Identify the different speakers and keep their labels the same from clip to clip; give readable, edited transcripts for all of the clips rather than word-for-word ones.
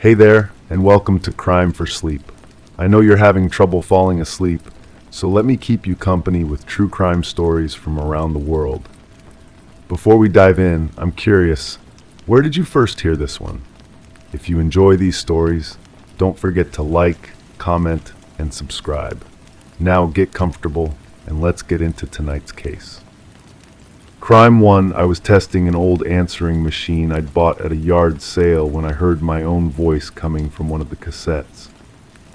Speaker 1: Hey there, and welcome to Crime for Sleep. I know you're having trouble falling asleep, so let me keep you company with true crime stories from around the world. Before we dive in, I'm curious, where did you first hear this one? If you enjoy these stories, don't forget to like, comment, and subscribe. Now get comfortable, and let's get into tonight's case. Crime 1, I was testing an old answering machine I'd bought at a yard sale when I heard my own voice coming from one of the cassettes.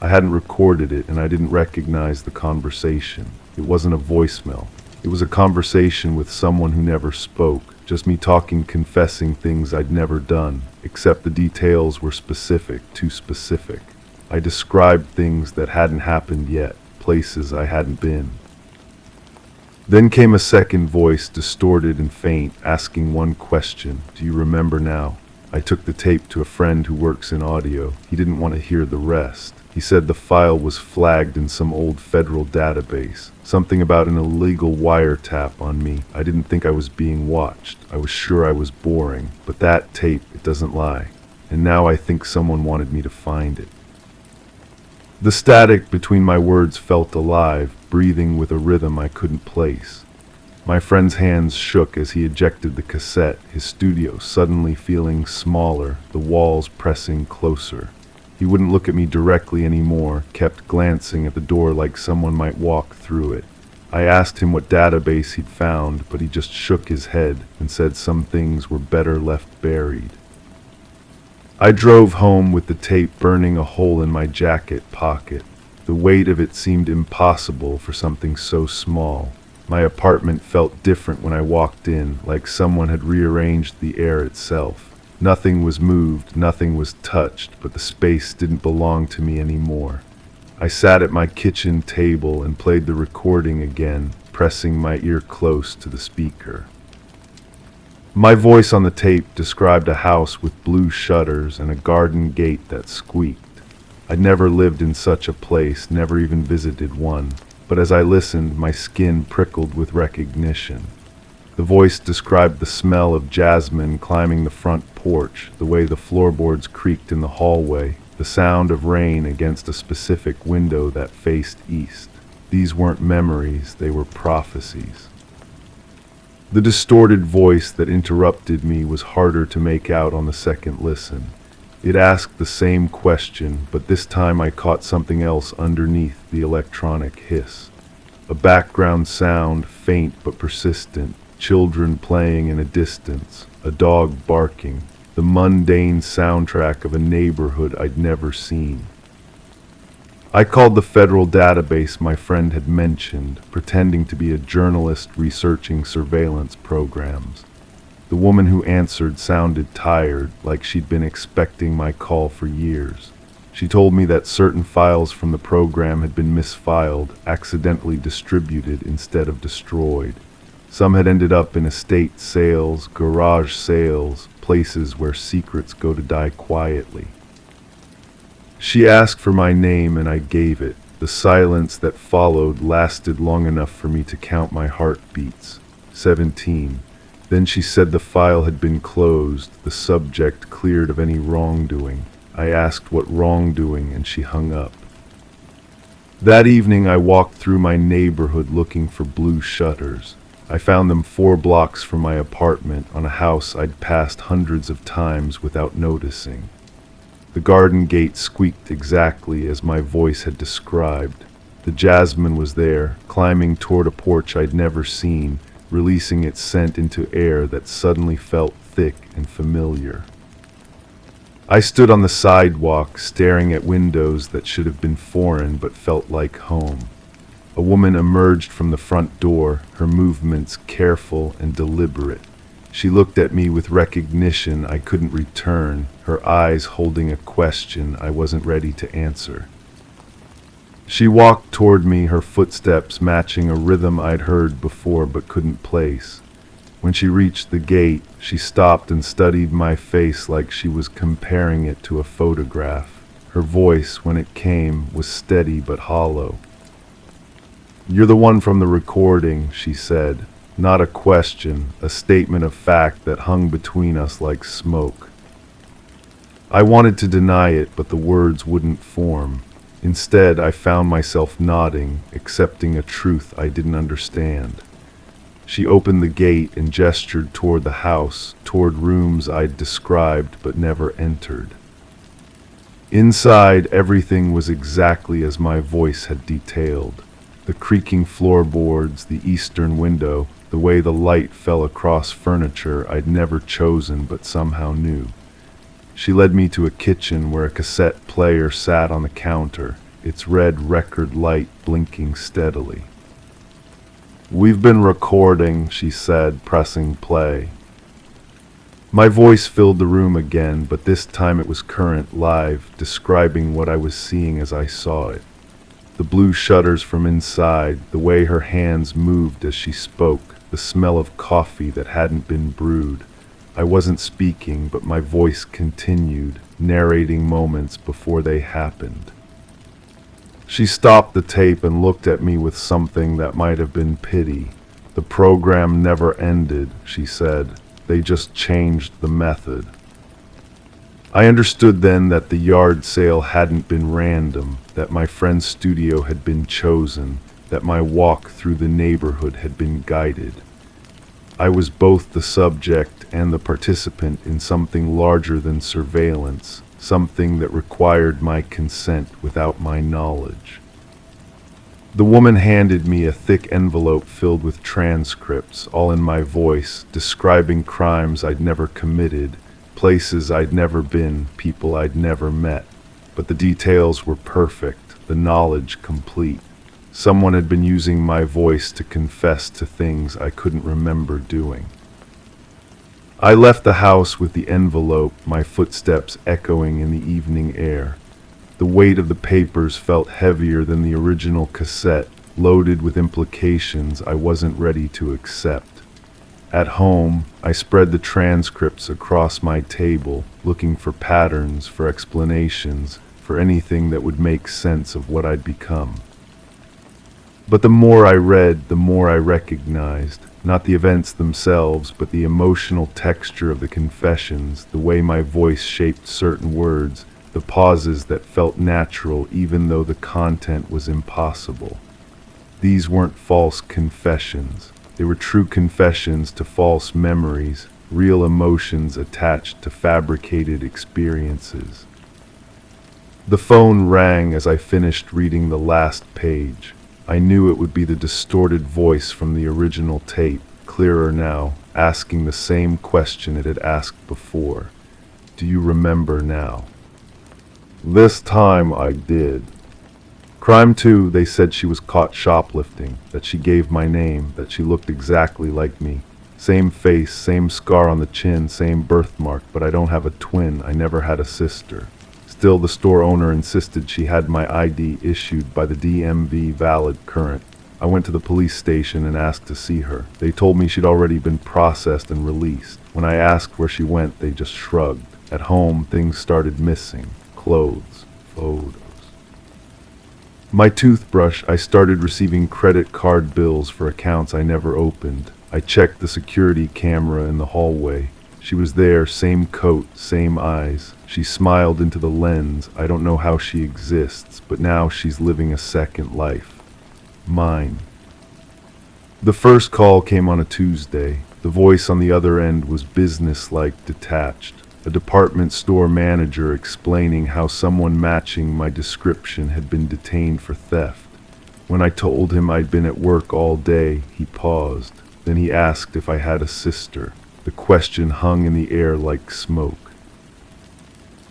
Speaker 1: I hadn't recorded it and I didn't recognize the conversation. It wasn't a voicemail. It was a conversation with someone who never spoke, just me talking, confessing things I'd never done, except the details were specific, too specific. I described things that hadn't happened yet, places I hadn't been. Then came a second voice, distorted and faint, asking one question: "Do you remember now?" I took the tape to a friend who works in audio. He didn't want to hear the rest. He said the file was flagged in some old federal database. Something about an illegal wiretap on me. I didn't think I was being watched. I was sure I was boring. But that tape, it doesn't lie. And now I think someone wanted me to find it. The static between my words felt alive, breathing with a rhythm I couldn't place. My friend's hands shook as he ejected the cassette, his studio suddenly feeling smaller, the walls pressing closer. He wouldn't look at me directly anymore, kept glancing at the door like someone might walk through it. I asked him what database he'd found, but he just shook his head and said some things were better left buried. I drove home with the tape burning a hole in my jacket pocket. The weight of it seemed impossible for something so small. My apartment felt different when I walked in, like someone had rearranged the air itself. Nothing was moved, nothing was touched, but the space didn't belong to me anymore. I sat at my kitchen table and played the recording again, pressing my ear close to the speaker. My voice on the tape described a house with blue shutters and a garden gate that squeaked. I'd never lived in such a place, never even visited one, but as I listened, my skin prickled with recognition. The voice described the smell of jasmine climbing the front porch, the way the floorboards creaked in the hallway, the sound of rain against a specific window that faced east. These weren't memories, they were prophecies. The distorted voice that interrupted me was harder to make out on the second listen. It asked the same question, but this time I caught something else underneath the electronic hiss. A background sound, faint but persistent, children playing in a distance, a dog barking, the mundane soundtrack of a neighborhood I'd never seen. I called the federal database my friend had mentioned, pretending to be a journalist researching surveillance programs. The woman who answered sounded tired, like she'd been expecting my call for years. She told me that certain files from the program had been misfiled, accidentally distributed instead of destroyed. Some had ended up in estate sales, garage sales, places where secrets go to die quietly. She asked for my name and I gave it. The silence that followed lasted long enough for me to count my heartbeats. 17. Then she said the file had been closed, the subject cleared of any wrongdoing. I asked what wrongdoing and she hung up. That evening I walked through my neighborhood looking for blue shutters. I found them 4 blocks from my apartment on a house I'd passed hundreds of times without noticing. The garden gate squeaked exactly as my voice had described. The jasmine was there, climbing toward a porch I'd never seen, releasing its scent into air that suddenly felt thick and familiar. I stood on the sidewalk, staring at windows that should have been foreign but felt like home. A woman emerged from the front door, her movements careful and deliberate. She looked at me with recognition I couldn't return, her eyes holding a question I wasn't ready to answer. She walked toward me, her footsteps matching a rhythm I'd heard before but couldn't place. When she reached the gate, she stopped and studied my face like she was comparing it to a photograph. Her voice, when it came, was steady but hollow. "You're the one from the recording," she said. Not a question, a statement of fact that hung between us like smoke. I wanted to deny it, but the words wouldn't form. Instead, I found myself nodding, accepting a truth I didn't understand. She opened the gate and gestured toward the house, toward rooms I'd described but never entered. Inside, everything was exactly as my voice had detailed. The creaking floorboards, the eastern window, the way the light fell across furniture I'd never chosen but somehow knew. She led me to a kitchen where a cassette player sat on the counter, its red record light blinking steadily. "We've been recording," she said, pressing play. My voice filled the room again, but this time it was current, live, describing what I was seeing as I saw it. The blue shutters from inside, the way her hands moved as she spoke, the smell of coffee that hadn't been brewed. I wasn't speaking, but my voice continued, narrating moments before they happened. She stopped the tape and looked at me with something that might have been pity. "The program never ended," she said. "They just changed the method." I understood then that the yard sale hadn't been random, that my friend's studio had been chosen, that my walk through the neighborhood had been guided. I was both the subject and the participant in something larger than surveillance, something that required my consent without my knowledge. The woman handed me a thick envelope filled with transcripts, all in my voice, describing crimes I'd never committed, places I'd never been, people I'd never met. But the details were perfect, the knowledge complete. Someone had been using my voice to confess to things I couldn't remember doing. I left the house with the envelope, my footsteps echoing in the evening air. The weight of the papers felt heavier than the original cassette, loaded with implications I wasn't ready to accept. At home, I spread the transcripts across my table, looking for patterns, for explanations, for anything that would make sense of what I'd become. But the more I read, the more I recognized, not the events themselves, but the emotional texture of the confessions, the way my voice shaped certain words, the pauses that felt natural even though the content was impossible. These weren't false confessions. They were true confessions to false memories, real emotions attached to fabricated experiences. The phone rang as I finished reading the last page. I knew it would be the distorted voice from the original tape, clearer now, asking the same question it had asked before. "Do you remember now?" This time I did. Crime 2, they said she was caught shoplifting, that she gave my name, that she looked exactly like me. Same face, same scar on the chin, same birthmark, but I don't have a twin, I never had a sister. Still, the store owner insisted she had my ID issued by the DMV valid current. I went to the police station and asked to see her. They told me she'd already been processed and released. When I asked where she went, they just shrugged. At home, things started missing. Clothes, photos. My toothbrush, I started receiving credit card bills for accounts I never opened. I checked the security camera in the hallway. She was there, same coat, same eyes. She smiled into the lens. I don't know how she exists, but now she's living a second life. Mine. The first call came on a Tuesday. The voice on the other end was businesslike, detached. A department store manager explaining how someone matching my description had been detained for theft. When I told him I'd been at work all day, he paused. Then he asked if I had a sister. The question hung in the air like smoke.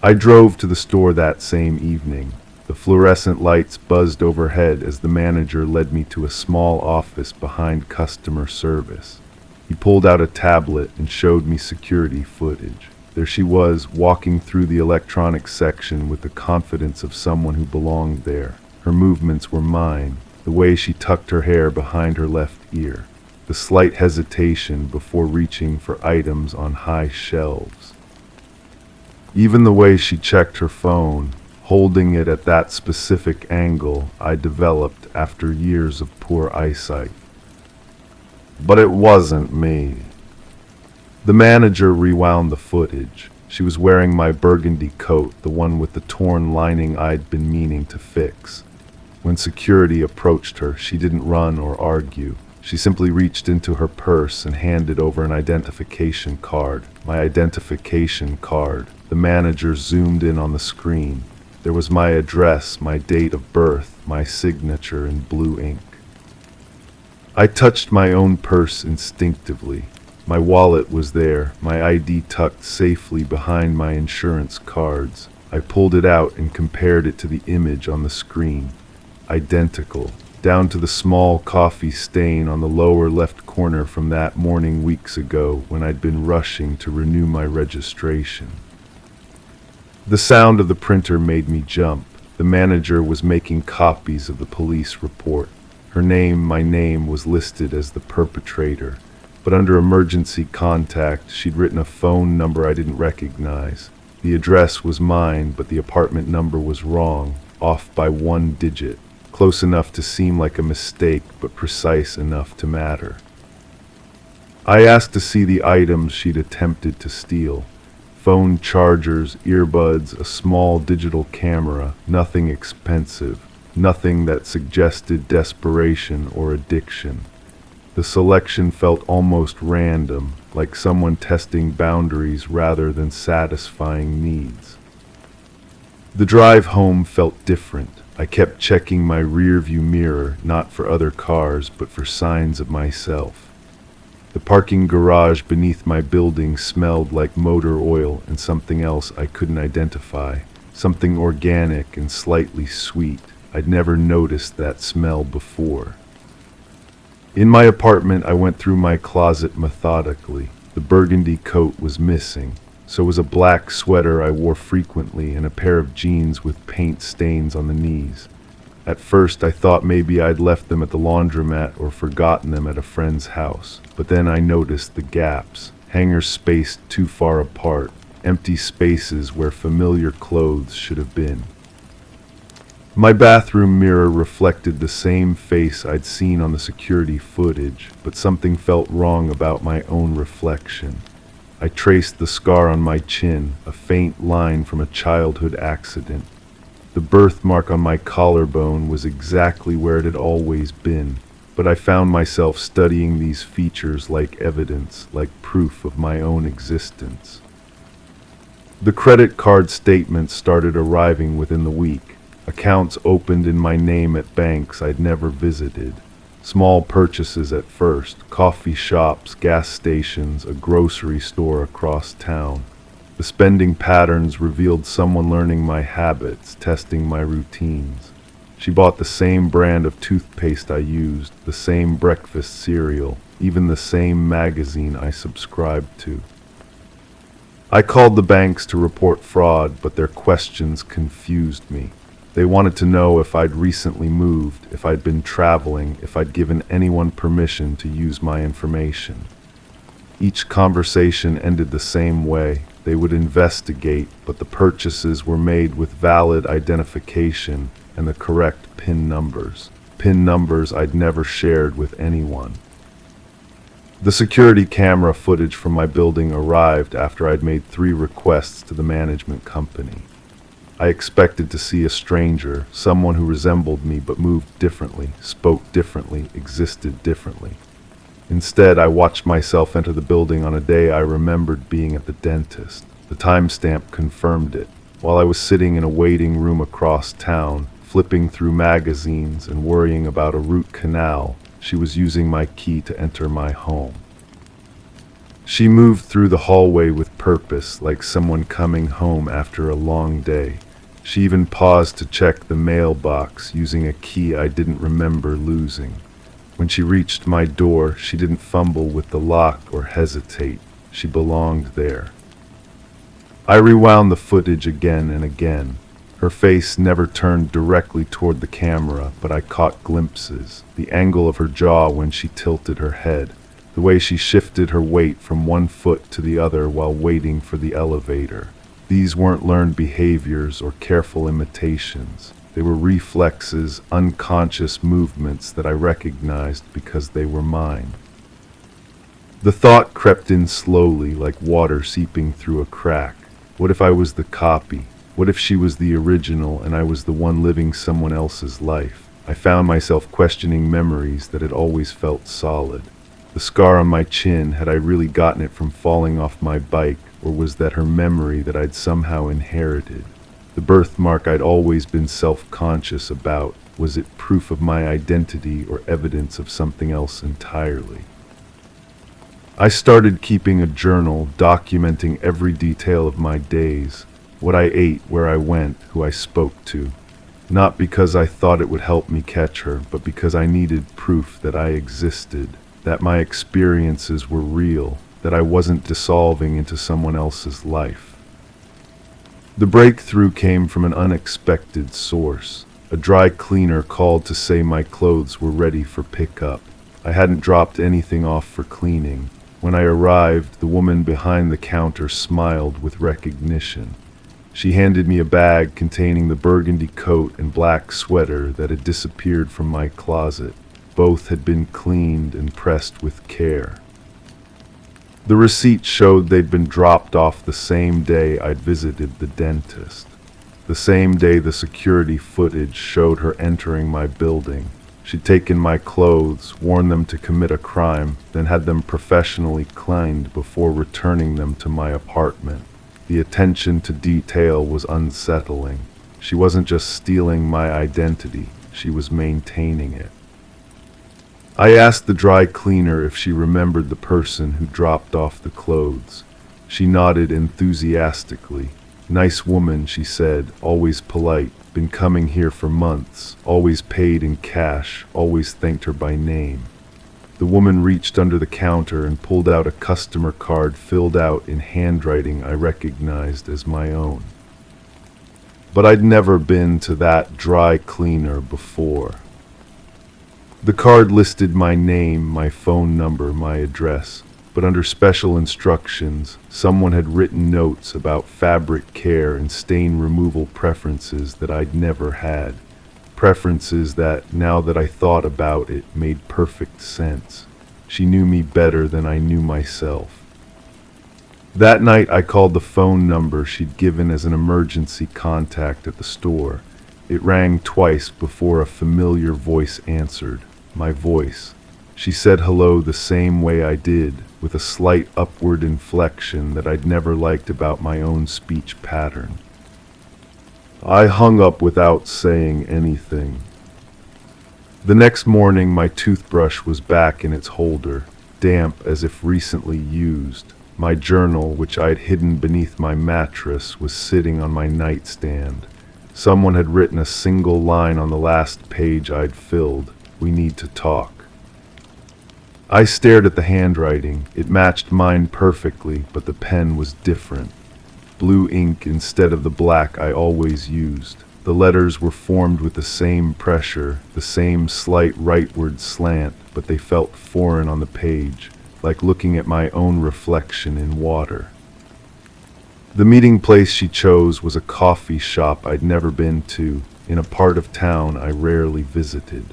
Speaker 1: I drove to the store that same evening. The fluorescent lights buzzed overhead as the manager led me to a small office behind customer service. He pulled out a tablet and showed me security footage. There she was, walking through the electronics section with the confidence of someone who belonged there. Her movements were mine, the way she tucked her hair behind her left ear, the slight hesitation before reaching for items on high shelves. Even the way she checked her phone, holding it at that specific angle I developed after years of poor eyesight. But it wasn't me. The manager rewound the footage. She was wearing my burgundy coat, the one with the torn lining I'd been meaning to fix. When security approached her, she didn't run or argue. She simply reached into her purse and handed over an identification card. My identification card. The manager zoomed in on the screen. There was my address, my date of birth, my signature in blue ink. I touched my own purse instinctively. My wallet was there, my ID tucked safely behind my insurance cards. I pulled it out and compared it to the image on the screen. Identical, down to the small coffee stain on the lower left corner from that morning weeks ago when I'd been rushing to renew my registration. The sound of the printer made me jump. The manager was making copies of the police report. Her name, my name, was listed as the perpetrator, but under emergency contact, she'd written a phone number I didn't recognize. The address was mine, but the apartment number was wrong, off by 1 digit, close enough to seem like a mistake, but precise enough to matter. I asked to see the items she'd attempted to steal. Phone chargers, earbuds, a small digital camera, nothing expensive, nothing that suggested desperation or addiction. The selection felt almost random, like someone testing boundaries rather than satisfying needs. The drive home felt different. I kept checking my rearview mirror, not for other cars, but for signs of myself. The parking garage beneath my building smelled like motor oil and something else I couldn't identify, something organic and slightly sweet. I'd never noticed that smell before. In my apartment, I went through my closet methodically. The burgundy coat was missing. So was a black sweater I wore frequently and a pair of jeans with paint stains on the knees. At first I thought maybe I'd left them at the laundromat or forgotten them at a friend's house, but then I noticed the gaps, hangers spaced too far apart, empty spaces where familiar clothes should have been. My bathroom mirror reflected the same face I'd seen on the security footage, but something felt wrong about my own reflection. I traced the scar on my chin, a faint line from a childhood accident. The birthmark on my collarbone was exactly where it had always been, but I found myself studying these features like evidence, like proof of my own existence. The credit card statements started arriving within the week. Accounts opened in my name at banks I'd never visited. Small purchases at first, coffee shops, gas stations, a grocery store across town. The spending patterns revealed someone learning my habits, testing my routines. She bought the same brand of toothpaste I used, the same breakfast cereal, even the same magazine I subscribed to. I called the banks to report fraud, but their questions confused me. They wanted to know if I'd recently moved, if I'd been traveling, if I'd given anyone permission to use my information. Each conversation ended the same way. They would investigate, but the purchases were made with valid identification and the correct PIN numbers. PIN numbers I'd never shared with anyone. The security camera footage from my building arrived after I'd made 3 requests to the management company. I expected to see a stranger, someone who resembled me but moved differently, spoke differently, existed differently. Instead, I watched myself enter the building on a day I remembered being at the dentist. The timestamp confirmed it. While I was sitting in a waiting room across town, flipping through magazines and worrying about a root canal, she was using my key to enter my home. She moved through the hallway with purpose, like someone coming home after a long day. She even paused to check the mailbox using a key I didn't remember losing. When she reached my door, she didn't fumble with the lock or hesitate. She belonged there. I rewound the footage again and again. Her face never turned directly toward the camera, but I caught glimpses. The angle of her jaw when she tilted her head, the way she shifted her weight from one foot to the other while waiting for the elevator. These weren't learned behaviors or careful imitations. They were reflexes, unconscious movements that I recognized because they were mine. The thought crept in slowly, like water seeping through a crack. What if I was the copy? What if she was the original and I was the one living someone else's life? I found myself questioning memories that had always felt solid. The scar on my chin, had I really gotten it from falling off my bike, or was that her memory that I'd somehow inherited? The birthmark I'd always been self-conscious about, was it proof of my identity or evidence of something else entirely? I started keeping a journal documenting every detail of my days, what I ate, where I went, who I spoke to. Not because I thought it would help me catch her, but because I needed proof that I existed, that my experiences were real, that I wasn't dissolving into someone else's life. The breakthrough came from an unexpected source. A dry cleaner called to say my clothes were ready for pickup. I hadn't dropped anything off for cleaning. When I arrived, the woman behind the counter smiled with recognition. She handed me a bag containing the burgundy coat and black sweater that had disappeared from my closet. Both had been cleaned and pressed with care. The receipt showed they'd been dropped off the same day I'd visited the dentist. The same day the security footage showed her entering my building. She'd taken my clothes, worn them to commit a crime, then had them professionally cleaned before returning them to my apartment. The attention to detail was unsettling. She wasn't just stealing my identity, she was maintaining it. I asked the dry cleaner if she remembered the person who dropped off the clothes. She nodded enthusiastically. "Nice woman," she said, "always polite, been coming here for months, always paid in cash, always thanked her by name." The woman reached under the counter and pulled out a customer card filled out in handwriting I recognized as my own. But I'd never been to that dry cleaner before. The card listed my name, my phone number, my address, but under special instructions, someone had written notes about fabric care and stain removal preferences that I'd never had. Preferences that, now that I thought about it, made perfect sense. She knew me better than I knew myself. That night I called the phone number she'd given as an emergency contact at the store. It rang twice before a familiar voice answered. My voice. She said hello the same way I did, with a slight upward inflection that I'd never liked about my own speech pattern. I hung up without saying anything. The next morning my toothbrush was back in its holder, damp as if recently used. My journal, which I'd hidden beneath my mattress, was sitting on my nightstand. Someone had written a single line on the last page I'd filled. "We need to talk." I stared at the handwriting. It matched mine perfectly, but the pen was different. Blue ink instead of the black I always used. The letters were formed with the same pressure, the same slight rightward slant, but they felt foreign on the page, like looking at my own reflection in water. The meeting place she chose was a coffee shop I'd never been to, in a part of town I rarely visited.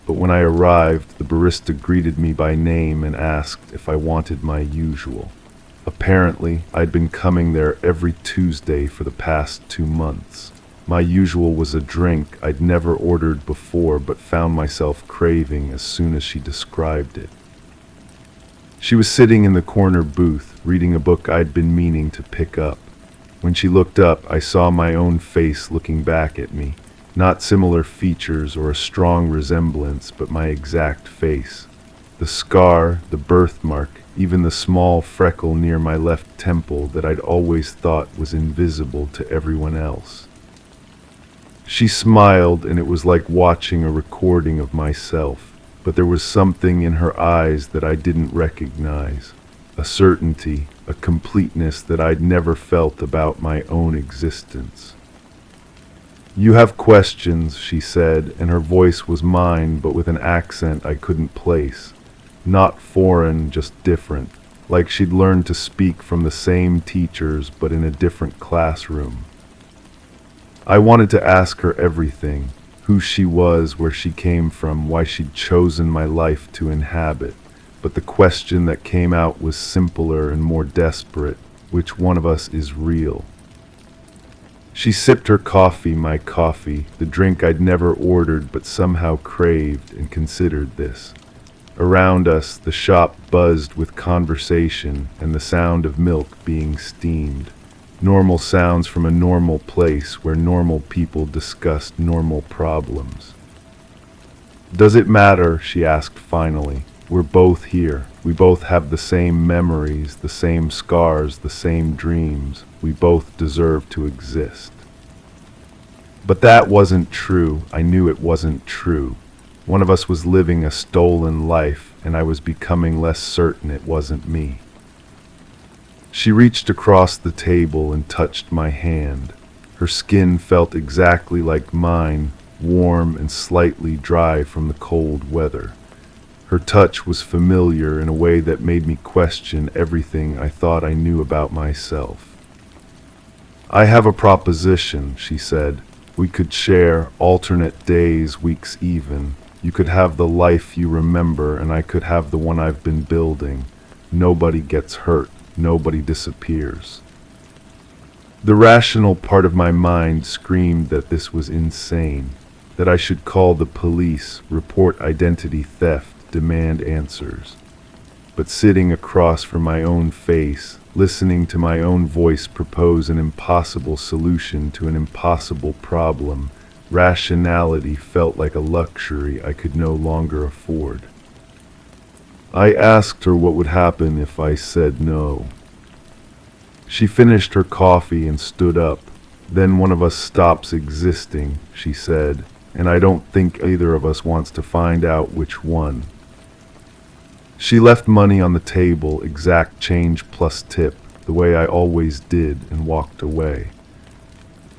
Speaker 1: But when I arrived, the barista greeted me by name and asked if I wanted my usual. Apparently, I'd been coming there every Tuesday for the past 2 months. My usual was a drink I'd never ordered before but found myself craving as soon as she described it. She was sitting in the corner booth, reading a book I'd been meaning to pick up. When she looked up, I saw my own face looking back at me. Not similar features or a strong resemblance, but my exact face. The scar, the birthmark, even the small freckle near my left temple that I'd always thought was invisible to everyone else. She smiled, and it was like watching a recording of myself, but there was something in her eyes that I didn't recognize. A certainty, a completeness that I'd never felt about my own existence. "You have questions," she said, and her voice was mine, but with an accent I couldn't place. Not foreign, just different, like she'd learned to speak from the same teachers, but in a different classroom. I wanted to ask her everything, who she was, where she came from, why she'd chosen my life to inhabit, but the question that came out was simpler and more desperate. Which one of us is real? She sipped her coffee, my coffee, the drink I'd never ordered but somehow craved, and considered this. Around us, the shop buzzed with conversation and the sound of milk being steamed. Normal sounds from a normal place where normal people discussed normal problems. "Does it matter?" she asked finally. "We're both here. We both have the same memories, the same scars, the same dreams. We both deserve to exist." But that wasn't true. I knew it wasn't true. One of us was living a stolen life, and I was becoming less certain it wasn't me. She reached across the table and touched my hand. Her skin felt exactly like mine, warm and slightly dry from the cold weather. Her touch was familiar in a way that made me question everything I thought I knew about myself. "I have a proposition," she said. "We could share alternate days, weeks even. You could have the life you remember, and I could have the one I've been building. Nobody gets hurt. Nobody disappears." The rational part of my mind screamed that this was insane, that I should call the police, report identity theft, demand answers. But sitting across from my own face, listening to my own voice propose an impossible solution to an impossible problem, rationality felt like a luxury I could no longer afford. I asked her what would happen if I said no. She finished her coffee and stood up. "Then one of us stops existing," she said, "and I don't think either of us wants to find out which one." She left money on the table, exact change plus tip, the way I always did, and walked away.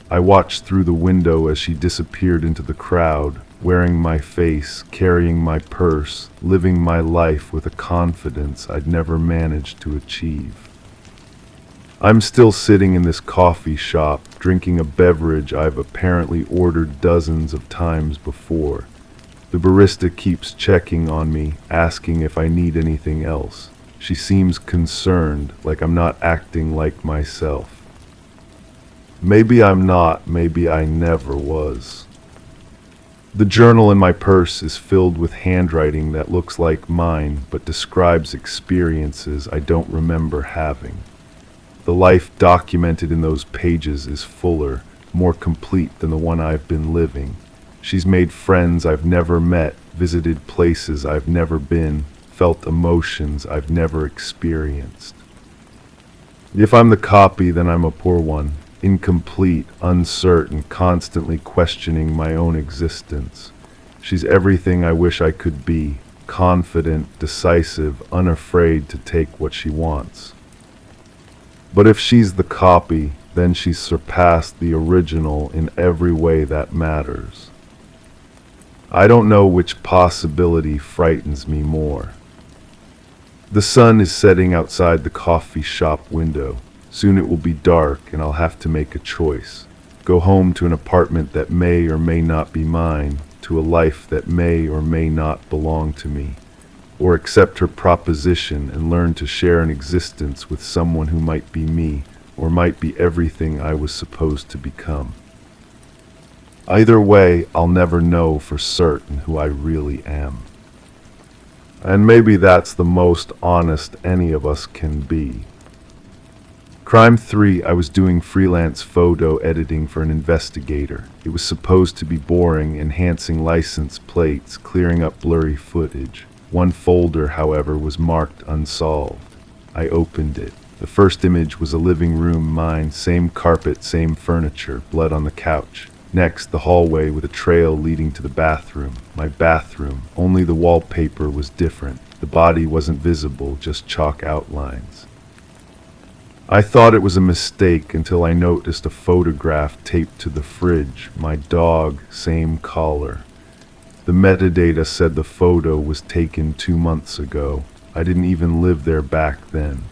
Speaker 1: I watched through the window as she disappeared into the crowd, wearing my face, carrying my purse, living my life with a confidence I'd never managed to achieve. I'm still sitting in this coffee shop, drinking a beverage I've apparently ordered dozens of times before. The barista keeps checking on me, asking if I need anything else. She seems concerned, like I'm not acting like myself. Maybe I'm not, maybe I never was. The journal in my purse is filled with handwriting that looks like mine, but describes experiences I don't remember having. The life documented in those pages is fuller, more complete than the one I've been living. She's made friends I've never met, visited places I've never been, felt emotions I've never experienced. If I'm the copy, then I'm a poor one, incomplete, uncertain, constantly questioning my own existence. She's everything I wish I could be, confident, decisive, unafraid to take what she wants. But if she's the copy, then she's surpassed the original in every way that matters. I don't know which possibility frightens me more. The sun is setting outside the coffee shop window. Soon it will be dark and I'll have to make a choice. Go home to an apartment that may or may not be mine, to a life that may or may not belong to me, or accept her proposition and learn to share an existence with someone who might be me, or might be everything I was supposed to become. Either way, I'll never know for certain who I really am. And maybe that's the most honest any of us can be. Crime 3, I was doing freelance photo editing for an investigator. It was supposed to be boring, enhancing license plates, clearing up blurry footage. One folder, however, was marked unsolved. I opened it. The first image was a living room, mine, same carpet, same furniture, blood on the couch. Next, the hallway with a trail leading to the bathroom. My bathroom, only the wallpaper was different. The body wasn't visible, just chalk outlines. I thought it was a mistake until I noticed a photograph taped to the fridge. My dog, same collar. The metadata said the photo was taken 2 months ago. I didn't even live there back then.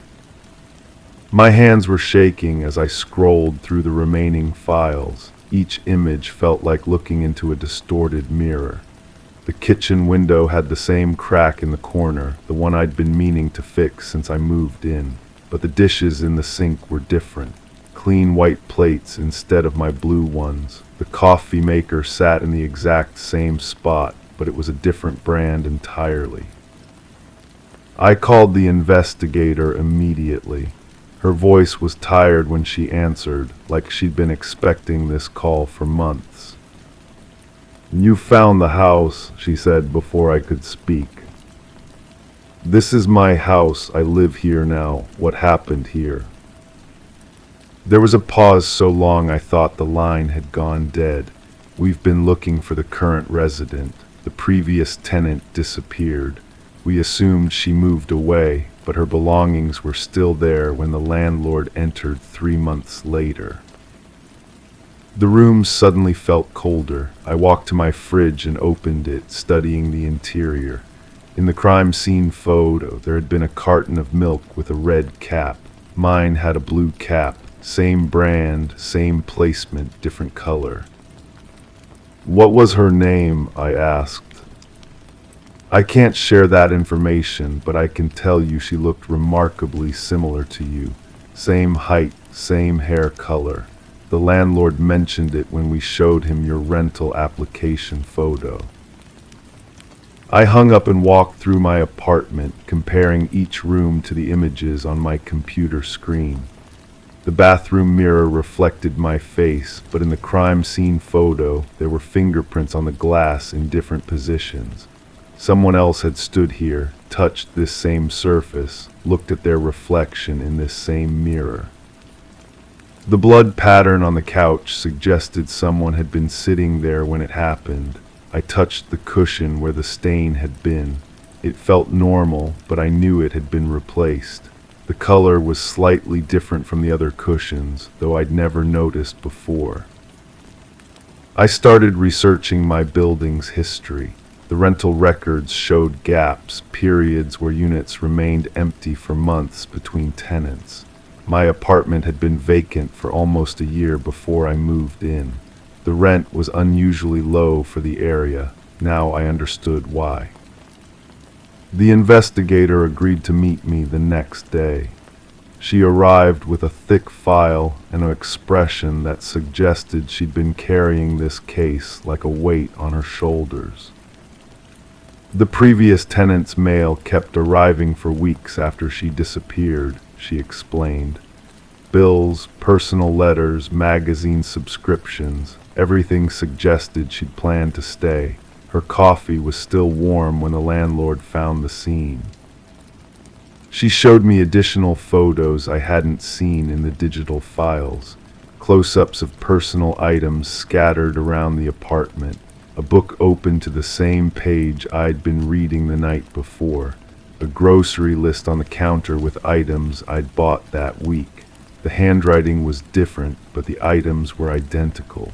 Speaker 1: My hands were shaking as I scrolled through the remaining files. Each image felt like looking into a distorted mirror. The kitchen window had the same crack in the corner, the one I'd been meaning to fix since I moved in. But the dishes in the sink were different. clean white plates instead of my blue ones. The coffee maker sat in the exact same spot, but it was a different brand entirely. I called the investigator immediately. Her voice was tired when she answered, like she'd been expecting this call for months. "You found the house," she said before I could speak. "This is my house. I live here now. What happened here?" There was a pause so long I thought the line had gone dead. "We've been looking for the current resident. The previous tenant disappeared. We assumed she moved away, but her belongings were still there when the landlord entered 3 months later." The room suddenly felt colder. I walked to my fridge and opened it, studying the interior. In the crime scene photo, there had been a carton of milk with a red cap. Mine had a blue cap. Same brand, same placement, different color. "What was her name?" I asked. "I can't share that information, but I can tell you she looked remarkably similar to you. Same height, same hair color. The landlord mentioned it when we showed him your rental application photo." I hung up and walked through my apartment, comparing each room to the images on my computer screen. The bathroom mirror reflected my face, but in the crime scene photo, there were fingerprints on the glass in different positions. Someone else had stood here, touched this same surface, looked at their reflection in this same mirror. The blood pattern on the couch suggested someone had been sitting there when it happened. I touched the cushion where the stain had been. It felt normal, but I knew it had been replaced. The color was slightly different from the other cushions, though I'd never noticed before. I started researching my building's history. The rental records showed gaps, periods where units remained empty for months between tenants. My apartment had been vacant for almost a year before I moved in. The rent was unusually low for the area. Now I understood why. The investigator agreed to meet me the next day. She arrived with a thick file and an expression that suggested she'd been carrying this case like a weight on her shoulders. The previous tenant's mail kept arriving for weeks after she disappeared, she explained. Bills, personal letters, magazine subscriptions, everything suggested she'd planned to stay. Her coffee was still warm when the landlord found the scene. She showed me additional photos I hadn't seen in the digital files, close-ups of personal items scattered around the apartment, a book open to the same page I'd been reading the night before, a grocery list on the counter with items I'd bought that week. The handwriting was different, but the items were identical.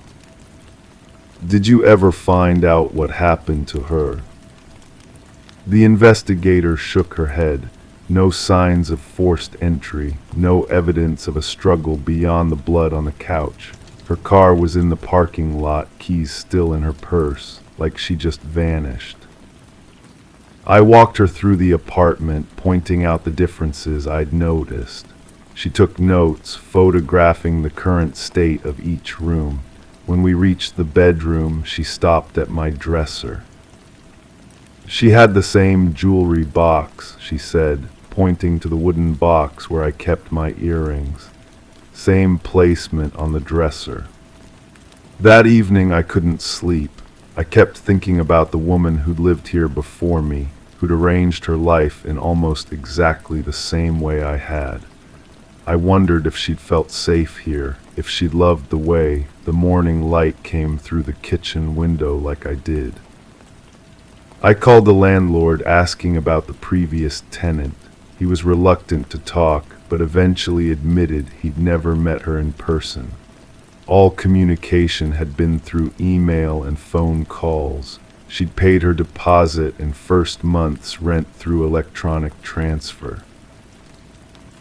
Speaker 1: "Did you ever find out what happened to her?" The investigator shook her head. No signs of forced entry, no evidence of a struggle beyond the blood on the couch. Her car was in the parking lot, keys still in her purse, like she just vanished. I walked her through the apartment, pointing out the differences I'd noticed. She took notes, photographing the current state of each room. When we reached the bedroom, she stopped at my dresser. "She had the same jewelry box," she said, pointing to the wooden box where I kept my earrings. Same placement on the dresser. That evening I couldn't sleep. I kept thinking about the woman who'd lived here before me, who'd arranged her life in almost exactly the same way I had. I wondered if she'd felt safe here, if she'd loved the way the morning light came through the kitchen window like I did. I called the landlord asking about the previous tenant. He was reluctant to talk, but eventually admitted he'd never met her in person. All communication had been through email and phone calls. She'd paid her deposit and first month's rent through electronic transfer.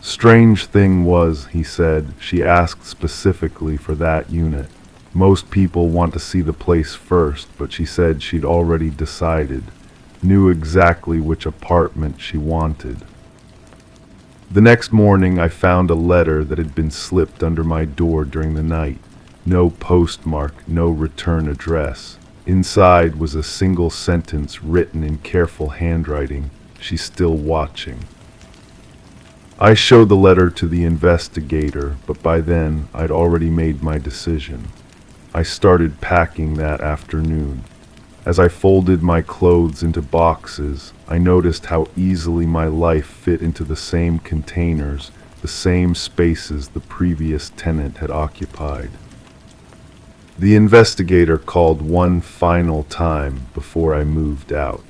Speaker 1: Strange thing was, he said, she asked specifically for that unit. Most people want to see the place first, but she said she'd already decided, knew exactly which apartment she wanted. The next morning, I found a letter that had been slipped under my door during the night. No postmark, no return address. Inside was a single sentence written in careful handwriting. She's still watching. I showed the letter to the investigator, but by then I'd already made my decision. I started packing that afternoon. As I folded my clothes into boxes, I noticed how easily my life fit into the same containers, the same spaces the previous tenant had occupied. The investigator called one final time before I moved out.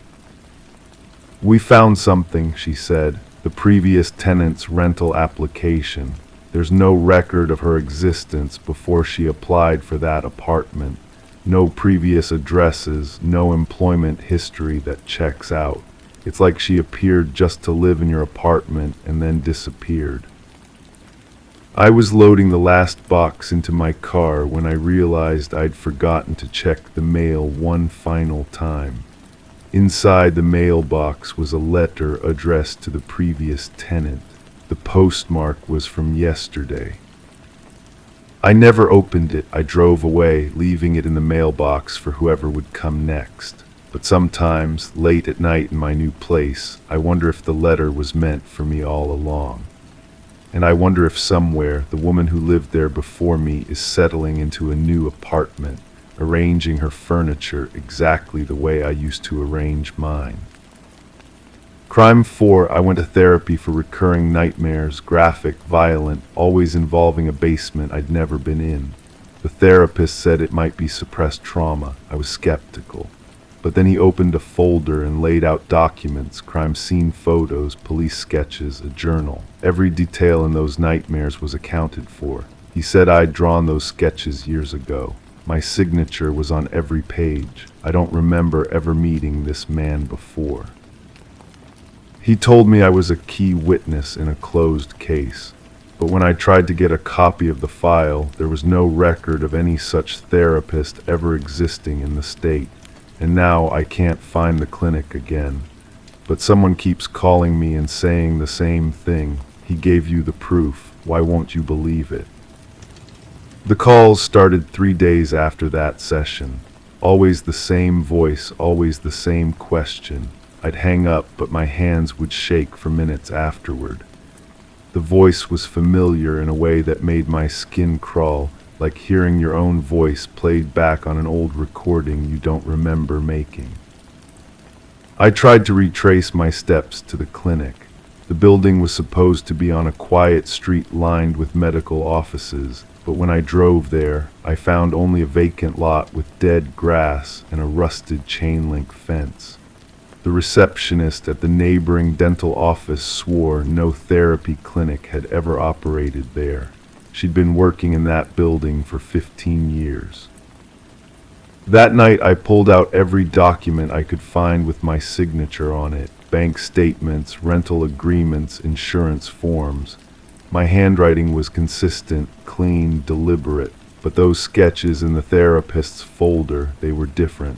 Speaker 1: "We found something," she said, "the previous tenant's rental application. There's no record of her existence before she applied for that apartment. No previous addresses, no employment history that checks out. It's like she appeared just to live in your apartment and then disappeared." I was loading the last box into my car when I realized I'd forgotten to check the mail one final time. Inside the mailbox was a letter addressed to the previous tenant. The postmark was from yesterday. I never opened it. I drove away, leaving it in the mailbox for whoever would come next. But sometimes, late at night in my new place, I wonder if the letter was meant for me all along. And I wonder if somewhere the woman who lived there before me is settling into a new apartment, arranging her furniture exactly the way I used to arrange mine. Crime 4, I went to therapy for recurring nightmares, graphic, violent, always involving a basement I'd never been in. The therapist said it might be suppressed trauma. I was skeptical. But then he opened a folder and laid out documents, crime scene photos, police sketches, a journal. Every detail in those nightmares was accounted for. He said I'd drawn those sketches years ago. My signature was on every page. I don't remember ever meeting this man before. He told me I was a key witness in a closed case, but when I tried to get a copy of the file, there was no record of any such therapist ever existing in the state, and now I can't find the clinic again. But someone keeps calling me and saying the same thing. He gave you the proof. Why won't you believe it? The calls started 3 days after that session. Always the same voice, always the same question. I'd hang up, but my hands would shake for minutes afterward. The voice was familiar in a way that made my skin crawl, like hearing your own voice played back on an old recording you don't remember making. I tried to retrace my steps to the clinic. The building was supposed to be on a quiet street lined with medical offices, but when I drove there, I found only a vacant lot with dead grass and a rusted chain-link fence. The receptionist at the neighboring dental office swore no therapy clinic had ever operated there. She'd been working in that building for 15 years. That night I pulled out every document I could find with my signature on it: bank statements, rental agreements, insurance forms. My handwriting was consistent, clean, deliberate, but those sketches in the therapist's folder, they were different.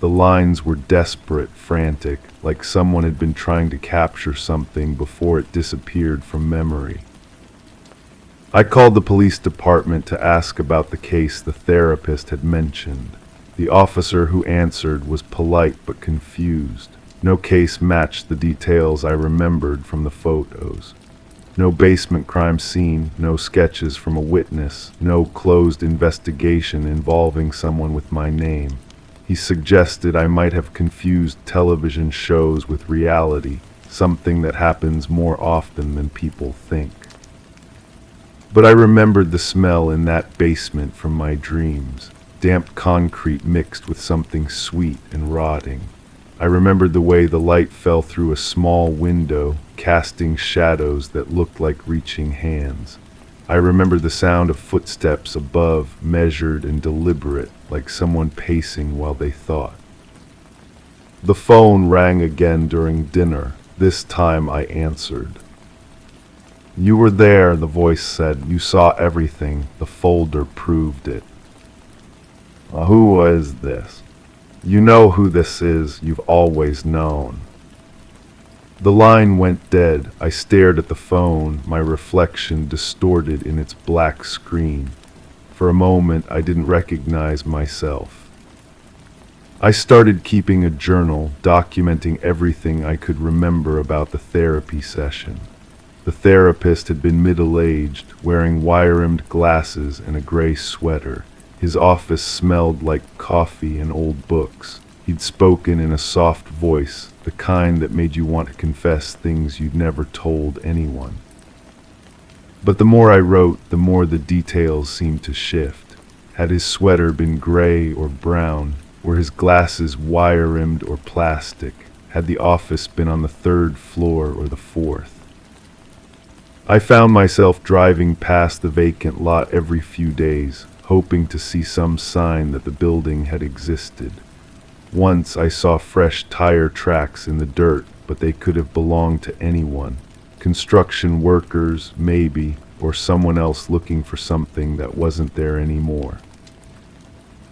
Speaker 1: The lines were desperate, frantic, like someone had been trying to capture something before it disappeared from memory. I called the police department to ask about the case the therapist had mentioned. The officer who answered was polite but confused. No case matched the details I remembered from the photos. No basement crime scene, no sketches from a witness, no closed investigation involving someone with my name. He suggested I might have confused television shows with reality, something that happens more often than people think. But I remembered the smell in that basement from my dreams, damp concrete mixed with something sweet and rotting. I remembered the way the light fell through a small window, casting shadows that looked like reaching hands. I remembered the sound of footsteps above, measured and deliberate, like someone pacing while they thought. The phone rang again during dinner. This time I answered. "You were there," the voice said. "You saw everything. The folder proved it." "Who is this?" "You know who this is. You've always known." The line went dead. I stared at the phone, my reflection distorted in its black screen. For a moment, I didn't recognize myself. I started keeping a journal, documenting everything I could remember about the therapy session. The therapist had been middle-aged, wearing wire-rimmed glasses and a gray sweater. His office smelled like coffee and old books. He'd spoken in a soft voice, the kind that made you want to confess things you'd never told anyone. But the more I wrote, the more the details seemed to shift. Had his sweater been gray or brown? Were his glasses wire-rimmed or plastic? Had the office been on the 3rd floor or the 4th? I found myself driving past the vacant lot every few days, hoping to see some sign that the building had existed. Once I saw fresh tire tracks in the dirt, but they could have belonged to anyone. Construction workers, maybe, or someone else looking for something that wasn't there anymore.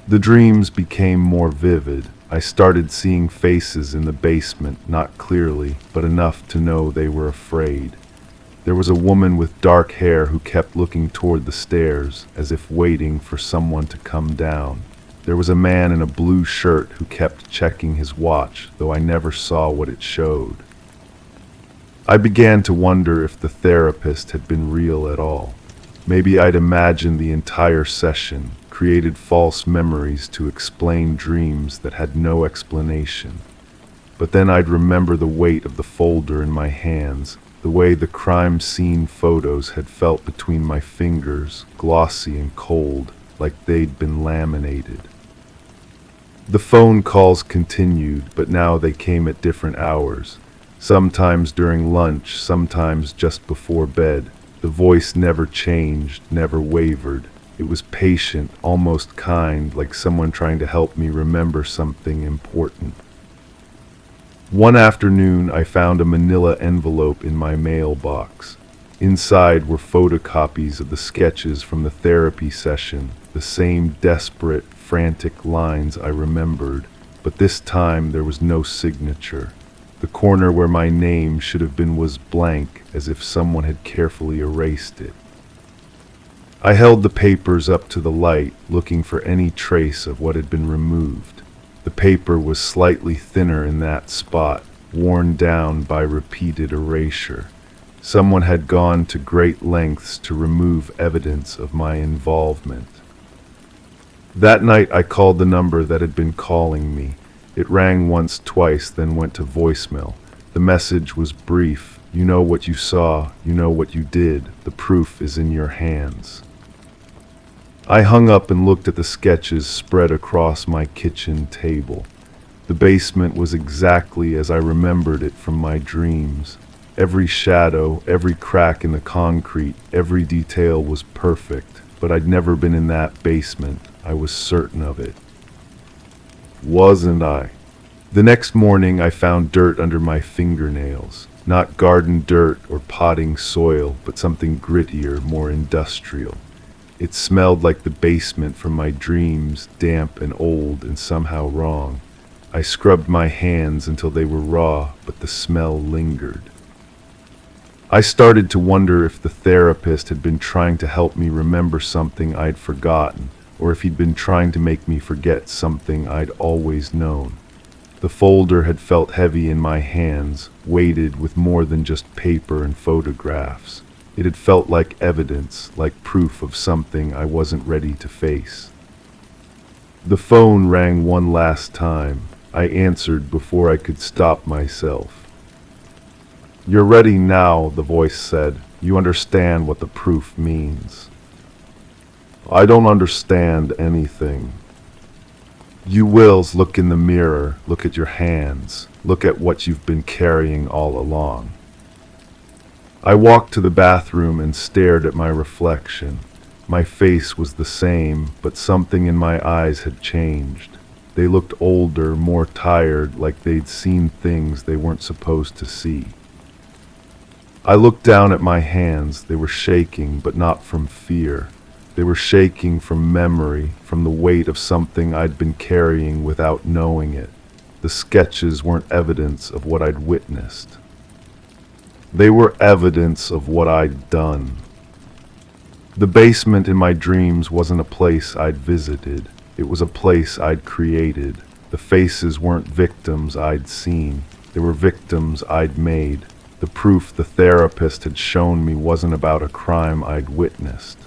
Speaker 1: The dreams became more vivid. I started seeing faces in the basement, not clearly, but enough to know they were afraid. There was a woman with dark hair who kept looking toward the stairs, as if waiting for someone to come down. There was a man in a blue shirt who kept checking his watch, though I never saw what it showed. I began to wonder if the therapist had been real at all. Maybe I'd imagined the entire session, created false memories to explain dreams that had no explanation. But then I'd remember the weight of the folder in my hands, the way the crime scene photos had felt between my fingers, glossy and cold, like they'd been laminated. The phone calls continued, but now they came at different hours. Sometimes during lunch, sometimes just before bed. The voice never changed, never wavered. It was patient, almost kind, like someone trying to help me remember something important. One afternoon, I found a manila envelope in my mailbox. Inside were photocopies of the sketches from the therapy session, the same desperate, frantic lines I remembered, but this time there was no signature. The corner where my name should have been was blank, as if someone had carefully erased it. I held the papers up to the light, looking for any trace of what had been removed. The paper was slightly thinner in that spot, worn down by repeated erasure. Someone had gone to great lengths to remove evidence of my involvement. That night I called the number that had been calling me. It rang once, twice, then went to voicemail. The message was brief. You know what you saw, you know what you did. The proof is in your hands. I hung up and looked at the sketches spread across my kitchen table. The basement was exactly as I remembered it from my dreams. Every shadow, every crack in the concrete, every detail was perfect, but I'd never been in that basement. I was certain of it. Wasn't I? The next morning I found dirt under my fingernails. Not garden dirt or potting soil, but something grittier, more industrial. It smelled like the basement from my dreams, damp and old and somehow wrong. I scrubbed my hands until they were raw, but the smell lingered. I started to wonder if the therapist had been trying to help me remember something I'd forgotten, or if he'd been trying to make me forget something I'd always known. The folder had felt heavy in my hands, weighted with more than just paper and photographs. It had felt like evidence, like proof of something I wasn't ready to face. The phone rang one last time. I answered before I could stop myself. "You're ready now," the voice said. "You understand what the proof means." "I don't understand anything." "You wills, look in the mirror, look at your hands, look at what you've been carrying all along." I walked to the bathroom and stared at my reflection. My face was the same, but something in my eyes had changed. They looked older, more tired, like they'd seen things they weren't supposed to see. I looked down at my hands. They were shaking, but not from fear. They were shaking from memory, from the weight of something I'd been carrying without knowing it. The sketches weren't evidence of what I'd witnessed. They were evidence of what I'd done. The basement in my dreams wasn't a place I'd visited. It was a place I'd created. The faces weren't victims I'd seen. They were victims I'd made. The proof the therapist had shown me wasn't about a crime I'd witnessed.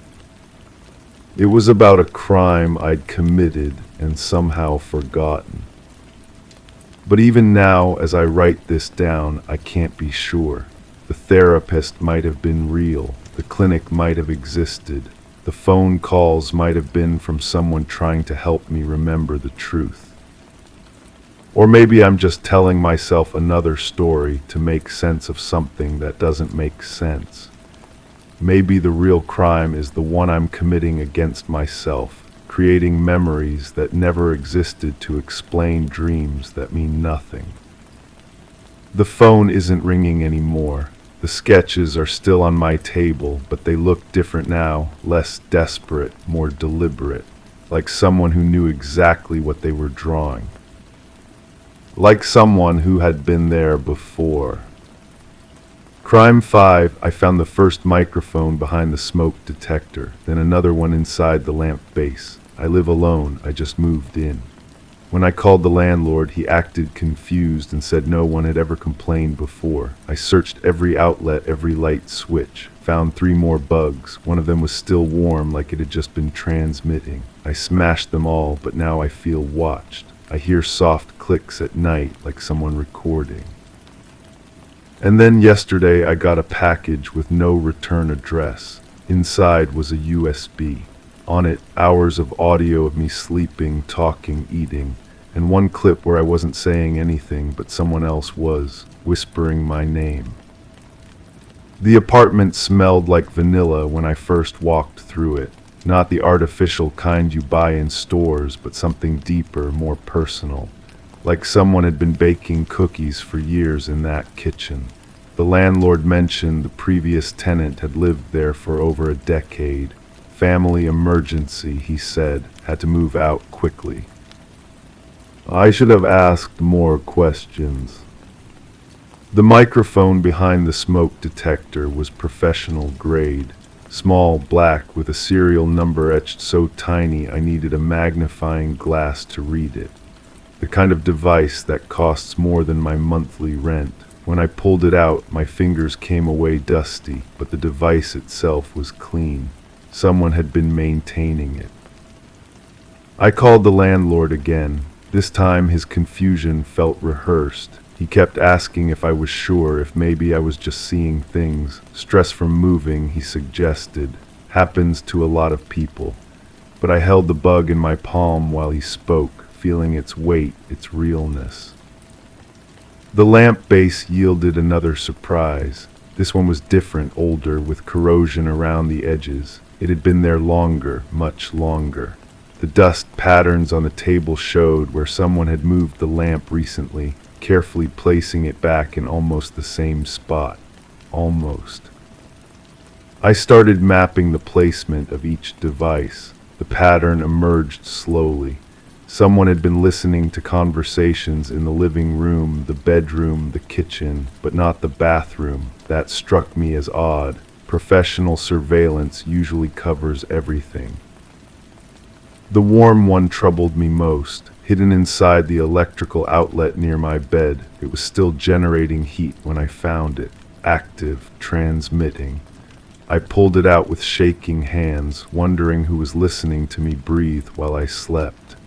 Speaker 1: It was about a crime I'd committed and somehow forgotten. But even now, as I write this down, I can't be sure. The therapist might have been real. The clinic might have existed. The phone calls might have been from someone trying to help me remember the truth. Or maybe I'm just telling myself another story to make sense of something that doesn't make sense. Maybe the real crime is the one I'm committing against myself, creating memories that never existed to explain dreams that mean nothing. The phone isn't ringing anymore. The sketches are still on my table, but they look different now, less desperate, more deliberate, like someone who knew exactly what they were drawing. Like someone who had been there before. Crime 5, I found the first microphone behind the smoke detector, then another one inside the lamp base. I live alone, I just moved in. When I called the landlord, he acted confused and said no one had ever complained before. I searched every outlet, every light switch, found 3 more bugs. One of them was still warm, like it had just been transmitting. I smashed them all, but now I feel watched. I hear soft clicks at night, like someone recording. And then yesterday I got a package with no return address. Inside was a USB. On it, hours of audio of me sleeping, talking, eating, and one clip where I wasn't saying anything, but someone else was, whispering my name. The apartment smelled like vanilla when I first walked through it. Not the artificial kind you buy in stores, but something deeper, more personal. Like someone had been baking cookies for years in that kitchen. The landlord mentioned the previous tenant had lived there for over a decade. Family emergency, he said, had to move out quickly. I should have asked more questions. The microphone behind the smoke detector was professional grade, small, black, with a serial number etched so tiny I needed a magnifying glass to read it. The kind of device that costs more than my monthly rent. When I pulled it out, my fingers came away dusty, but the device itself was clean. Someone had been maintaining it. I called the landlord again. This time his confusion felt rehearsed. He kept asking if I was sure, if maybe I was just seeing things. Stress from moving, he suggested, happens to a lot of people. But I held the bug in my palm while he spoke, feeling its weight, its realness. The lamp base yielded another surprise. This one was different, older, with corrosion around the edges. It had been there longer, much longer. The dust patterns on the table showed where someone had moved the lamp recently, carefully placing it back in almost the same spot. Almost. I started mapping the placement of each device. The pattern emerged slowly. Someone had been listening to conversations in the living room, the bedroom, the kitchen, but not the bathroom. That struck me as odd. Professional surveillance usually covers everything. The warm one troubled me most. Hidden inside the electrical outlet near my bed, it was still generating heat when I found it. Active, transmitting. I pulled it out with shaking hands, wondering who was listening to me breathe while I slept.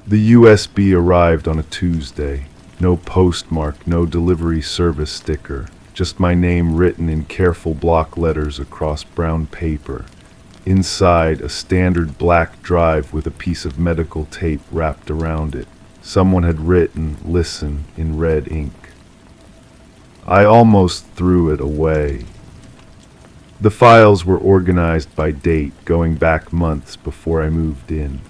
Speaker 1: The USB arrived on a Tuesday. No postmark, no delivery service sticker. Just my name written in careful block letters across brown paper. Inside, a standard black drive with a piece of medical tape wrapped around it. Someone had written, "Listen," in red ink. I almost threw it away. The files were organized by date, going back months before I moved in.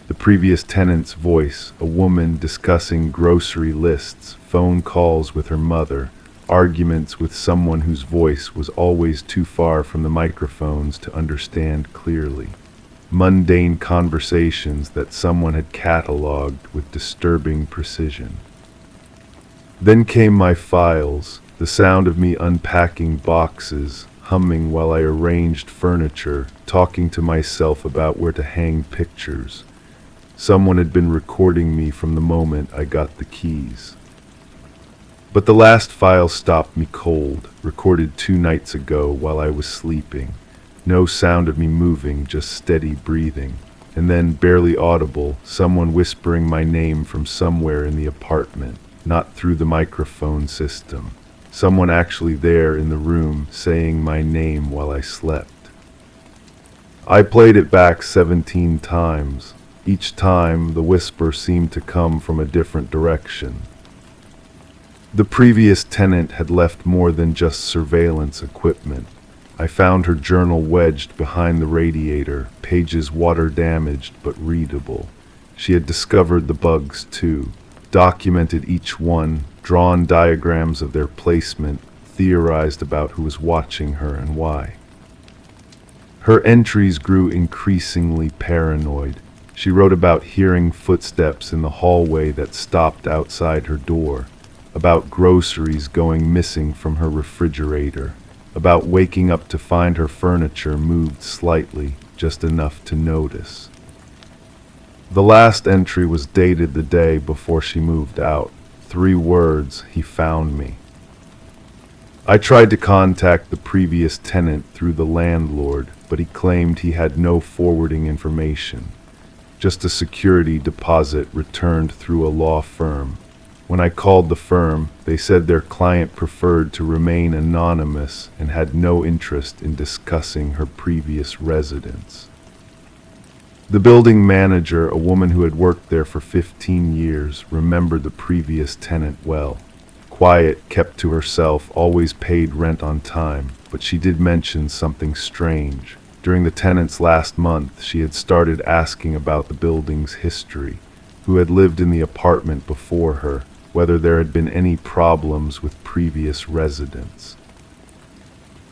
Speaker 1: The previous tenant's voice, a woman discussing grocery lists, phone calls with her mother, arguments with someone whose voice was always too far from the microphones to understand clearly. Mundane conversations that someone had catalogued with disturbing precision. Then came my files, The sound of me unpacking boxes, humming while I arranged furniture, talking to myself about where to hang pictures. Someone had been recording me from the moment I got the keys. But the last file stopped me cold, recorded 2 nights ago while I was sleeping. No sound of me moving, just steady breathing. And then, barely audible, someone whispering my name from somewhere in the apartment, not through the microphone system. Someone actually there in the room saying my name while I slept. I played it back 17 times. Each time, the whisper seemed to come from a different direction. The previous tenant had left more than just surveillance equipment. I found her journal wedged behind the radiator, pages water-damaged but readable. She had discovered the bugs too, documented each one, drawn diagrams of their placement, theorized about who was watching her and why. Her entries grew increasingly paranoid. She wrote about hearing footsteps in the hallway that stopped outside her door, about groceries going missing from her refrigerator, about waking up to find her furniture moved slightly, just enough to notice. The last entry was dated the day before she moved out. 3 words: he found me. I tried to contact the previous tenant through the landlord, but he claimed he had no forwarding information, just a security deposit returned through a law firm. When I called the firm, they said their client preferred to remain anonymous and had no interest in discussing her previous residence. The building manager, a woman who had worked there for 15 years, remembered the previous tenant well. Quiet, kept to herself, always paid rent on time, but she did mention something strange. During the tenant's last month, she had started asking about the building's history, who had lived in the apartment before her, whether there had been any problems with previous residents.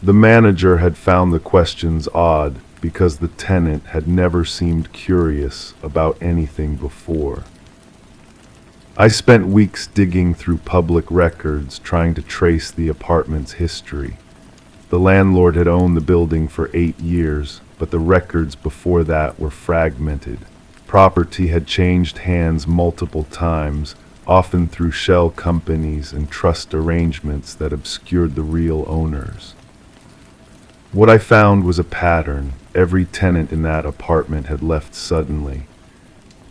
Speaker 1: The manager had found the questions odd because the tenant had never seemed curious about anything before. I spent weeks digging through public records trying to trace the apartment's history. The landlord had owned the building for 8 years, but the records before that were fragmented. Property had changed hands multiple times, often through shell companies and trust arrangements that obscured the real owners. What I found was a pattern. Every tenant in that apartment had left suddenly.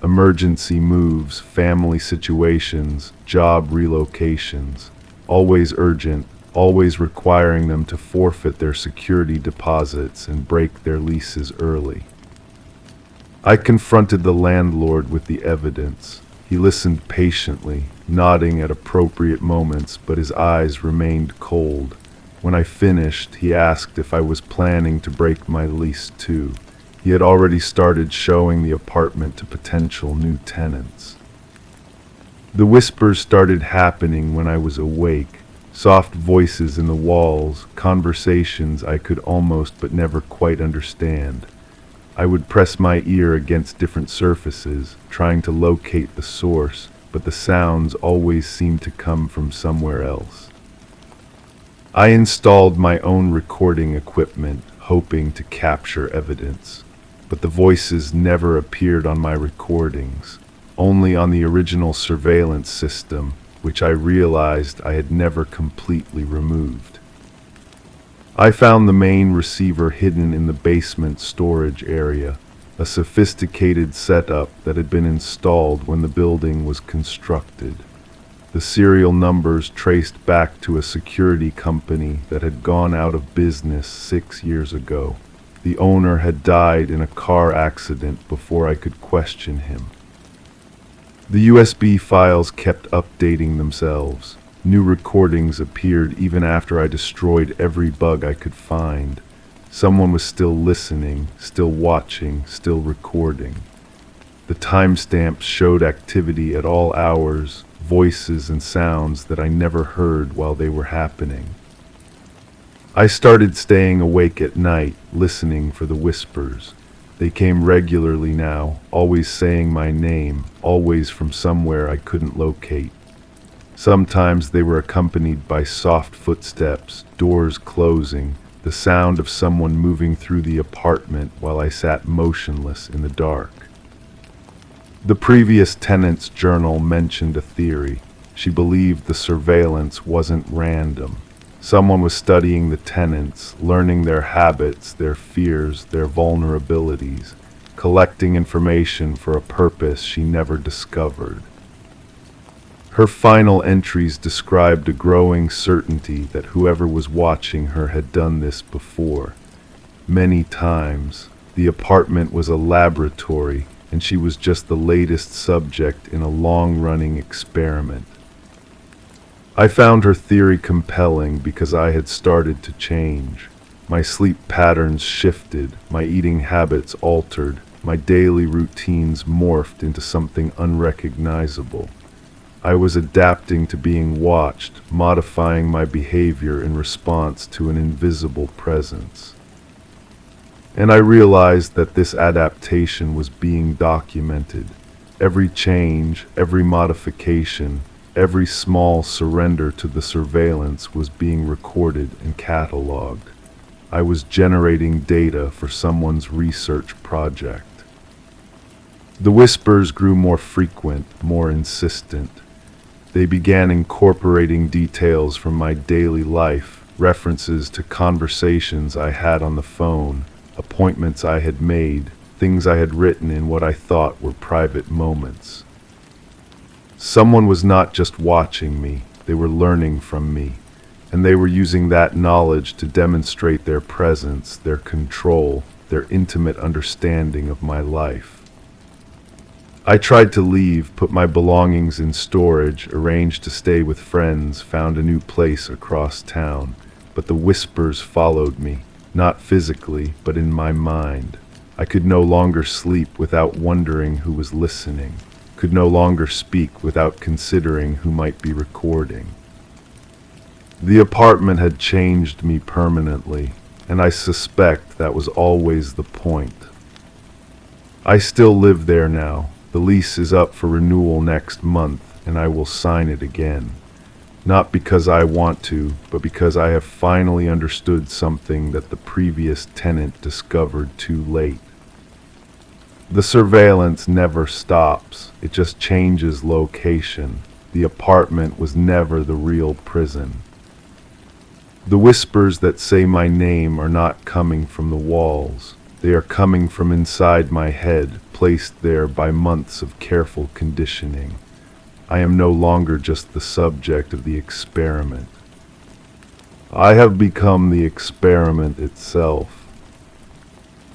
Speaker 1: Emergency moves, family situations, job relocations, always urgent, always requiring them to forfeit their security deposits and break their leases early. I confronted the landlord with the evidence. He listened patiently, nodding at appropriate moments, but his eyes remained cold. When I finished, he asked if I was planning to break my lease too. He had already started showing the apartment to potential new tenants. The whispers started happening when I was awake, soft voices in the walls, conversations I could almost but never quite understand. I would press my ear against different surfaces, trying to locate the source, but the sounds always seemed to come from somewhere else. I installed my own recording equipment, hoping to capture evidence, but the voices never appeared on my recordings, only on the original surveillance system, which I realized I had never completely removed. I found the main receiver hidden in the basement storage area, a sophisticated setup that had been installed when the building was constructed. The serial numbers traced back to a security company that had gone out of business 6 years ago. The owner had died in a car accident before I could question him. The USB files kept updating themselves. New recordings appeared even after I destroyed every bug I could find. Someone was still listening, still watching, still recording. The timestamps showed activity at all hours, voices and sounds that I never heard while they were happening. I started staying awake at night, listening for the whispers. They came regularly now, always saying my name, always from somewhere I couldn't locate. Sometimes they were accompanied by soft footsteps, doors closing, the sound of someone moving through the apartment while I sat motionless in the dark. The previous tenant's journal mentioned a theory. She believed the surveillance wasn't random. Someone was studying the tenants, learning their habits, their fears, their vulnerabilities, collecting information for a purpose she never discovered. Her final entries described a growing certainty that whoever was watching her had done this before. Many times, the apartment was a laboratory, and she was just the latest subject in a long-running experiment. I found her theory compelling because I had started to change. My sleep patterns shifted, my eating habits altered, my daily routines morphed into something unrecognizable. I was adapting to being watched, modifying my behavior in response to an invisible presence. And I realized that this adaptation was being documented. Every change, every modification, every small surrender to the surveillance was being recorded and cataloged. I was generating data for someone's research project. The whispers grew more frequent, more insistent. They began incorporating details from my daily life, references to conversations I had on the phone, appointments I had made, things I had written in what I thought were private moments. Someone was not just watching me, they were learning from me, and they were using that knowledge to demonstrate their presence, their control, their intimate understanding of my life. I tried to leave, put my belongings in storage, arranged to stay with friends, found a new place across town, but the whispers followed me, not physically, but in my mind. I could no longer sleep without wondering who was listening, could no longer speak without considering who might be recording. The apartment had changed me permanently, and I suspect that was always the point. I still live there now. The lease is up for renewal next month, and I will sign it again. Not because I want to, but because I have finally understood something that the previous tenant discovered too late. The surveillance never stops, it just changes location. The apartment was never the real prison. The whispers that say my name are not coming from the walls. They are coming from inside my head, placed there by months of careful conditioning. I am no longer just the subject of the experiment. I have become the experiment itself.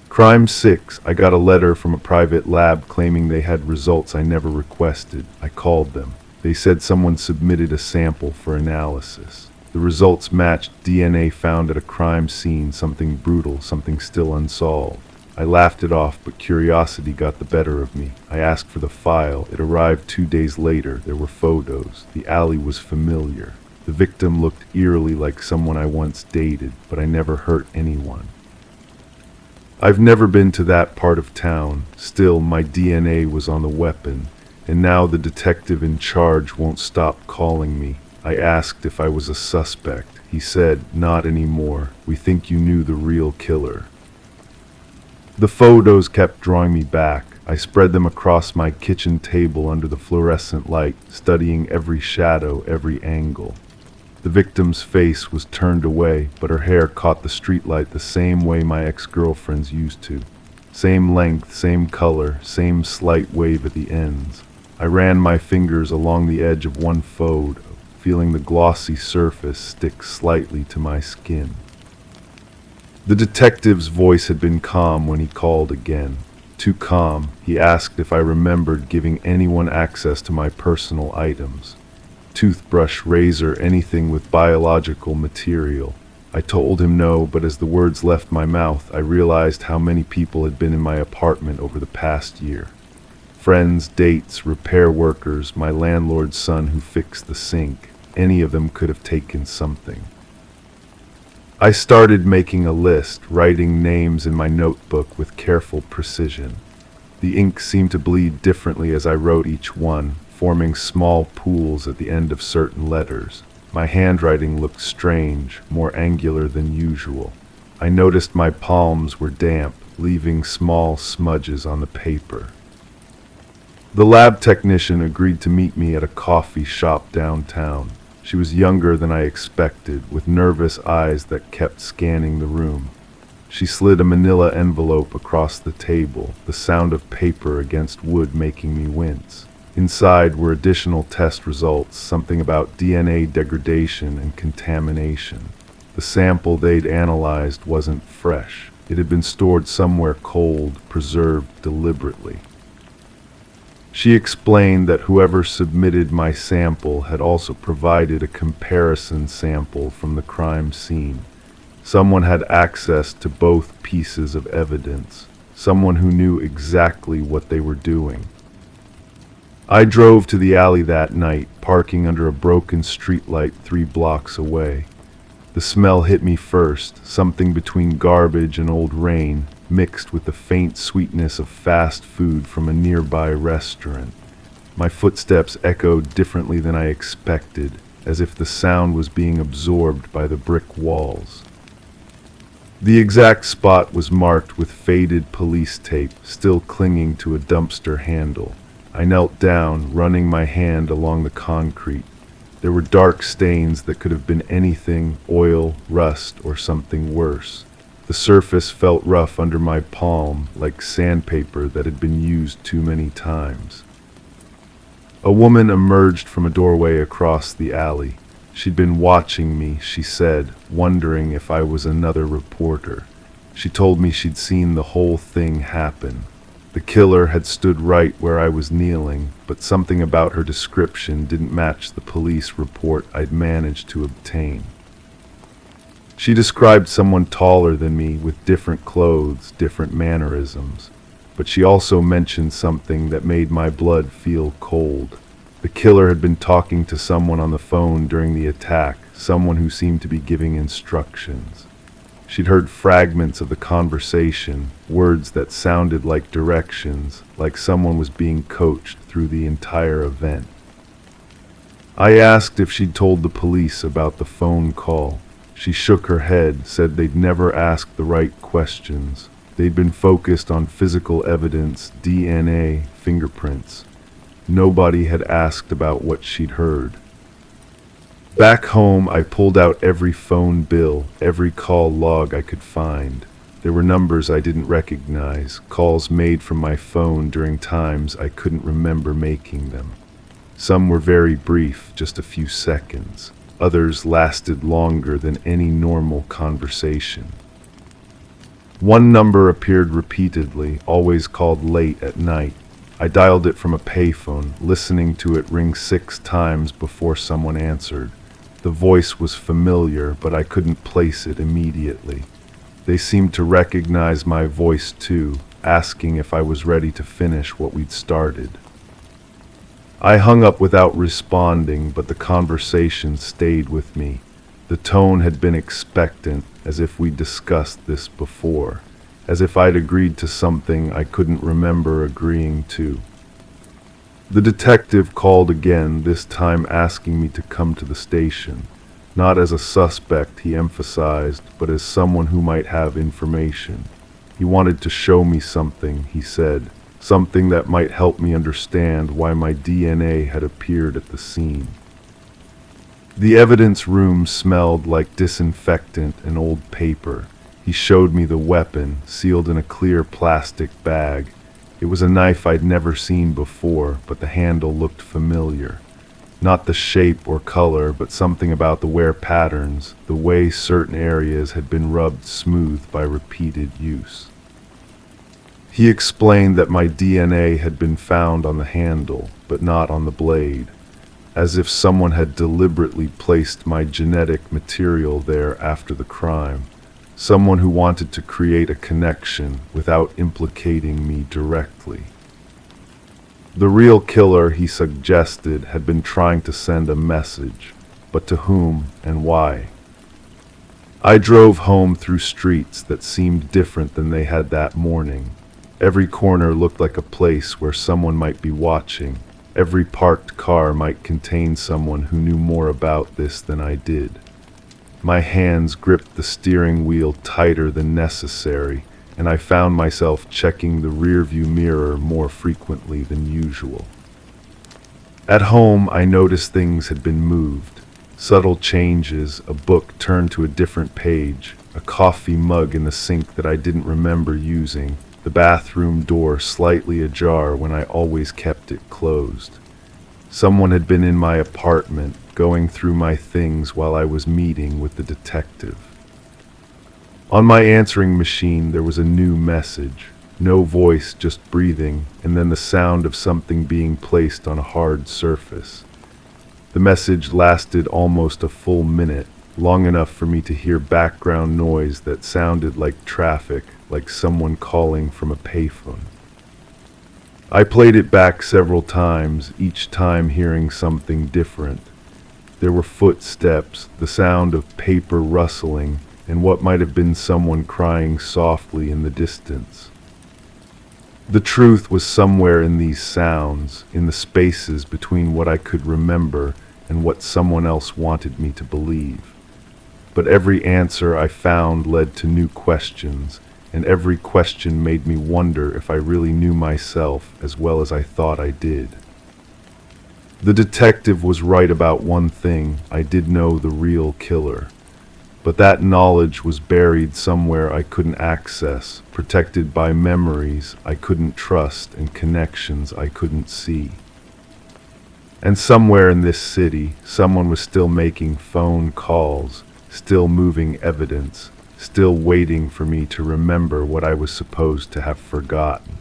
Speaker 1: Crime 6, I got a letter from a private lab claiming they had results I never requested. I called them. They said someone submitted a sample for analysis. The results matched DNA found at a crime scene, something brutal, something still unsolved. I laughed it off, but curiosity got the better of me. I asked for the file. It arrived 2 days later. There were photos. The alley was familiar. The victim looked eerily like someone I once dated, but I never hurt anyone. I've never been to that part of town. Still, my DNA was on the weapon, and now the detective in charge won't stop calling me. I asked if I was a suspect. He said, "Not anymore. We think you knew the real killer." The photos kept drawing me back. I spread them across my kitchen table under the fluorescent light, studying every shadow, every angle. The victim's face was turned away, but her hair caught the streetlight the same way my ex-girlfriend's used to. Same length, same color, same slight wave at the ends. I ran my fingers along the edge of one photo, feeling the glossy surface stick slightly to my skin. The detective's voice had been calm when he called again. Too calm, he asked if I remembered giving anyone access to my personal items. Toothbrush, razor, anything with biological material. I told him no, but as the words left my mouth, I realized how many people had been in my apartment over the past year. Friends, dates, repair workers, my landlord's son who fixed the sink. Any of them could have taken something. I started making a list, writing names in my notebook with careful precision. The ink seemed to bleed differently as I wrote each one. forming small pools at the end of certain letters. My handwriting looked strange, more angular than usual. I noticed my palms were damp, leaving small smudges on the paper. The lab technician agreed to meet me at a coffee shop downtown. She was younger than I expected, with nervous eyes that kept scanning the room. She slid a manila envelope across the table, the sound of paper against wood making me wince. Inside were additional test results, something about DNA degradation and contamination. The sample they'd analyzed wasn't fresh. It had been stored somewhere cold, preserved deliberately. She explained that whoever submitted my sample had also provided a comparison sample from the crime scene. Someone had access to both pieces of evidence, someone who knew exactly what they were doing. I drove to the alley that night, parking under a broken streetlight 3 blocks away. The smell hit me first, something between garbage and old rain, mixed with the faint sweetness of fast food from a nearby restaurant. My footsteps echoed differently than I expected, as if the sound was being absorbed by the brick walls. The exact spot was marked with faded police tape, still clinging to a dumpster handle. I knelt down, running my hand along the concrete. There were dark stains that could have been anything, oil, rust, or something worse. The surface felt rough under my palm, like sandpaper that had been used too many times. A woman emerged from a doorway across the alley. She'd been watching me, she said, wondering if I was another reporter. She told me she'd seen the whole thing happen. The killer had stood right where I was kneeling, but something about her description didn't match the police report I'd managed to obtain. She described someone taller than me with different clothes, different mannerisms, but she also mentioned something that made my blood feel cold. The killer had been talking to someone on the phone during the attack, someone who seemed to be giving instructions. She'd heard fragments of the conversation, words that sounded like directions, like someone was being coached through the entire event. I asked if she'd told the police about the phone call. She shook her head, said they'd never asked the right questions. They'd been focused on physical evidence, DNA, fingerprints. Nobody had asked about what she'd heard. Back home, I pulled out every phone bill, every call log I could find. There were numbers I didn't recognize, calls made from my phone during times I couldn't remember making them. Some were very brief, just a few seconds. Others lasted longer than any normal conversation. One number appeared repeatedly, always called late at night. I dialed it from a payphone, listening to it ring 6 times before someone answered. The voice was familiar, but I couldn't place it immediately. They seemed to recognize my voice too, asking if I was ready to finish what we'd started. I hung up without responding, but the conversation stayed with me. The tone had been expectant, as if we'd discussed this before, as if I'd agreed to something I couldn't remember agreeing to. The detective called again, this time asking me to come to the station. Not as a suspect, he emphasized, but as someone who might have information. He wanted to show me something, he said, something that might help me understand why my DNA had appeared at the scene. The evidence room smelled like disinfectant and old paper. He showed me the weapon, sealed in a clear plastic bag. It was a knife I'd never seen before, but the handle looked familiar. Not the shape or color, but something about the wear patterns, the way certain areas had been rubbed smooth by repeated use. He explained that my DNA had been found on the handle, but not on the blade, as if someone had deliberately placed my genetic material there after the crime. Someone who wanted to create a connection without implicating me directly. The real killer, he suggested, had been trying to send a message, but to whom and why? I drove home through streets that seemed different than they had that morning. Every corner looked like a place where someone might be watching. Every parked car might contain someone who knew more about this than I did. My hands gripped the steering wheel tighter than necessary, and I found myself checking the rearview mirror more frequently than usual. At home, I noticed things had been moved. Subtle changes, a book turned to a different page, a coffee mug in the sink that I didn't remember using, the bathroom door slightly ajar when I always kept it closed. Someone had been in my apartment, going through my things while I was meeting with the detective. On my answering machine, there was a new message. No voice, just breathing, and then the sound of something being placed on a hard surface. The message lasted almost a full minute, long enough for me to hear background noise that sounded like traffic, like someone calling from a payphone. I played it back several times, each time hearing something different. There were footsteps, the sound of paper rustling, and what might have been someone crying softly in the distance. The truth was somewhere in these sounds, in the spaces between what I could remember and what someone else wanted me to believe. But every answer I found led to new questions, and every question made me wonder if I really knew myself as well as I thought I did. The detective was right about one thing: I did know the real killer. But that knowledge was buried somewhere I couldn't access, protected by memories I couldn't trust and connections I couldn't see. And somewhere in this city, someone was still making phone calls, still moving evidence, still waiting for me to remember what I was supposed to have forgotten.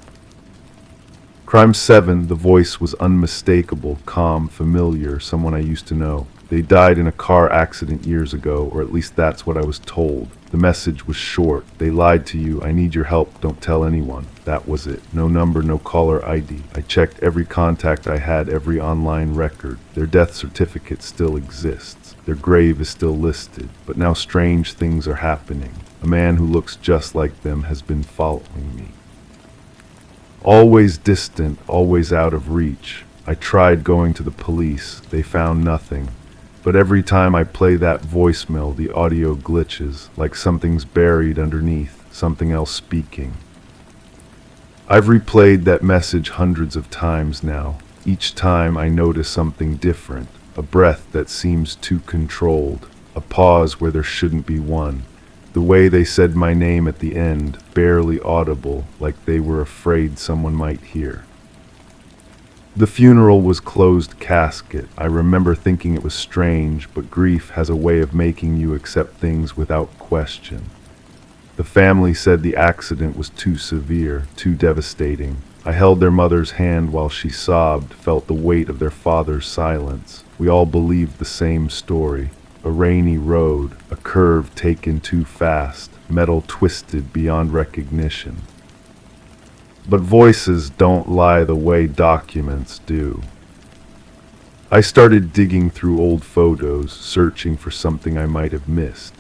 Speaker 1: Crime 7, the voice was unmistakable, calm, familiar, someone I used to know. They died in a car accident years ago, or at least that's what I was told. The message was short. They lied to you. I need your help. Don't tell anyone. That was it. No number, no caller ID. I checked every contact I had, every online record. Their death certificate still exists. Their grave is still listed. But now strange things are happening. A man who looks just like them has been following me. Always distant, always out of reach. I tried going to the police. They found nothing. But every time I play that voicemail, the audio glitches, like something's buried underneath, something else speaking. I've replayed that message hundreds of times now. Each time I notice something different, a breath that seems too controlled, a pause where there shouldn't be one. The way they said my name at the end, barely audible, like they were afraid someone might hear. The funeral was closed casket. I remember thinking it was strange, but grief has a way of making you accept things without question. The family said the accident was too severe, too devastating. I held their mother's hand while she sobbed, felt the weight of their father's silence. We all believed the same story. A rainy road, a curve taken too fast, metal twisted beyond recognition. But voices don't lie the way documents do. I started digging through old photos, searching for something I might have missed.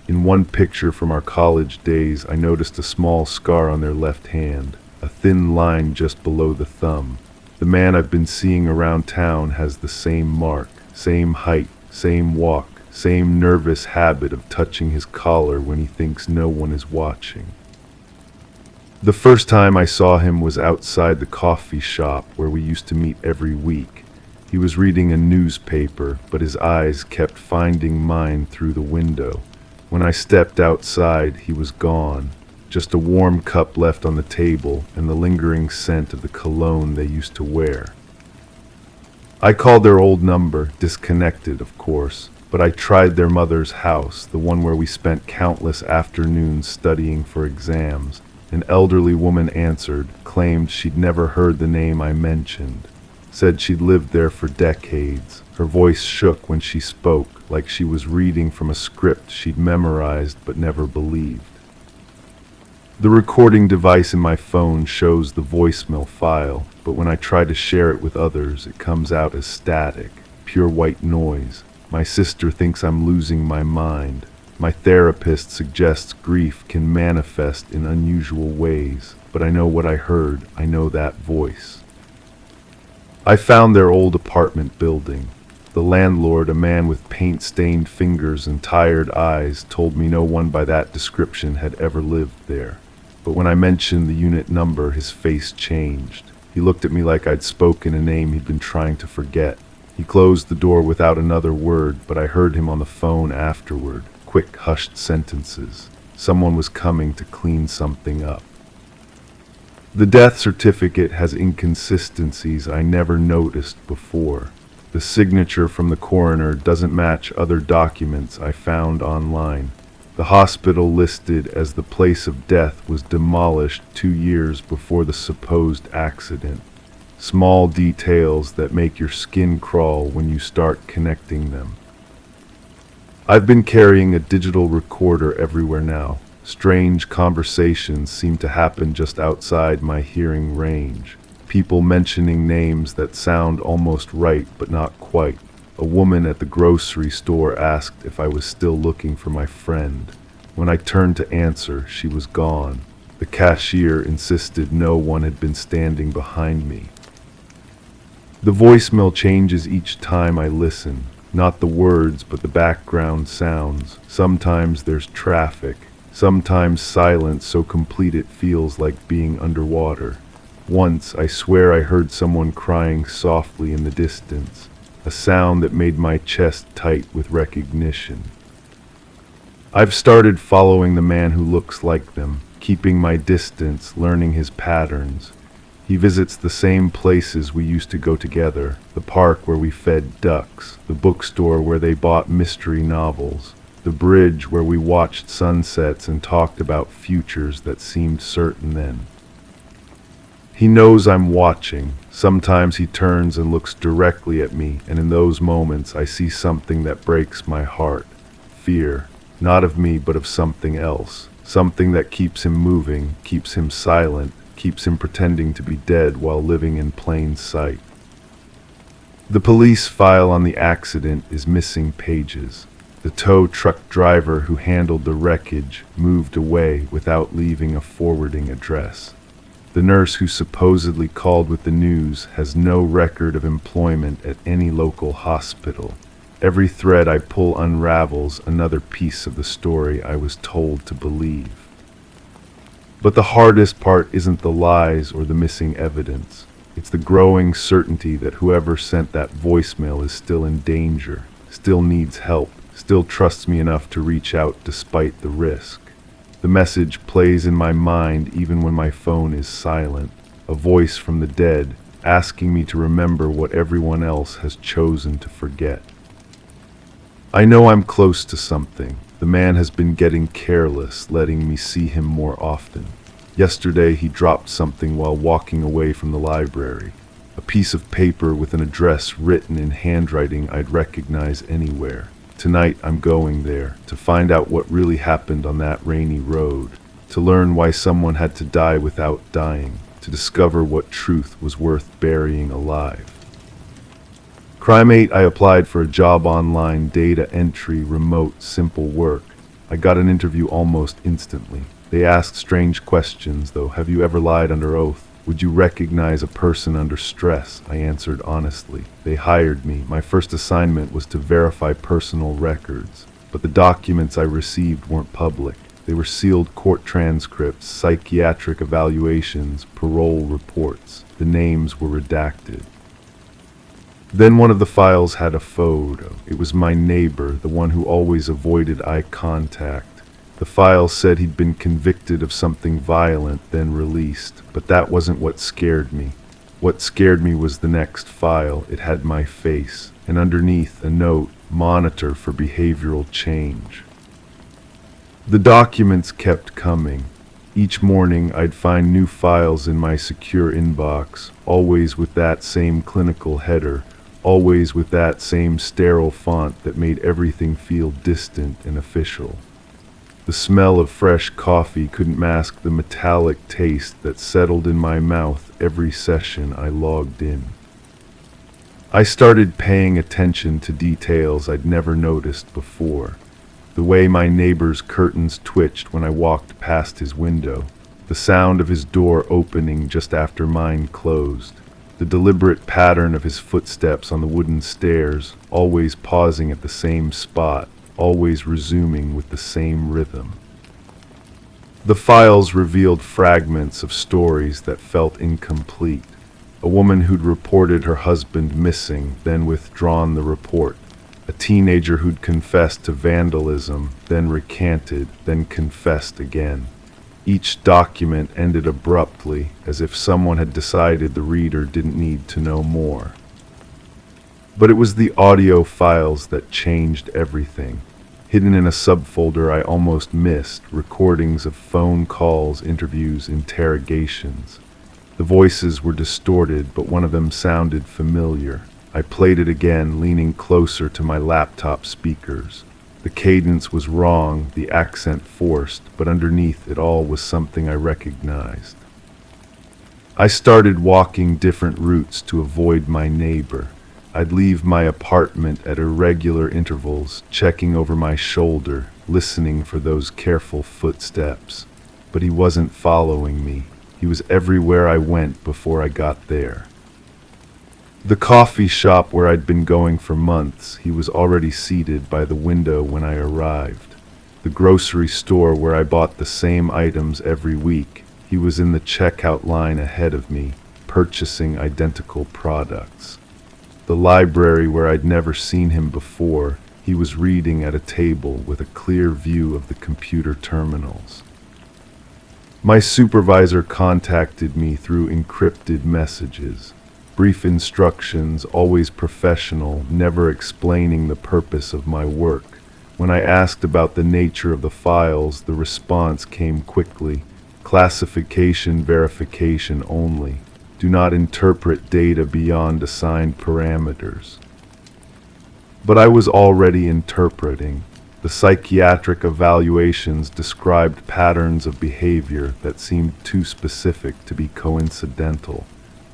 Speaker 1: In one picture from our college days, I noticed a small scar on their left hand, a thin line just below the thumb. The man I've been seeing around town has the same mark, same height, same walk, same nervous habit of touching his collar when he thinks no one is watching. The first time I saw him was outside the coffee shop where we used to meet every week. He was reading a newspaper, but his eyes kept finding mine through the window. When I stepped outside, he was gone. Just a warm cup left on the table and the lingering scent of the cologne they used to wear. I called their old number, disconnected, of course, but I tried their mother's house, the one where we spent countless afternoons studying for exams. An elderly woman answered, claimed she'd never heard the name I mentioned, said she'd lived there for decades. Her voice shook when she spoke, like she was reading from a script she'd memorized but never believed. The recording device in my phone shows the voicemail file, but when I try to share it with others, it comes out as static, pure white noise. My sister thinks I'm losing my mind. My therapist suggests grief can manifest in unusual ways, but I know what I heard. I know that voice. I found their old apartment building. The landlord, a man with paint-stained fingers and tired eyes, told me no one by that description had ever lived there. But when I mentioned the unit number, his face changed. He looked at me like I'd spoken a name he'd been trying to forget. He closed the door without another word, but I heard him on the phone afterward. Quick, hushed sentences. Someone was coming to clean something up. The death certificate has inconsistencies I never noticed before. The signature from the coroner doesn't match other documents I found online. The hospital listed as the place of death was demolished 2 years before the supposed accident. Small details that make your skin crawl when you start connecting them. I've been carrying a digital recorder everywhere now. Strange conversations seem to happen just outside my hearing range. People mentioning names that sound almost right but not quite. A woman at the grocery store asked if I was still looking for my friend. When I turned to answer, she was gone. The cashier insisted no one had been standing behind me. The voicemail changes each time I listen. Not the words, but the background sounds. Sometimes there's traffic. Sometimes silence so complete it feels like being underwater. Once, I swear I heard someone crying softly in the distance, a sound that made my chest tight with recognition. I've started following the man who looks like them, keeping my distance, learning his patterns. He visits the same places we used to go together, the park where we fed ducks, the bookstore where they bought mystery novels, the bridge where we watched sunsets and talked about futures that seemed certain then. He knows I'm watching. Sometimes he turns and looks directly at me, and in those moments I see something that breaks my heart. Fear, not of me but of something else, something that keeps him moving, keeps him silent, keeps him pretending to be dead while living in plain sight. The police file on the accident is missing pages. The tow truck driver who handled the wreckage moved away without leaving a forwarding address. The nurse who supposedly called with the news has no record of employment at any local hospital. Every thread I pull unravels another piece of the story I was told to believe. But the hardest part isn't the lies or the missing evidence. It's the growing certainty that whoever sent that voicemail is still in danger, still needs help, still trusts me enough to reach out despite the risk. The message plays in my mind even when my phone is silent, a voice from the dead asking me to remember what everyone else has chosen to forget. I know I'm close to something. The man has been getting careless, letting me see him more often. Yesterday he dropped something while walking away from the library, a piece of paper with an address written in handwriting I'd recognize anywhere. Tonight I'm going there to find out what really happened on that rainy road, to learn why someone had to die without dying, to discover what truth was worth burying alive. Crime8, I applied for a job online, data entry, remote, simple work. I got an interview almost instantly. They asked strange questions, though. Have you ever lied under oath? Would you recognize a person under stress? I answered honestly. They hired me. My first assignment was to verify personal records, but the documents I received weren't public. They were sealed court transcripts, psychiatric evaluations, parole reports. The names were redacted. Then one of the files had a photo. It was my neighbor, the one who always avoided eye contact. The file said he'd been convicted of something violent, then released, but that wasn't what scared me. What scared me was the next file. It had my face, and underneath a note, monitor for behavioral change. The documents kept coming. Each morning I'd find new files in my secure inbox, always with that same clinical header, always with that same sterile font that made everything feel distant and official. The smell of fresh coffee couldn't mask the metallic taste that settled in my mouth every session I logged in. I started paying attention to details I'd never noticed before. The way my neighbor's curtains twitched when I walked past his window, the sound of his door opening just after mine closed, The deliberate pattern of his footsteps on the wooden stairs, always pausing at the same spot, always resuming with the same rhythm. The files revealed fragments of stories that felt incomplete. A woman who'd reported her husband missing, then withdrawn the report. A teenager who'd confessed to vandalism, then recanted, then confessed again. Each document ended abruptly, as if someone had decided the reader didn't need to know more. But it was the audio files that changed everything. Hidden in a subfolder I almost missed, recordings of phone calls, interviews, interrogations. The voices were distorted, but one of them sounded familiar. I played it again, leaning closer to my laptop speakers. The cadence was wrong, the accent forced, but underneath it all was something I recognized. I started walking different routes to avoid my neighbor. I'd leave my apartment at irregular intervals, checking over my shoulder, listening for those careful footsteps. But he wasn't following me. He was everywhere I went before I got there. The coffee shop where I'd been going for months, he was already seated by the window when I arrived. The grocery store where I bought the same items every week, he was in the checkout line ahead of me, purchasing identical products. The library where I'd never seen him before, he was reading at a table with a clear view of the computer terminals. My supervisor contacted me through encrypted messages. Brief instructions, always professional, never explaining the purpose of my work. When I asked about the nature of the files, the response came quickly. Classification verification only. Do not interpret data beyond assigned parameters. But I was already interpreting. The psychiatric evaluations described patterns of behavior that seemed too specific to be coincidental.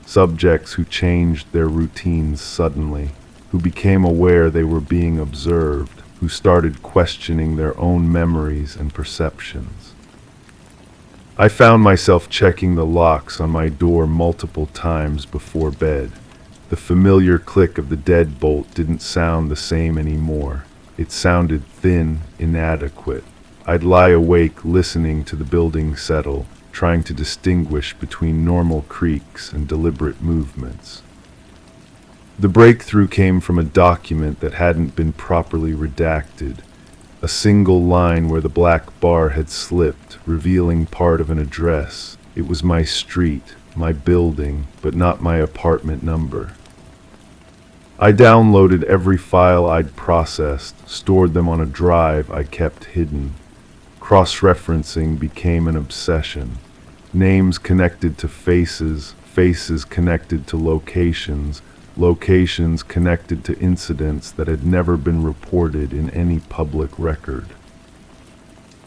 Speaker 1: Subjects who changed their routines suddenly, who became aware they were being observed, who started questioning their own memories and perceptions. I found myself checking the locks on my door multiple times before bed. The familiar click of the deadbolt didn't sound the same anymore. It sounded thin, inadequate. I'd lie awake listening to the building settle, trying to distinguish between normal creaks and deliberate movements. The breakthrough came from a document that hadn't been properly redacted. A single line where the black bar had slipped, revealing part of an address. It was my street, my building, but not my apartment number. I downloaded every file I'd processed, stored them on a drive I kept hidden. Cross-referencing became an obsession. Names connected to faces, faces connected to locations, locations connected to incidents that had never been reported in any public record.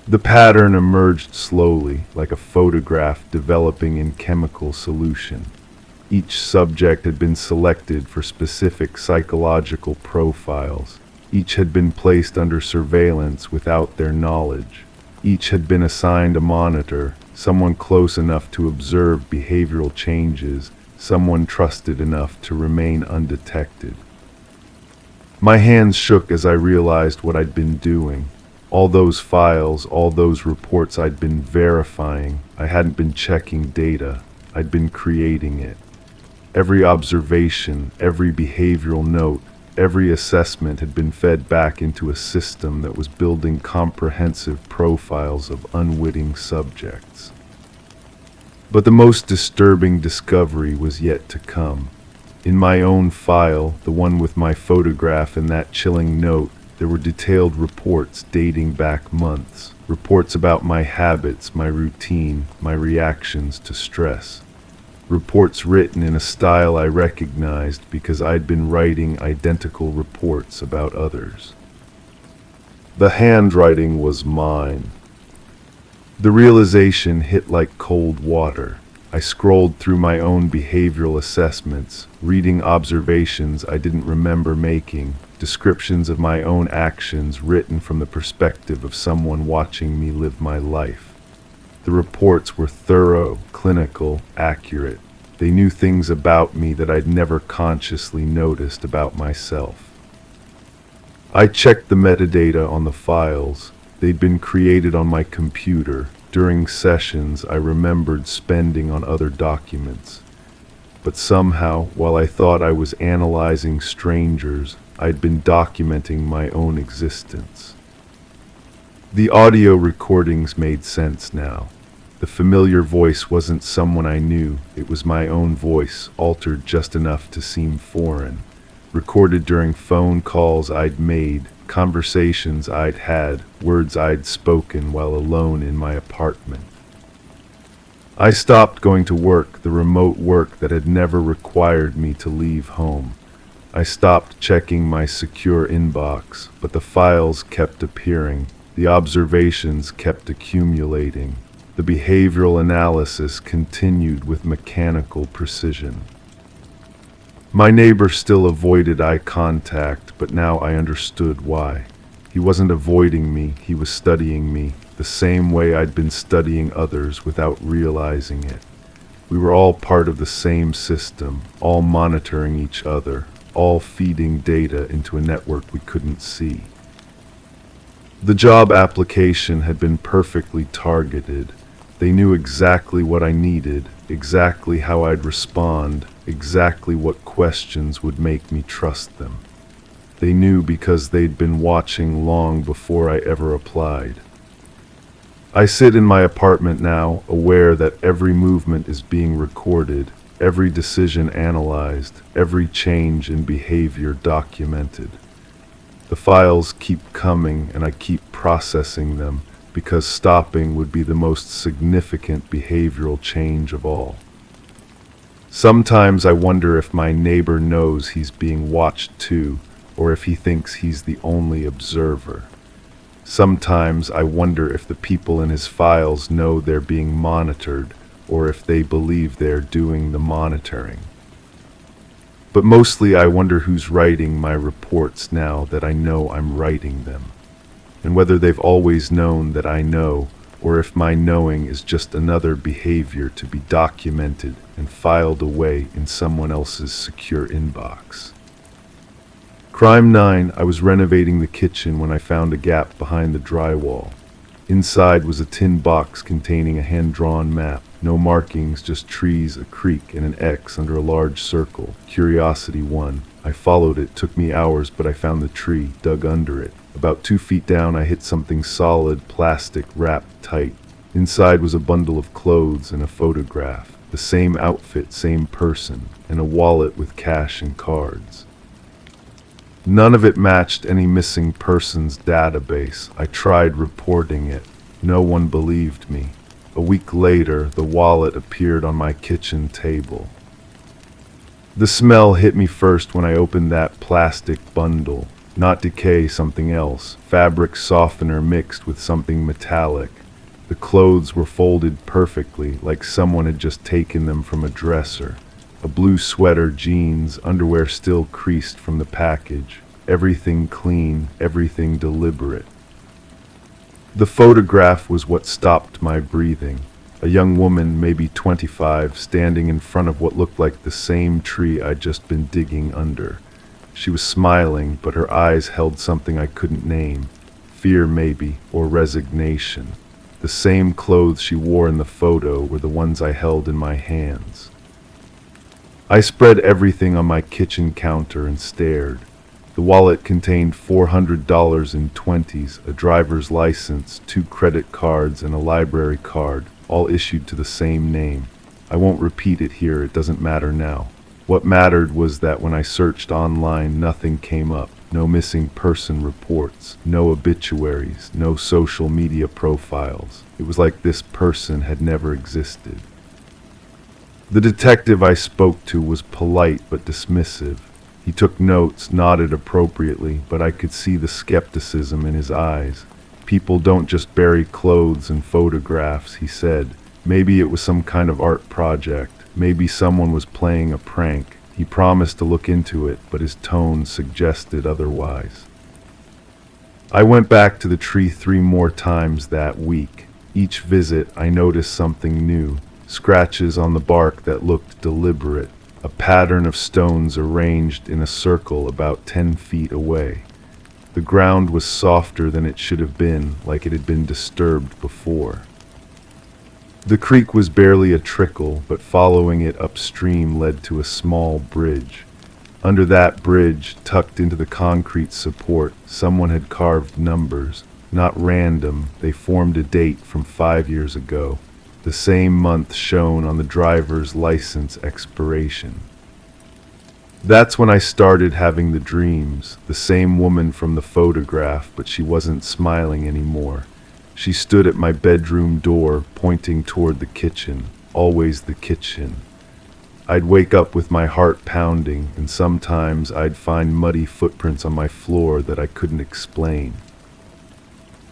Speaker 1: The pattern emerged slowly, like a photograph developing in chemical solution. Each subject had been selected for specific psychological profiles. Each had been placed under surveillance without their knowledge. Each had been assigned a monitor, someone close enough to observe behavioral changes, someone trusted enough to remain undetected. My hands shook as I realized what I'd been doing. All those files, all those reports I'd been verifying, I hadn't been checking data, I'd been creating it. Every observation, every behavioral note, every assessment had been fed back into a system that was building comprehensive profiles of unwitting subjects. But the most disturbing discovery was yet to come. In my own file, the one with my photograph and that chilling note, there were detailed reports dating back months. Reports about my habits, my routine, my reactions to stress. Reports written in a style I recognized because I'd been writing identical reports about others. The handwriting was mine. The realization hit like cold water. I scrolled through my own behavioral assessments, reading observations I didn't remember making, descriptions of my own actions written from the perspective of someone watching me live my life. The reports were thorough, clinical, accurate. They knew things about me that I'd never consciously noticed about myself. I checked the metadata on the files. They'd been created on my computer during sessions I remembered spending on other documents. But somehow, while I thought I was analyzing strangers, I'd been documenting my own existence. The audio recordings made sense now. The familiar voice wasn't someone I knew, it was my own voice, altered just enough to seem foreign. Recorded during phone calls I'd made, conversations I'd had, words I'd spoken while alone in my apartment. I stopped going to work, the remote work that had never required me to leave home. I stopped checking my secure inbox, but the files kept appearing. The observations kept accumulating. The behavioral analysis continued with mechanical precision. My neighbor still avoided eye contact, but now I understood why. He wasn't avoiding me, he was studying me, the same way I'd been studying others without realizing it. We were all part of the same system, all monitoring each other, all feeding data into a network we couldn't see. The job application had been perfectly targeted. They knew exactly what I needed, exactly how I'd respond, exactly what questions would make me trust them. They knew because they'd been watching long before I ever applied. I sit in my apartment now, aware that every movement is being recorded, every decision analyzed, every change in behavior documented. The files keep coming and I keep processing them, because stopping would be the most significant behavioral change of all. Sometimes I wonder if my neighbor knows he's being watched too, or if he thinks he's the only observer. Sometimes I wonder if the people in his files know they're being monitored, or if they believe they're doing the monitoring. But mostly I wonder who's writing my reports now that I know I'm writing them, and whether they've always known that I know, or if my knowing is just another behavior to be documented and filed away in someone else's secure inbox. Crime 9, I was renovating the kitchen when I found a gap behind the drywall. Inside was a tin box containing a hand-drawn map. No markings, just trees, a creek, and an X under a large circle. Curiosity 1. I followed it. Took me hours, but I found the tree, dug under it. About 2 feet down, I hit something solid, plastic, wrapped tight. Inside was a bundle of clothes and a photograph. The same outfit, same person, and a wallet with cash and cards. None of it matched any missing persons database. I tried reporting it. No one believed me. A week later, the wallet appeared on my kitchen table. The smell hit me first when I opened that plastic bundle. Not decay, something else. Fabric softener mixed with something metallic. The clothes were folded perfectly, like someone had just taken them from a dresser. A blue sweater, jeans, underwear still creased from the package. Everything clean, everything deliberate. The photograph was what stopped my breathing. A young woman, maybe 25, standing in front of what looked like the same tree I'd just been digging under. She was smiling, but her eyes held something I couldn't name. Fear, maybe, or resignation. The same clothes she wore in the photo were the ones I held in my hands. I spread everything on my kitchen counter and stared. The wallet contained $400 in 20s, a driver's license, 2 credit cards, and a library card, all issued to the same name. I won't repeat it here, it doesn't matter now. What mattered was that when I searched online, nothing came up. No missing person reports, no obituaries, no social media profiles. It was like this person had never existed. The detective I spoke to was polite but dismissive. He took notes, nodded appropriately, but I could see the skepticism in his eyes. People don't just bury clothes and photographs, he said. Maybe it was some kind of art project. Maybe someone was playing a prank. He promised to look into it, but his tone suggested otherwise. I went back to the tree 3 more times that week. Each visit, I noticed something new. scratches on the bark that looked deliberate, a pattern of stones arranged in a circle about 10 feet away. The ground was softer than it should have been, like it had been disturbed before. The creek was barely a trickle, but following it upstream led to a small bridge. Under that bridge, tucked into the concrete support, someone had carved numbers. Not random, they formed a date from 5 years ago, the same month shown on the driver's license expiration. That's when I started having the dreams, the same woman from the photograph, but she wasn't smiling anymore. She stood at my bedroom door, pointing toward the kitchen, always the kitchen. I'd wake up with my heart pounding, and sometimes I'd find muddy footprints on my floor that I couldn't explain.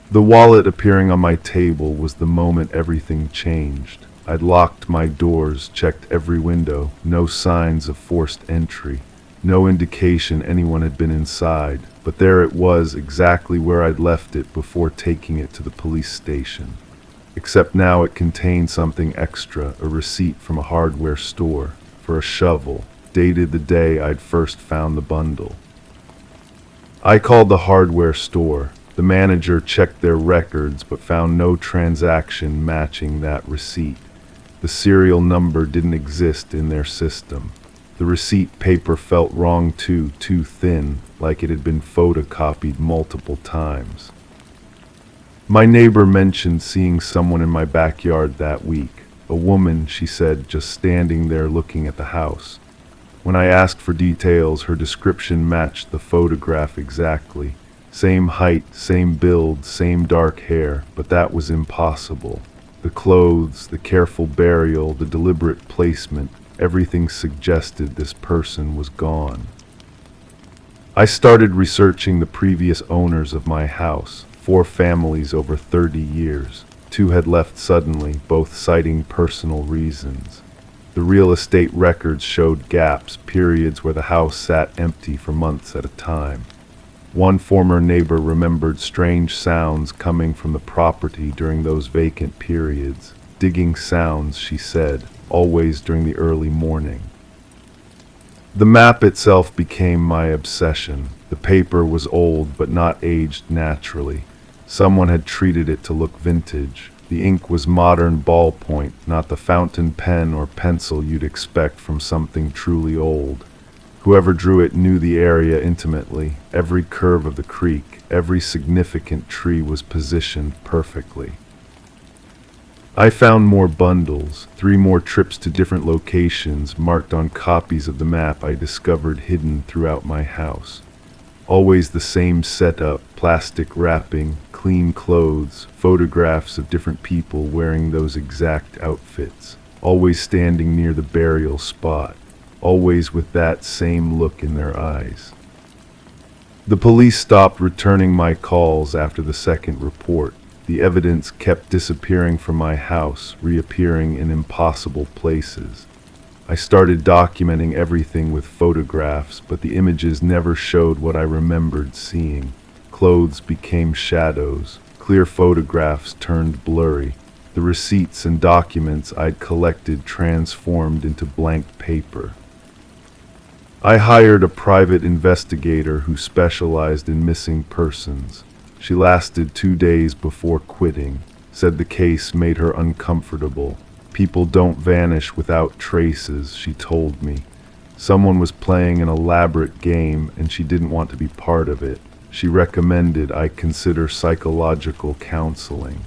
Speaker 1: The wallet appearing on my table was the moment everything changed. I'd locked my doors, checked every window, no signs of forced entry, no indication anyone had been inside, but there it was, exactly where I'd left it before taking it to the police station. Except now it contained something extra, a receipt from a hardware store for a shovel, dated the day I'd first found the bundle. I called the hardware store. The manager checked their records but found no transaction matching that receipt. The serial number didn't exist in their system. The receipt paper felt wrong too thin, like it had been photocopied multiple times. My neighbor mentioned seeing someone in my backyard that week. A woman, she said, just standing there looking at the house. When I asked for details, her description matched the photograph exactly. Same height, same build, same dark hair, but that was impossible. The clothes, the careful burial, the deliberate placement, everything suggested this person was gone. I started researching the previous owners of my house, 4 families over 30 years. 2 had left suddenly, both citing personal reasons. The real estate records showed gaps, periods where the house sat empty for months at a time. One former neighbor remembered strange sounds coming from the property during those vacant periods. Digging sounds, she said, always during the early morning. The map itself became my obsession. The paper was old but not aged naturally. Someone had treated it to look vintage. The ink was modern ballpoint, not the fountain pen or pencil you'd expect from something truly old. Whoever drew it knew the area intimately. Every curve of the creek, every significant tree was positioned perfectly. I found more bundles, 3 more trips to different locations marked on copies of the map I discovered hidden throughout my house. Always the same setup, plastic wrapping, clean clothes, photographs of different people wearing those exact outfits, always standing near the burial spot, always with that same look in their eyes. The police stopped returning my calls after the second report. The evidence kept disappearing from my house, reappearing in impossible places. I started documenting everything with photographs, but the images never showed what I remembered seeing. Clothes became shadows. Clear photographs turned blurry. The receipts and documents I'd collected transformed into blank paper. I hired a private investigator who specialized in missing persons. She lasted 2 days before quitting, said the case made her uncomfortable. People don't vanish without traces, she told me. Someone was playing an elaborate game and she didn't want to be part of it. She recommended I consider psychological counseling.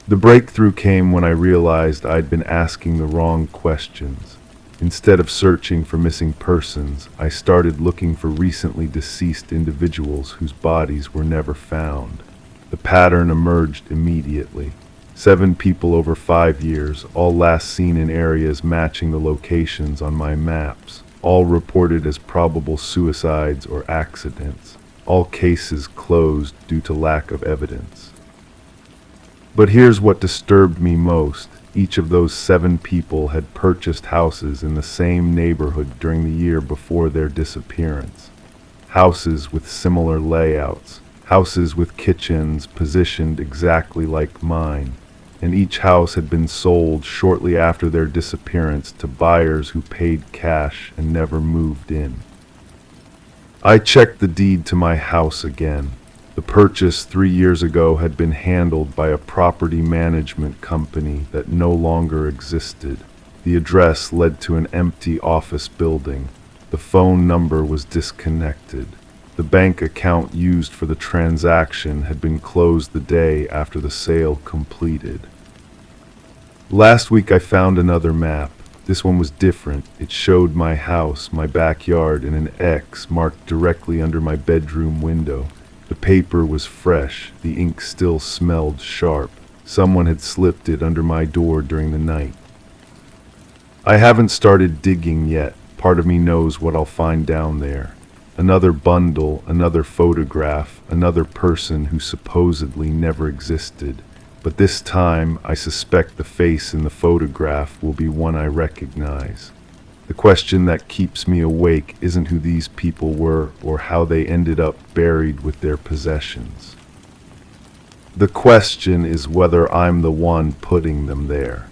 Speaker 1: The breakthrough came when I realized I'd been asking the wrong questions. Instead of searching for missing persons, I started looking for recently deceased individuals whose bodies were never found. The pattern emerged immediately. 7 people over 5 years, all last seen in areas matching the locations on my maps, all reported as probable suicides or accidents, all cases closed due to lack of evidence. But here's what disturbed me most. Each of those 7 people had purchased houses in the same neighborhood during the year before their disappearance. Houses with similar layouts, houses with kitchens positioned exactly like mine. and each house had been sold shortly after their disappearance to buyers who paid cash and never moved in. I checked the deed to my house again. The purchase 3 years ago had been handled by a property management company that no longer existed. The address led to an empty office building. The phone number was disconnected. The bank account used for the transaction had been closed the day after the sale completed. Last week I found another map. This one was different. It showed my house, my backyard, and an X marked directly under my bedroom window. The paper was fresh. The ink still smelled sharp. Someone had slipped it under my door during the night. I haven't started digging yet. Part of me knows what I'll find down there. Another bundle, another photograph, another person who supposedly never existed. But this time, I suspect the face in the photograph will be one I recognize. The question that keeps me awake isn't who these people were or how they ended up buried with their possessions. The question is whether I'm the one putting them there.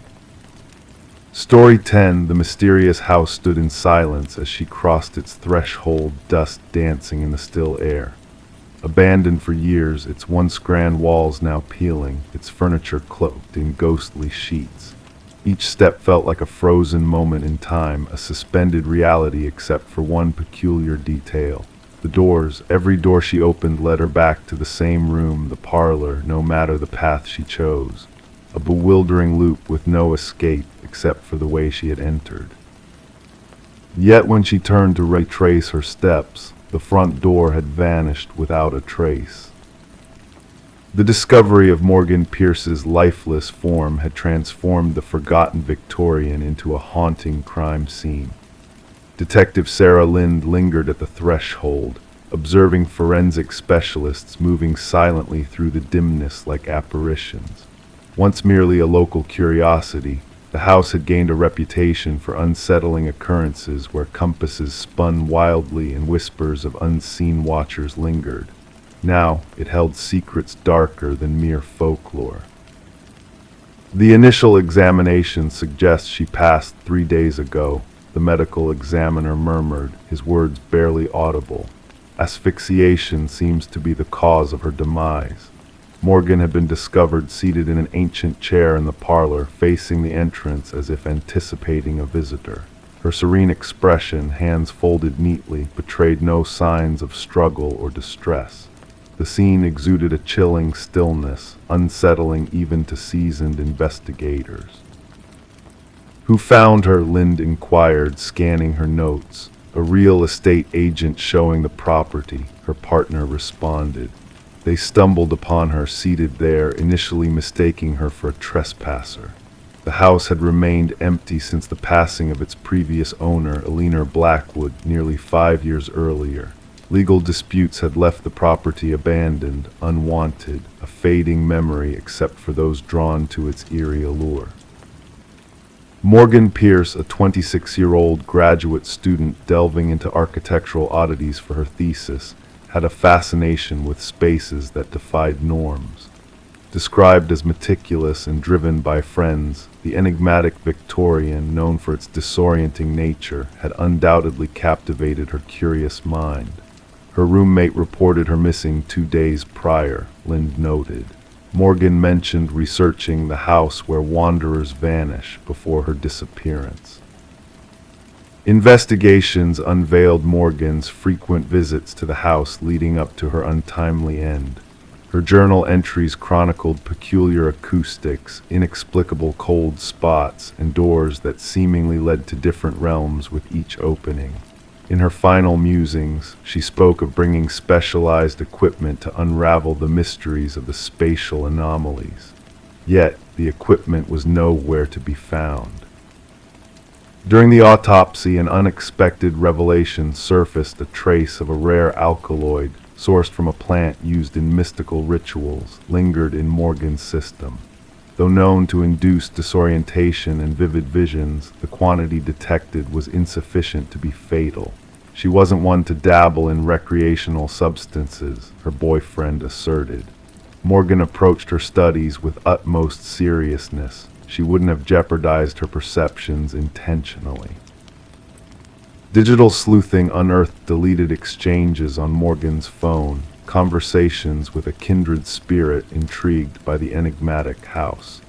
Speaker 1: Story 10. The mysterious house stood in silence as she crossed its threshold, dust dancing in the still air. Abandoned for years, its once grand walls now peeling, its furniture cloaked in ghostly sheets. Each step felt like a frozen moment in time, a suspended reality except for one peculiar detail. The doors, every door she opened led her back to the same room, the parlor, no matter the path she chose. A bewildering loop with no escape except for the way she had entered. Yet when she turned to retrace her steps, the front door had vanished without a trace. The discovery of Morgan Pierce's lifeless form had transformed the forgotten Victorian into a haunting crime scene. Detective Sarah Lind lingered at the threshold, observing forensic specialists moving silently through the dimness like apparitions. Once merely a local curiosity, the house had gained a reputation for unsettling occurrences where compasses spun wildly and whispers of unseen watchers lingered. Now it held secrets darker than mere folklore. The initial examination suggests she passed 3 days ago, the medical examiner murmured, his words barely audible. Asphyxiation seems to be the cause of her demise. Morgan had been discovered seated in an ancient chair in the parlor, facing the entrance as if anticipating a visitor. Her serene expression, hands folded neatly, betrayed no signs of struggle or distress. The scene exuded a chilling stillness, unsettling even to seasoned investigators. "Who found her?" Lind inquired, scanning her notes. "A real estate agent showing the property," her partner responded. They stumbled upon her seated there, initially mistaking her for a trespasser. The house had remained empty since the passing of its previous owner, Eleanor Blackwood, nearly 5 years earlier. Legal disputes had left the property abandoned, unwanted, a fading memory except for those drawn to its eerie allure. Morgan Pierce, a 26-year-old graduate student delving into architectural oddities for her thesis, had a fascination with spaces that defied norms. Described as meticulous and driven by friends, the enigmatic Victorian, known for its disorienting nature, had undoubtedly captivated her curious mind. Her roommate reported her missing 2 days prior, Lind noted. Morgan mentioned researching the house where wanderers vanish before her disappearance. Investigations unveiled Morgan's frequent visits to the house leading up to her untimely end. Her journal entries chronicled peculiar acoustics, inexplicable cold spots, and doors that seemingly led to different realms with each opening. In her final musings, she spoke of bringing specialized equipment to unravel the mysteries of the spatial anomalies. Yet, the equipment was nowhere to be found. During the autopsy, an unexpected revelation surfaced: a trace of a rare alkaloid, sourced from a plant used in mystical rituals, lingered in Morgan's system. Though known to induce disorientation and vivid visions, the quantity detected was insufficient to be fatal. She wasn't one to dabble in recreational substances, her boyfriend asserted. Morgan approached her studies with utmost seriousness. She wouldn't have jeopardized her perceptions intentionally. Digital sleuthing unearthed deleted exchanges on Morgan's phone, conversations with a kindred spirit intrigued by the enigmatic house.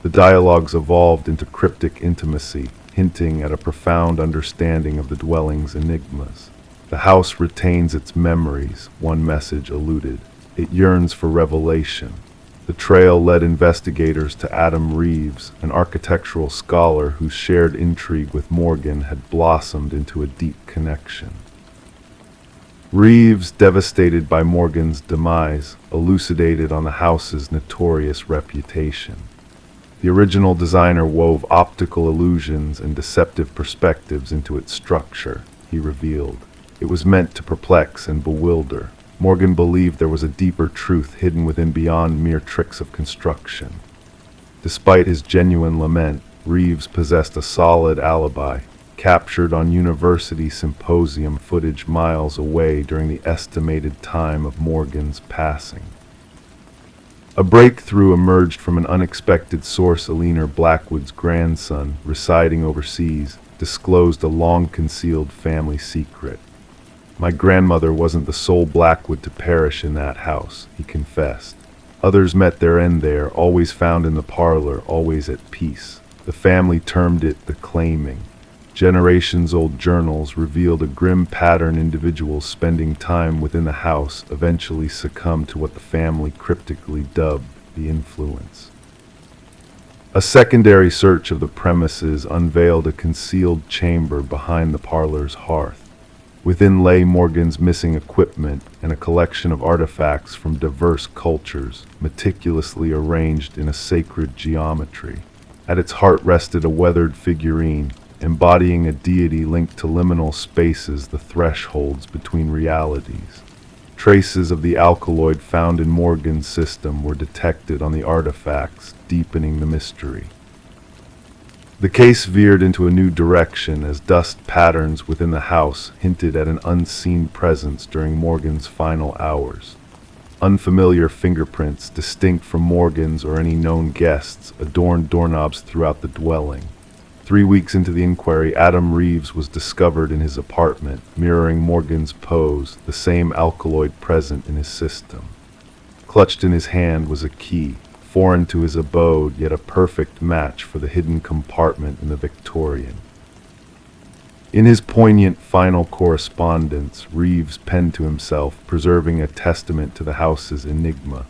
Speaker 1: The dialogues evolved into cryptic intimacy, hinting at a profound understanding of the dwelling's enigmas. The house retains its memories, one message alluded. It yearns for revelation. The trail led investigators to Adam Reeves, an architectural scholar whose shared intrigue with Morgan had blossomed into a deep connection. Reeves, devastated by Morgan's demise, elucidated on the house's notorious reputation. The original designer wove optical illusions and deceptive perspectives into its structure, he revealed. It was meant to perplex and bewilder. Morgan believed there was a deeper truth hidden within beyond mere tricks of construction. Despite his genuine lament, Reeves possessed a solid alibi, captured on university symposium footage miles away during the estimated time of Morgan's passing. A breakthrough emerged from an unexpected source. Aliner Blackwood's grandson, residing overseas, disclosed a long-concealed family secret. "My grandmother wasn't the sole Blackwood to perish in that house," he confessed. "Others met their end there, always found in the parlor, always at peace." The family termed it the claiming. Generations-old journals revealed a grim pattern. Individuals spending time within the house eventually succumbed to what the family cryptically dubbed the influence. A secondary search of the premises unveiled a concealed chamber behind the parlor's hearth. Within lay Morgan's missing equipment and a collection of artifacts from diverse cultures, meticulously arranged in a sacred geometry. At its heart rested a weathered figurine, embodying a deity linked to liminal spaces, the thresholds between realities. Traces of the alkaloid found in Morgan's system were detected on the artifacts, deepening the mystery. The case veered into a new direction as dust patterns within the house hinted at an unseen presence during Morgan's final hours. Unfamiliar fingerprints, distinct from Morgan's or any known guests, adorned doorknobs throughout the dwelling. 3 weeks into the inquiry, Adam Reeves was discovered in his apartment, mirroring Morgan's pose, the same alkaloid present in his system. Clutched in his hand was a key, foreign to his abode, yet a perfect match for the hidden compartment in the Victorian. In his poignant final correspondence, Reeves penned to himself, preserving a testament to the house's enigma.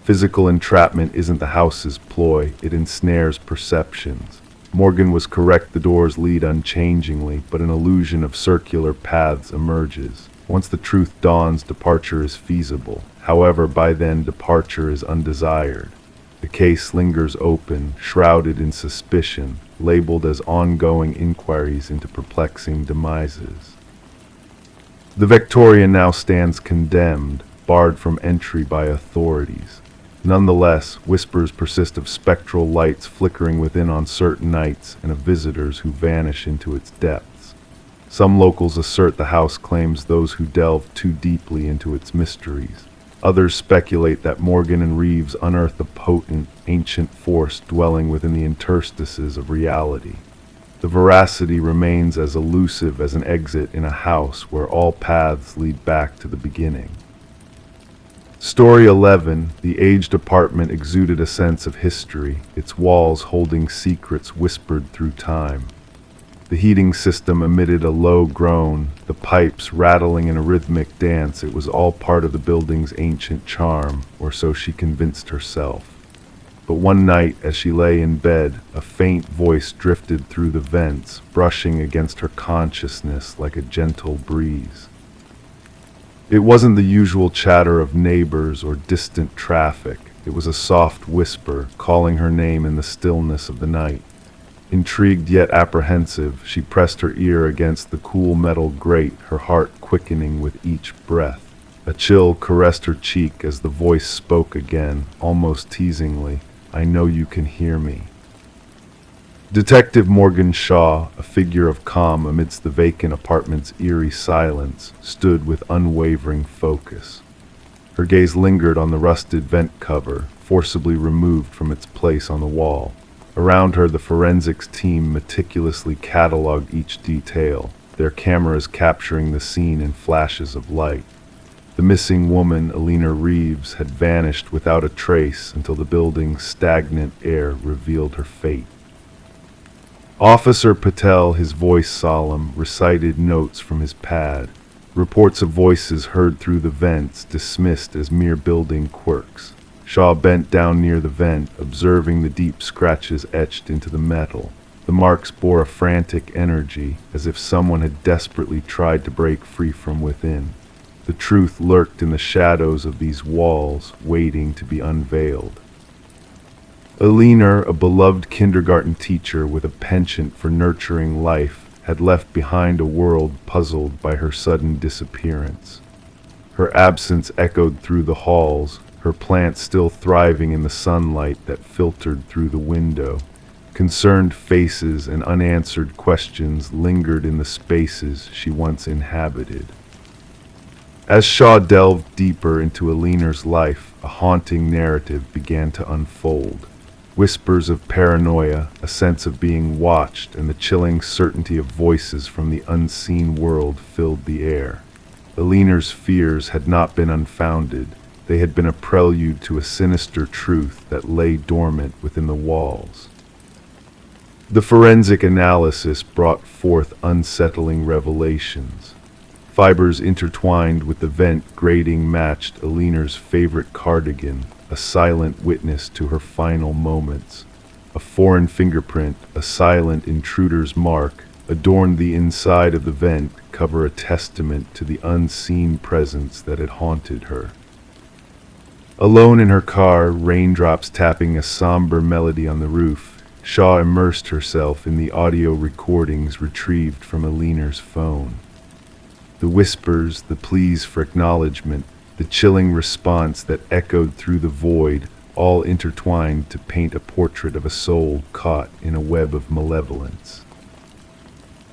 Speaker 1: Physical entrapment isn't the house's ploy, it ensnares perceptions. Morgan was correct, the doors lead unchangingly, but an illusion of circular paths emerges. Once the truth dawns, departure is feasible. However, by then, departure is undesired. The case lingers open, shrouded in suspicion, labeled as ongoing inquiries into perplexing demises. The Victorian now stands condemned, barred from entry by authorities. Nonetheless, whispers persist of spectral lights flickering within on certain nights and of visitors who vanish into its depths. Some locals assert the house claims those who delve too deeply into its mysteries. Others speculate that Morgan and Reeves unearthed a potent, ancient force dwelling within the interstices of reality. The veracity remains as elusive as an exit in a house where all paths lead back to the beginning. Story 11, the aged apartment exuded a sense of history, its walls holding secrets whispered through time. The heating system emitted a low groan, the pipes rattling in a rhythmic dance. It was all part of the building's ancient charm, or so she convinced herself. But one night, as she lay in bed, a faint voice drifted through the vents, brushing against her consciousness like a gentle breeze. It wasn't the usual chatter of neighbors or distant traffic. It was a soft whisper, calling her name in the stillness of the night. Intrigued yet apprehensive, she pressed her ear against the cool metal grate, her heart quickening with each breath. A chill caressed her cheek as the voice spoke again, almost teasingly. "I know you can hear me." Detective Morgan Shaw, a figure of calm amidst the vacant apartment's eerie silence, stood with unwavering focus. Her gaze lingered on the rusted vent cover, forcibly removed from its place on the wall. Around her, the forensics team meticulously cataloged each detail, their cameras capturing the scene in flashes of light. The missing woman, Alina Reeves, had vanished without a trace until the building's stagnant air revealed her fate. Officer Patel, his voice solemn, recited notes from his pad. Reports of voices heard through the vents dismissed as mere building quirks. Shaw bent down near the vent, observing the deep scratches etched into the metal. The marks bore a frantic energy, as if someone had desperately tried to break free from within. The truth lurked in the shadows of these walls, waiting to be unveiled. Alina, a beloved kindergarten teacher with a penchant for nurturing life, had left behind a world puzzled by her sudden disappearance. Her absence echoed through the halls, her plants still thriving in the sunlight that filtered through the window. Concerned faces and unanswered questions lingered in the spaces she once inhabited. As Shaw delved deeper into Alina's life, a haunting narrative began to unfold. Whispers of paranoia, a sense of being watched, and the chilling certainty of voices from the unseen world filled the air. Alina's fears had not been unfounded. They had been a prelude to a sinister truth that lay dormant within the walls. The forensic analysis brought forth unsettling revelations. Fibers intertwined with the vent grating matched Alina's favorite cardigan, a silent witness to her final moments. A foreign fingerprint, a silent intruder's mark, adorned the inside of the vent cover, a testament to the unseen presence that had haunted her. Alone in her car, raindrops tapping a somber melody on the roof, Shaw immersed herself in the audio recordings retrieved from Alina's phone. The whispers, the pleas for acknowledgement, the chilling response that echoed through the void, all intertwined to paint a portrait of a soul caught in a web of malevolence.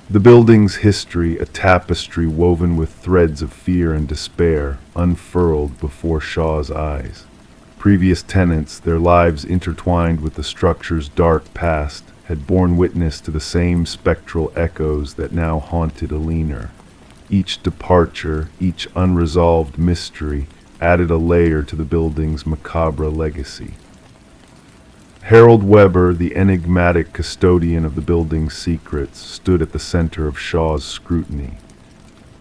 Speaker 1: The building's history, a tapestry woven with threads of fear and despair, unfurled before Shaw's eyes. Previous tenants, their lives intertwined with the structure's dark past, had borne witness to the same spectral echoes that now haunted Alina. Each departure, each unresolved mystery, added a layer to the building's macabre legacy. Harold Weber, the enigmatic custodian of the building's secrets, stood at the center of Shaw's scrutiny.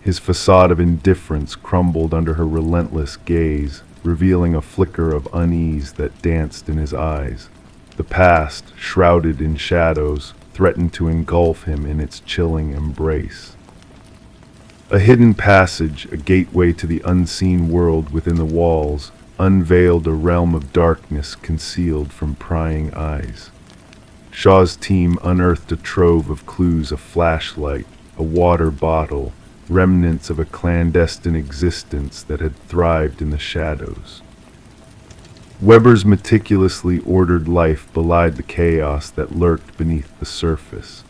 Speaker 1: His facade of indifference crumbled under her relentless gaze, revealing a flicker of unease that danced in his eyes. The past, shrouded in shadows, threatened to engulf him in its chilling embrace. A hidden passage, a gateway to the unseen world within the walls, unveiled a realm of darkness concealed from prying eyes. Shaw's team unearthed a trove of clues: a flashlight, a water bottle, remnants of a clandestine existence that had thrived in the shadows. Weber's meticulously ordered life belied the chaos that lurked beneath the surface.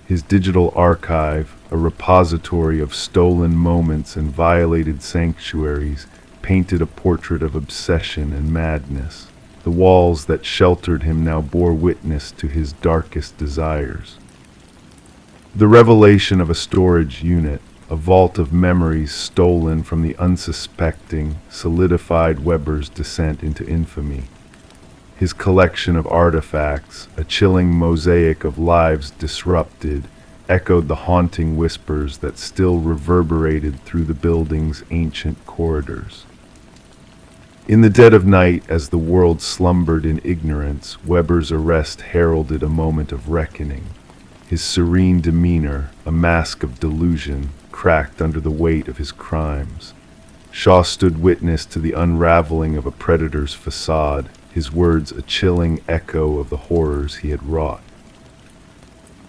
Speaker 1: His digital archive, a repository of stolen moments and violated sanctuaries, painted a portrait of obsession and madness. The walls that sheltered him now bore witness to his darkest desires. The revelation of a storage unit, a vault of memories stolen from the unsuspecting, solidified Weber's descent into infamy. His collection of artifacts, a chilling mosaic of lives disrupted, echoed the haunting whispers that still reverberated through the building's ancient corridors. In the dead of night, as the world slumbered in ignorance, Weber's arrest heralded a moment of reckoning. His serene demeanor, a mask of delusion, cracked under the weight of his crimes. Shaw stood witness to the unraveling of a predator's facade, his words a chilling echo of the horrors he had wrought.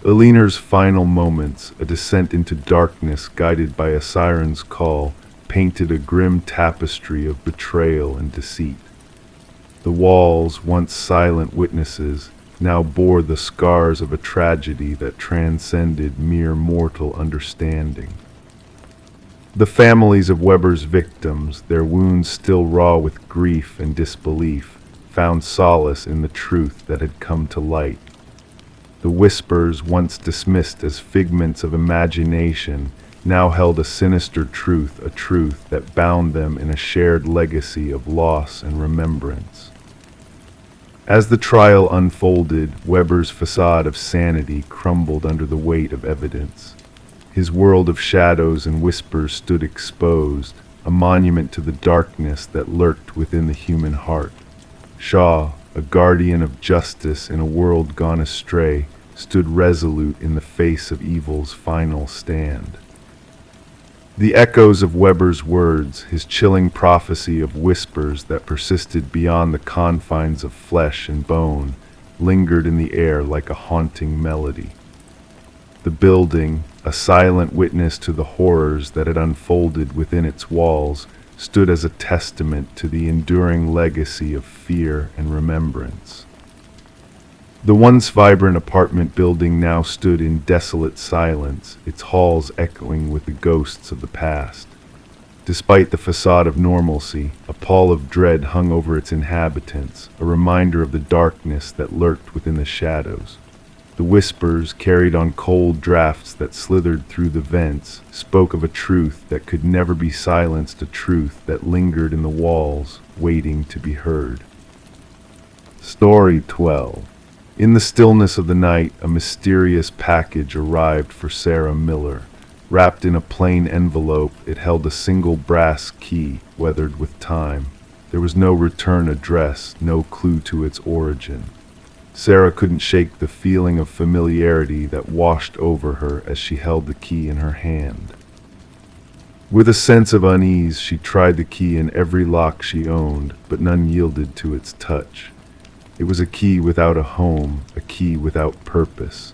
Speaker 1: Alina's final moments, a descent into darkness guided by a siren's call, painted a grim tapestry of betrayal and deceit. The walls, once silent witnesses, now bore the scars of a tragedy that transcended mere mortal understanding. The families of Weber's victims, their wounds still raw with grief and disbelief, found solace in the truth that had come to light. The whispers, once dismissed as figments of imagination, now held a sinister truth, a truth that bound them in a shared legacy of loss and remembrance. As the trial unfolded, Weber's facade of sanity crumbled under the weight of evidence. His world of shadows and whispers stood exposed, a monument to the darkness that lurked within the human heart. Shaw, a guardian of justice in a world gone astray, stood resolute in the face of evil's final stand. The echoes of Weber's words, his chilling prophecy of whispers that persisted beyond the confines of flesh and bone, lingered in the air like a haunting melody. The building, a silent witness to the horrors that had unfolded within its walls, stood as a testament to the enduring legacy of fear and remembrance. The once vibrant apartment building now stood in desolate silence, its halls echoing with the ghosts of the past. Despite the facade of normalcy, a pall of dread hung over its inhabitants, a reminder of the darkness that lurked within the shadows. The whispers, carried on cold drafts that slithered through the vents, spoke of a truth that could never be silenced, a truth that lingered in the walls, waiting to be heard. Story 12. In the stillness of the night, a mysterious package arrived for Sarah Miller. Wrapped in a plain envelope, it held a single brass key, weathered with time. There was no return address, no clue to its origin. Sarah couldn't shake the feeling of familiarity that washed over her as she held the key in her hand. With a sense of unease, she tried the key in every lock she owned, but none yielded to its touch. It was a key without a home, a key without purpose.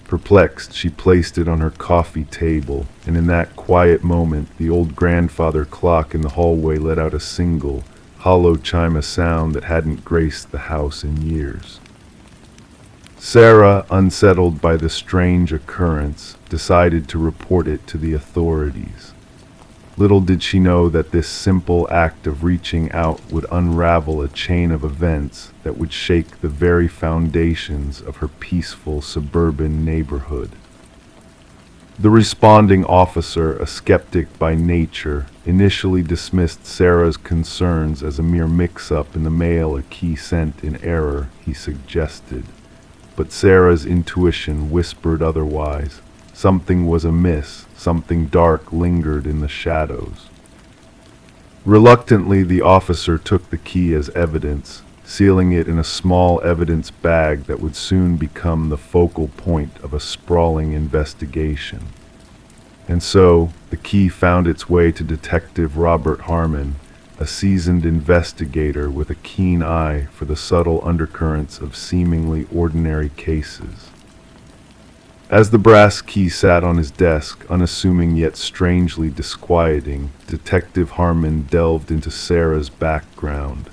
Speaker 1: Perplexed, she placed it on her coffee table, and in that quiet moment, the old grandfather clock in the hallway let out a single, hollow chime, a sound that hadn't graced the house in years. Sarah, unsettled by the strange occurrence, decided to report it to the authorities. Little did she know that this simple act of reaching out would unravel a chain of events that would shake the very foundations of her peaceful suburban neighborhood. The responding officer, a skeptic by nature, initially dismissed Sarah's concerns as a mere mix-up in the mail, a key sent in error, he suggested. But Sarah's intuition whispered otherwise. Something was amiss, something dark lingered in the shadows. Reluctantly, the officer took the key as evidence, sealing it in a small evidence bag that would soon become the focal point of a sprawling investigation. And so, the key found its way to Detective Robert Harmon, a seasoned investigator with a keen eye for the subtle undercurrents of seemingly ordinary cases. As the brass key sat on his desk, unassuming yet strangely disquieting, Detective Harmon delved into Sarah's background.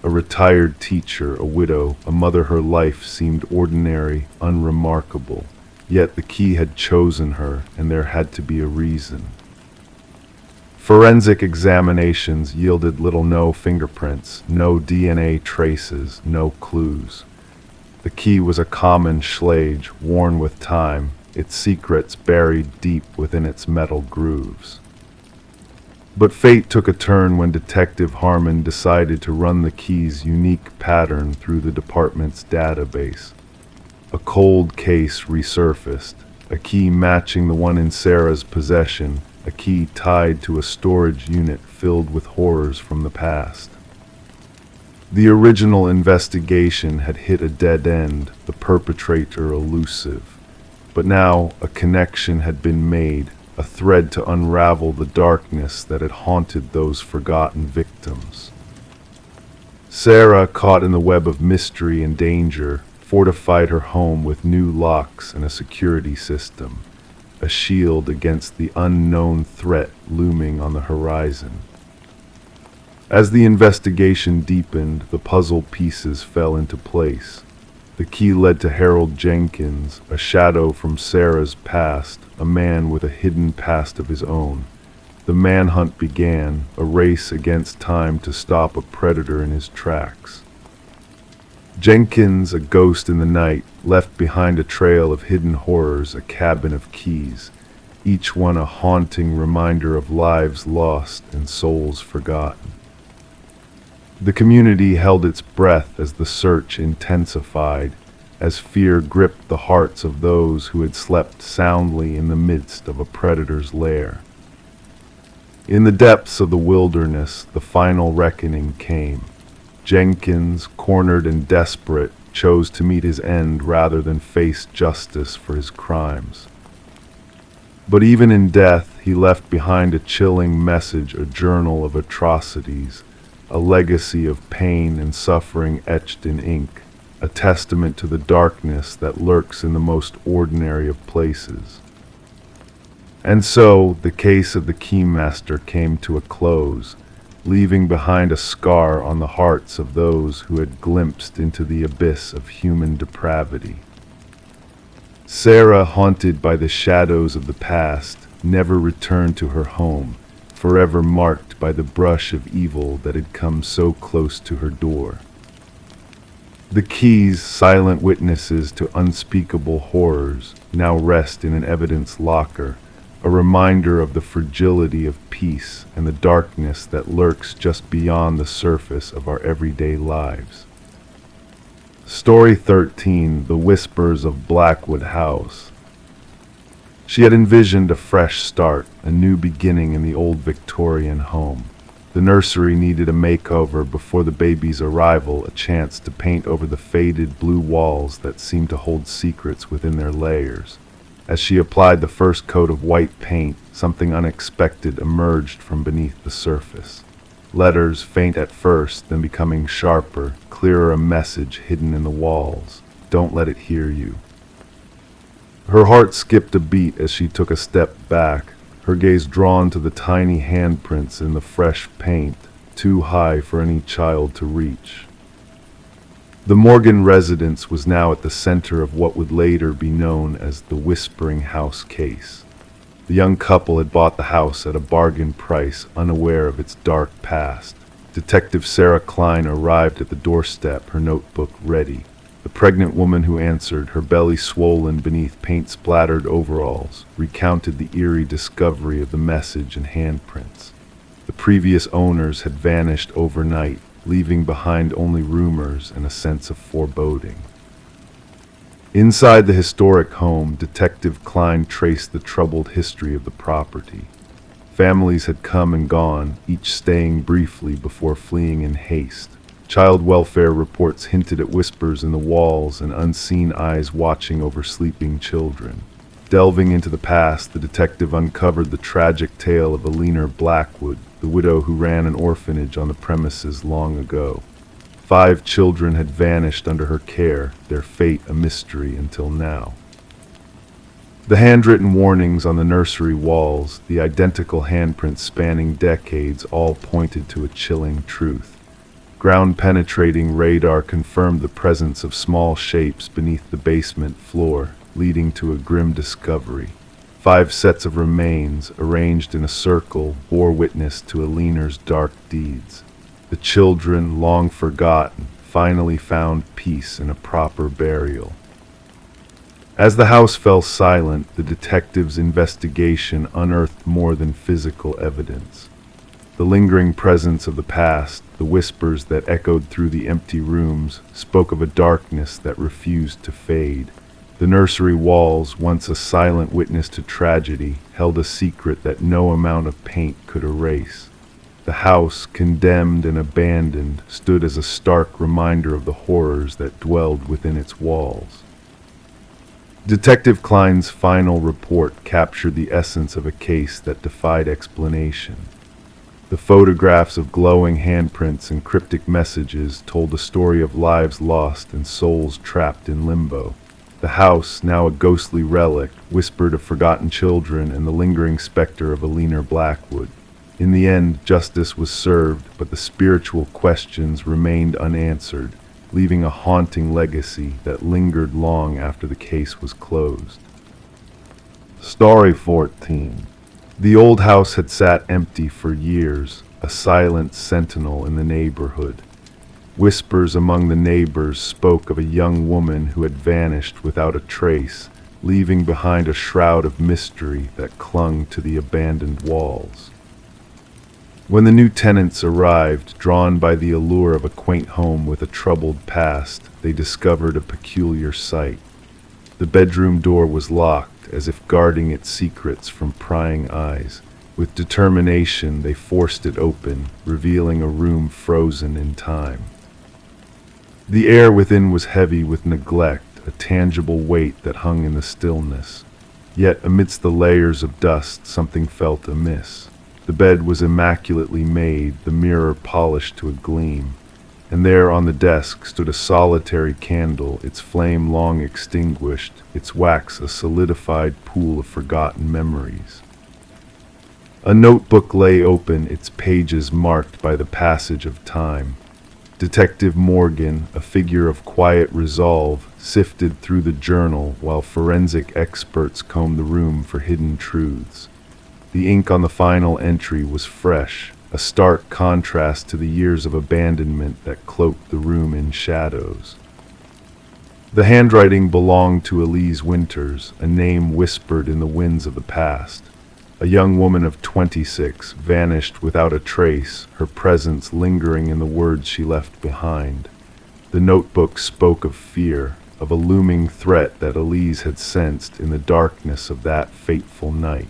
Speaker 1: A retired teacher, a widow, a mother, her life seemed ordinary, unremarkable. Yet the key had chosen her, and there had to be a reason. Forensic examinations yielded no fingerprints, no DNA traces, no clues. The key was a common schlage, worn with time, its secrets buried deep within its metal grooves. But fate took a turn when Detective Harmon decided to run the key's unique pattern through the department's database. A cold case resurfaced, a key matching the one in Sarah's possession, a key tied to a storage unit filled with horrors from the past. The original investigation had hit a dead end, the perpetrator elusive. But now a connection had been made, a thread to unravel the darkness that had haunted those forgotten victims. Sarah, caught in the web of mystery and danger, fortified her home with new locks and a security system, a shield against the unknown threat looming on the horizon. As the investigation deepened, the puzzle pieces fell into place. The key led to Harold Jenkins, a shadow from Sarah's past, a man with a hidden past of his own. the manhunt began, a race against time to stop a predator in his tracks. Jenkins, a ghost in the night, left behind a trail of hidden horrors, a cabin of keys, each one a haunting reminder of lives lost and souls forgotten. The community held its breath as the search intensified, as fear gripped the hearts of those who had slept soundly in the midst of a predator's lair. In the depths of the wilderness, the final reckoning came. Jenkins, cornered and desperate, chose to meet his end rather than face justice for his crimes. But even in death, he left behind a chilling message, a journal of atrocities, a legacy of pain and suffering etched in ink, a testament to the darkness that lurks in the most ordinary of places. And so, the case of the Keymaster came to a close, leaving behind a scar on the hearts of those who had glimpsed into the abyss of human depravity. Sarah, haunted by the shadows of the past, never returned to her home, forever marked by the brush of evil that had come so close to her door. The keys, silent witnesses to unspeakable horrors, now rest in an evidence locker, a reminder of the fragility of peace and the darkness that lurks just beyond the surface of our everyday lives. Story 13, The Whispers of Blackwood House. She had envisioned a fresh start, a new beginning in the old Victorian home. The nursery needed a makeover before the baby's arrival, a chance to paint over the faded blue walls that seemed to hold secrets within their layers. As she applied the first coat of white paint, something unexpected emerged from beneath the surface. Letters, faint at first, then becoming sharper, clearer, a message hidden in the walls. Don't let it hear you. Her heart skipped a beat as she took a step back, her gaze drawn to the tiny handprints in the fresh paint, too high for any child to reach. The Morgan residence was now at the center of what would later be known as the Whispering House case. The young couple had bought the house at a bargain price, unaware of its dark past. Detective Sarah Klein arrived at the doorstep, her notebook ready. The pregnant woman who answered, her belly swollen beneath paint-splattered overalls, recounted the eerie discovery of the message and handprints. The previous owners had vanished overnight, leaving behind only rumors and a sense of foreboding. Inside the historic home, Detective Klein traced the troubled history of the property. Families had come and gone, each staying briefly before fleeing in haste. Child welfare reports hinted at whispers in the walls and unseen eyes watching over sleeping children. Delving into the past, the detective uncovered the tragic tale of Alina Blackwood, the widow who ran an orphanage on the premises long ago. 5 children had vanished under her care, their fate a mystery until now. The handwritten warnings on the nursery walls, the identical handprints spanning decades, all pointed to a chilling truth. Ground-penetrating radar confirmed the presence of small shapes beneath the basement floor, leading to a grim discovery. 5 sets of remains, arranged in a circle, bore witness to Alina's dark deeds. The children, long forgotten, finally found peace in a proper burial. As the house fell silent, the detective's investigation unearthed more than physical evidence. The lingering presence of the past, the whispers that echoed through the empty rooms, spoke of a darkness that refused to fade. The nursery walls, once a silent witness to tragedy, held a secret that no amount of paint could erase. The house, condemned and abandoned, stood as a stark reminder of the horrors that dwelled within its walls. Detective Klein's final report captured the essence of a case that defied explanation. The photographs of glowing handprints and cryptic messages told a story of lives lost and souls trapped in limbo. The house, now a ghostly relic, whispered of forgotten children and the lingering specter of Alina Blackwood. In the end, justice was served, but the spiritual questions remained unanswered, leaving a haunting legacy that lingered long after the case was closed. Story 14. The old house had sat empty for years, a silent sentinel in the neighborhood. Whispers among the neighbors spoke of a young woman who had vanished without a trace, leaving behind a shroud of mystery that clung to the abandoned walls. When the new tenants arrived, drawn by the allure of a quaint home with a troubled past, they discovered a peculiar sight. The bedroom door was locked, as if guarding its secrets from prying eyes. With determination, they forced it open, revealing a room frozen in time. The air within was heavy with neglect, a tangible weight that hung in the stillness. Yet amidst the layers of dust, something felt amiss. The bed was immaculately made, the mirror polished to a gleam, and there on the desk stood a solitary candle, its flame long extinguished, its wax a solidified pool of forgotten memories. A notebook lay open, its pages marked by the passage of time. Detective Morgan, a figure of quiet resolve, sifted through the journal while forensic experts combed the room for hidden truths. The ink on the final entry was fresh, a stark contrast to the years of abandonment that cloaked the room in shadows. The handwriting belonged to Elise Winters, a name whispered in the winds of the past. A young woman of 26 vanished without a trace, her presence lingering in the words she left behind. The notebook spoke of fear, of a looming threat that Elise had sensed in the darkness of that fateful night.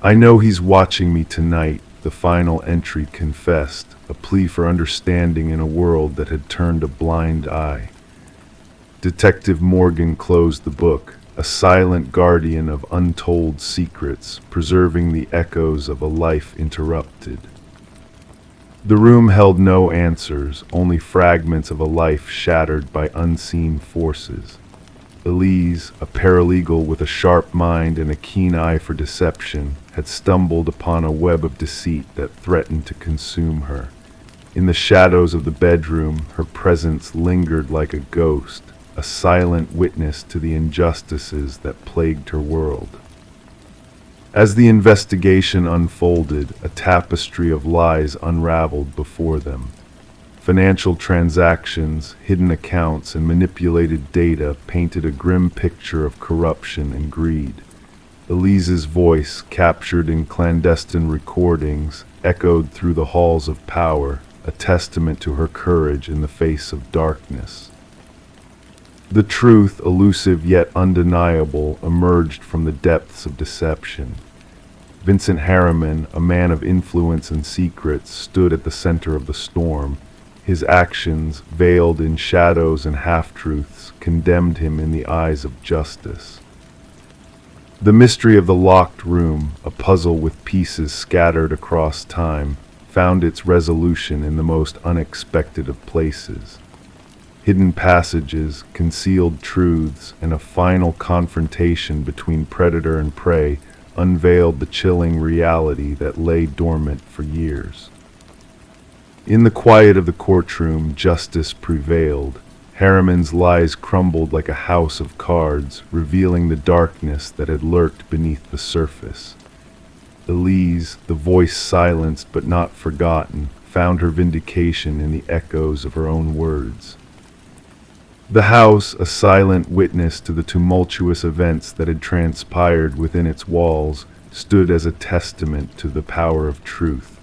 Speaker 1: "I know he's watching me tonight," the final entry confessed, a plea for understanding in a world that had turned a blind eye. Detective Morgan closed the book, a silent guardian of untold secrets, preserving the echoes of a life interrupted. The room held no answers, only fragments of a life shattered by unseen forces. Elise, a paralegal with a sharp mind and a keen eye for deception, had stumbled upon a web of deceit that threatened to consume her. In the shadows of the bedroom, her presence lingered like a ghost, a silent witness to the injustices that plagued her world. As the investigation unfolded, a tapestry of lies unraveled before them. Financial transactions, hidden accounts, and manipulated data painted a grim picture of corruption and greed. Elise's voice, captured in clandestine recordings, echoed through the halls of power, a testament to her courage in the face of darkness. The truth, elusive yet undeniable, emerged from the depths of deception. Vincent Harriman, a man of influence and secrets, stood at the center of the storm. His actions, veiled in shadows and half-truths, condemned him in the eyes of justice. The mystery of the locked room, a puzzle with pieces scattered across time, found its resolution in the most unexpected of places. Hidden passages, concealed truths, and a final confrontation between predator and prey unveiled the chilling reality that lay dormant for years. In the quiet of the courtroom, justice prevailed. Harriman's lies crumbled like a house of cards, revealing the darkness that had lurked beneath the surface. Elise, the voice silenced but not forgotten, found her vindication in the echoes of her own words. The house, a silent witness to the tumultuous events that had transpired within its walls, stood as a testament to the power of truth.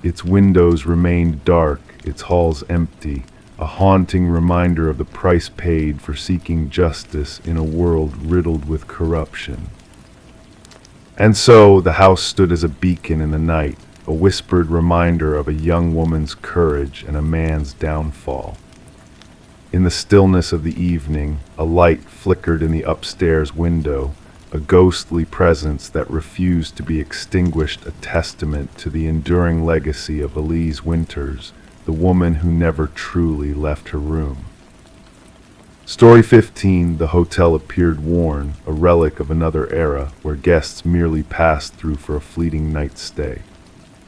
Speaker 1: Its windows remained dark, its halls empty, a haunting reminder of the price paid for seeking justice in a world riddled with corruption. And so the house stood as a beacon in the night, a whispered reminder of a young woman's courage and a man's downfall. In the stillness of the evening, a light flickered in the upstairs window, a ghostly presence that refused to be extinguished, a testament to the enduring legacy of Elise Winters, the woman who never truly left her room. Story 15, the hotel appeared worn, a relic of another era where guests merely passed through for a fleeting night's stay.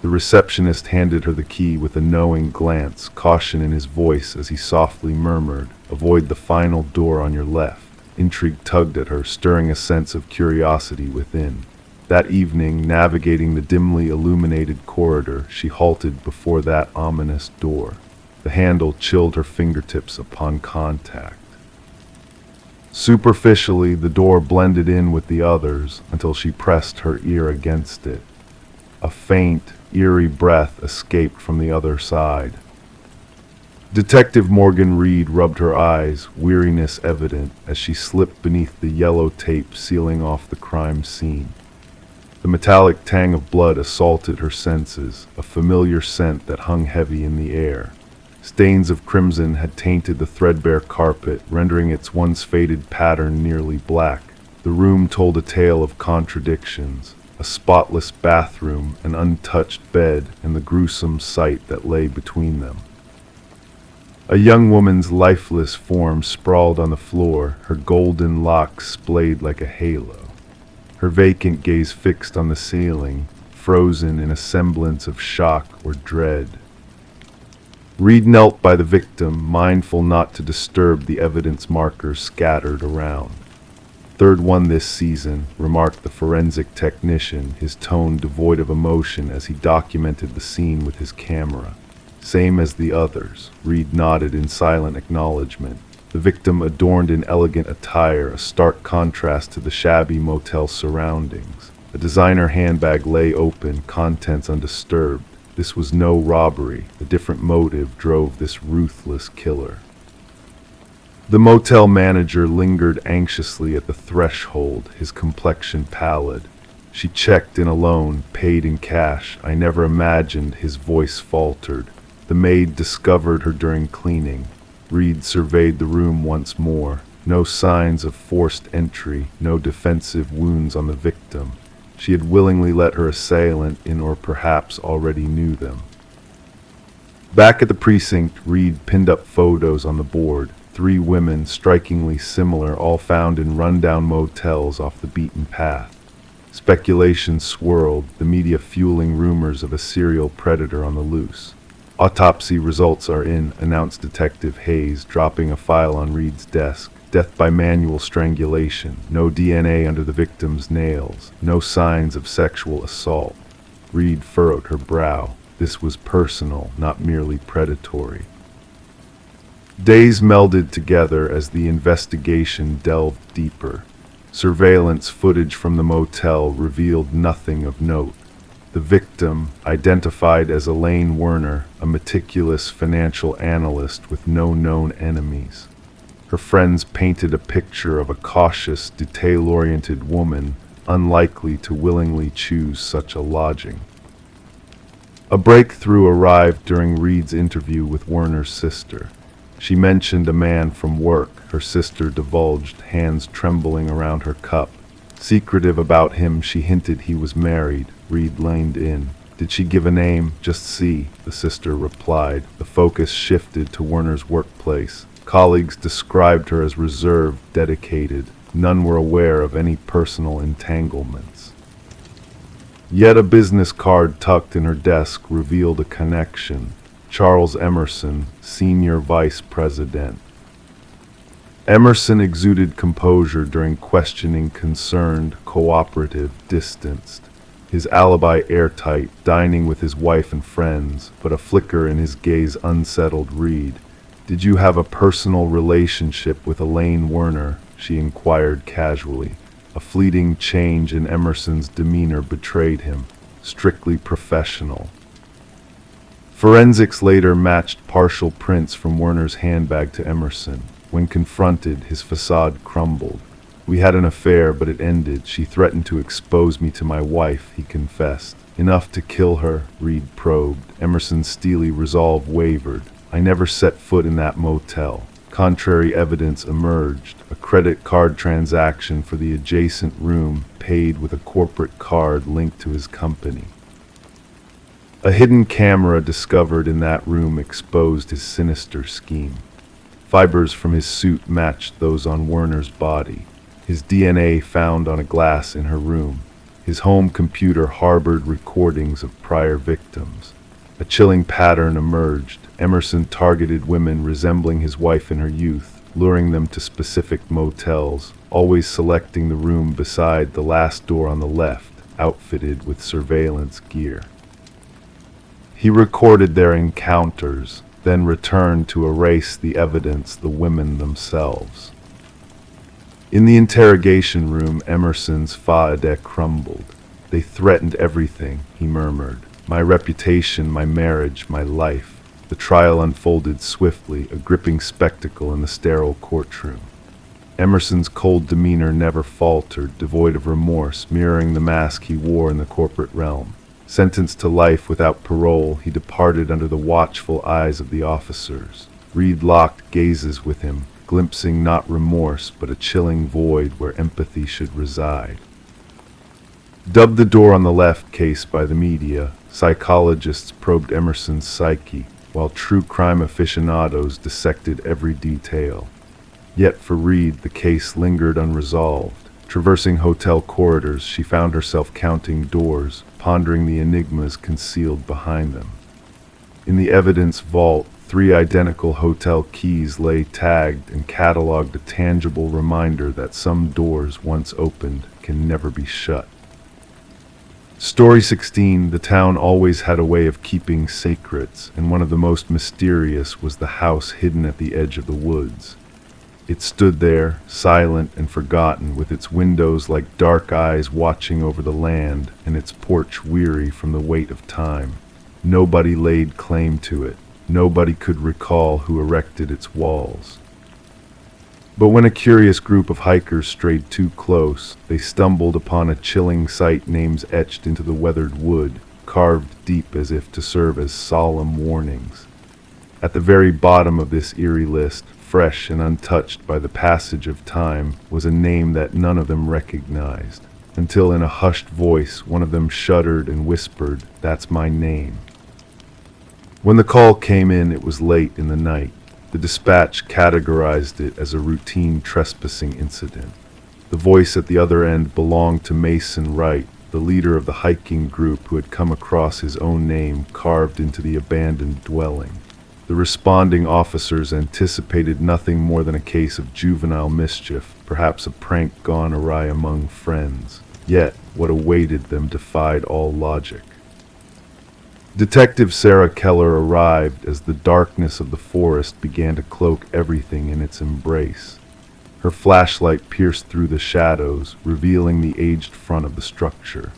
Speaker 1: The receptionist handed her the key with a knowing glance, caution in his voice as he softly murmured, "Avoid the final door on your left." Intrigue tugged at her, stirring a sense of curiosity within. That evening, navigating the dimly illuminated corridor, she halted before that ominous door. The handle chilled her fingertips upon contact. Superficially, the door blended in with the others until she pressed her ear against it. A faint, eerie breath escaped from the other side. Detective Morgan Reed rubbed her eyes, weariness evident, as she slipped beneath the yellow tape sealing off the crime scene. The metallic tang of blood assaulted her senses, a familiar scent that hung heavy in the air. Stains of crimson had tainted the threadbare carpet, rendering its once faded pattern nearly black. The room told a tale of contradictions: a spotless bathroom, an untouched bed, and the gruesome sight that lay between them. A young woman's lifeless form sprawled on the floor, her golden locks splayed like a halo. Her vacant gaze fixed on the ceiling, frozen in a semblance of shock or dread. Reed knelt by the victim, mindful not to disturb the evidence markers scattered around. "Third one this season," remarked the forensic technician, his tone devoid of emotion as he documented the scene with his camera. "Same as the others," Reed nodded in silent acknowledgement. The victim adorned in elegant attire, a stark contrast to the shabby motel surroundings. A designer handbag lay open, contents undisturbed. This was no robbery. A different motive drove this ruthless killer. The motel manager lingered anxiously at the threshold, his complexion pallid. "She checked in alone, paid in cash. I never imagined," his voice faltered. "The maid discovered her during cleaning." Reed surveyed the room once more. No signs of forced entry, no defensive wounds on the victim. She had willingly let her assailant in, or perhaps already knew them. Back at the precinct, Reed pinned up photos on the board. 3 women, strikingly similar, all found in rundown motels off the beaten path. Speculation swirled, the media fueling rumors of a serial predator on the loose. "Autopsy results are in," announced Detective Hayes, dropping a file on Reed's desk. "Death by manual strangulation. No DNA under the victim's nails. No signs of sexual assault." Reed furrowed her brow. This was personal, not merely predatory. Days melded together as the investigation delved deeper. Surveillance footage from the motel revealed nothing of note. The victim, identified as Elaine Werner, a meticulous financial analyst with no known enemies. Her friends painted a picture of a cautious, detail-oriented woman, unlikely to willingly choose such a lodging. A breakthrough arrived during Reed's interview with Werner's sister. She mentioned a man from work, her sister divulged, hands trembling around her cup. Secretive about him, she hinted he was married. Reed leaned in. "Did she give a name?" "Just C," the sister replied. The focus shifted to Werner's workplace. Colleagues described her as reserved, dedicated. None were aware of any personal entanglements. Yet a business card tucked in her desk revealed a connection. Charles Emerson, Senior Vice President. Emerson exuded composure during questioning, concerned, cooperative, distanced. His alibi airtight, dining with his wife and friends, but a flicker in his gaze unsettled Reed. "Did you have a personal relationship with Elaine Werner?" she inquired casually. A fleeting change in Emerson's demeanor betrayed him. Strictly professional. Forensics later matched partial prints from Werner's handbag to Emerson. When confronted, his facade crumbled. "We had an affair, but it ended. She threatened to expose me to my wife," he confessed. "Enough to kill her?" Reed probed. Emerson's steely resolve wavered. "I never set foot in that motel." Contrary evidence emerged. A credit card transaction for the adjacent room, paid with a corporate card linked to his company. A hidden camera discovered in that room exposed his sinister scheme. Fibers from his suit matched those on Werner's body. His DNA found on a glass in her room. His home computer harbored recordings of prior victims. A chilling pattern emerged. Emerson targeted women resembling his wife in her youth, luring them to specific motels, always selecting the room beside the last door on the left. outfitted with surveillance gear. He recorded their encounters, then returned to erase the evidence, the women themselves. In the interrogation room, Emerson's faade crumbled. "They threatened everything," he murmured. "My reputation, my marriage, my life." The trial unfolded swiftly, a gripping spectacle in the sterile courtroom. Emerson's cold demeanor never faltered, devoid of remorse, mirroring the mask he wore in the corporate realm. Sentenced to life without parole, he departed under the watchful eyes of the officers. Reed locked gazes with him, glimpsing not remorse but a chilling void where empathy should reside. Dubbed the door on the left case by the media, psychologists probed Emerson's psyche, while true crime aficionados dissected every detail. Yet for Reed, the case lingered unresolved. Traversing hotel corridors, she found herself counting doors, pondering the enigmas concealed behind them. In the evidence vault, 3 identical hotel keys lay tagged and cataloged, a tangible reminder that some doors once opened can never be shut. Story 16, the town always had a way of keeping secrets, and one of the most mysterious was the house hidden at the edge of the woods. It stood there, silent and forgotten, with its windows like dark eyes watching over the land, and its porch weary from the weight of time. Nobody laid claim to it. Nobody could recall who erected its walls. But when a curious group of hikers strayed too close, they stumbled upon a chilling sight, names etched into the weathered wood, carved deep as if to serve as solemn warnings. At the very bottom of this eerie list, fresh and untouched by the passage of time, was a name that none of them recognized, until in a hushed voice one of them shuddered and whispered, "That's my name." When the call came in, it was late in the night. The dispatch categorized it as a routine trespassing incident. The voice at the other end belonged to Mason Wright, the leader of the hiking group who had come across his own name carved into the abandoned dwelling. The responding officers anticipated nothing more than a case of juvenile mischief, perhaps a prank gone awry among friends. Yet, what awaited them defied all logic. Detective Sarah Keller arrived as the darkness of the forest began to cloak everything in its embrace. Her flashlight pierced through the shadows, revealing the aged front of the structure.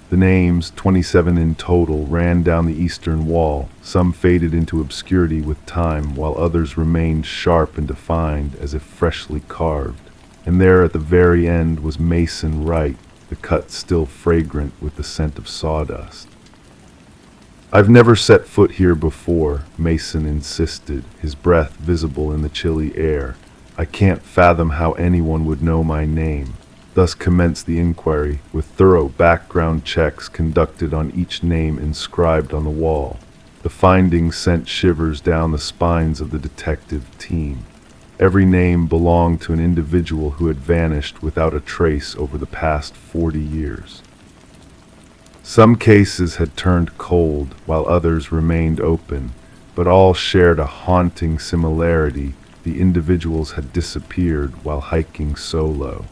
Speaker 1: The names, 27 in total, ran down the eastern wall. Some faded into obscurity with time, while others remained sharp and defined as if freshly carved. And there at the very end was Mason Wright, the cut still fragrant with the scent of sawdust. "I've never set foot here before," Mason insisted, his breath visible in the chilly air. "I can't fathom how anyone would know my name." Thus commenced the inquiry, with thorough background checks conducted on each name inscribed on the wall. The findings sent shivers down the spines of the detective team. Every name belonged to an individual who had vanished without a trace over the past 40 years. Some cases had turned cold, while others remained open, but all shared a haunting similarity: the individuals had disappeared while hiking solo.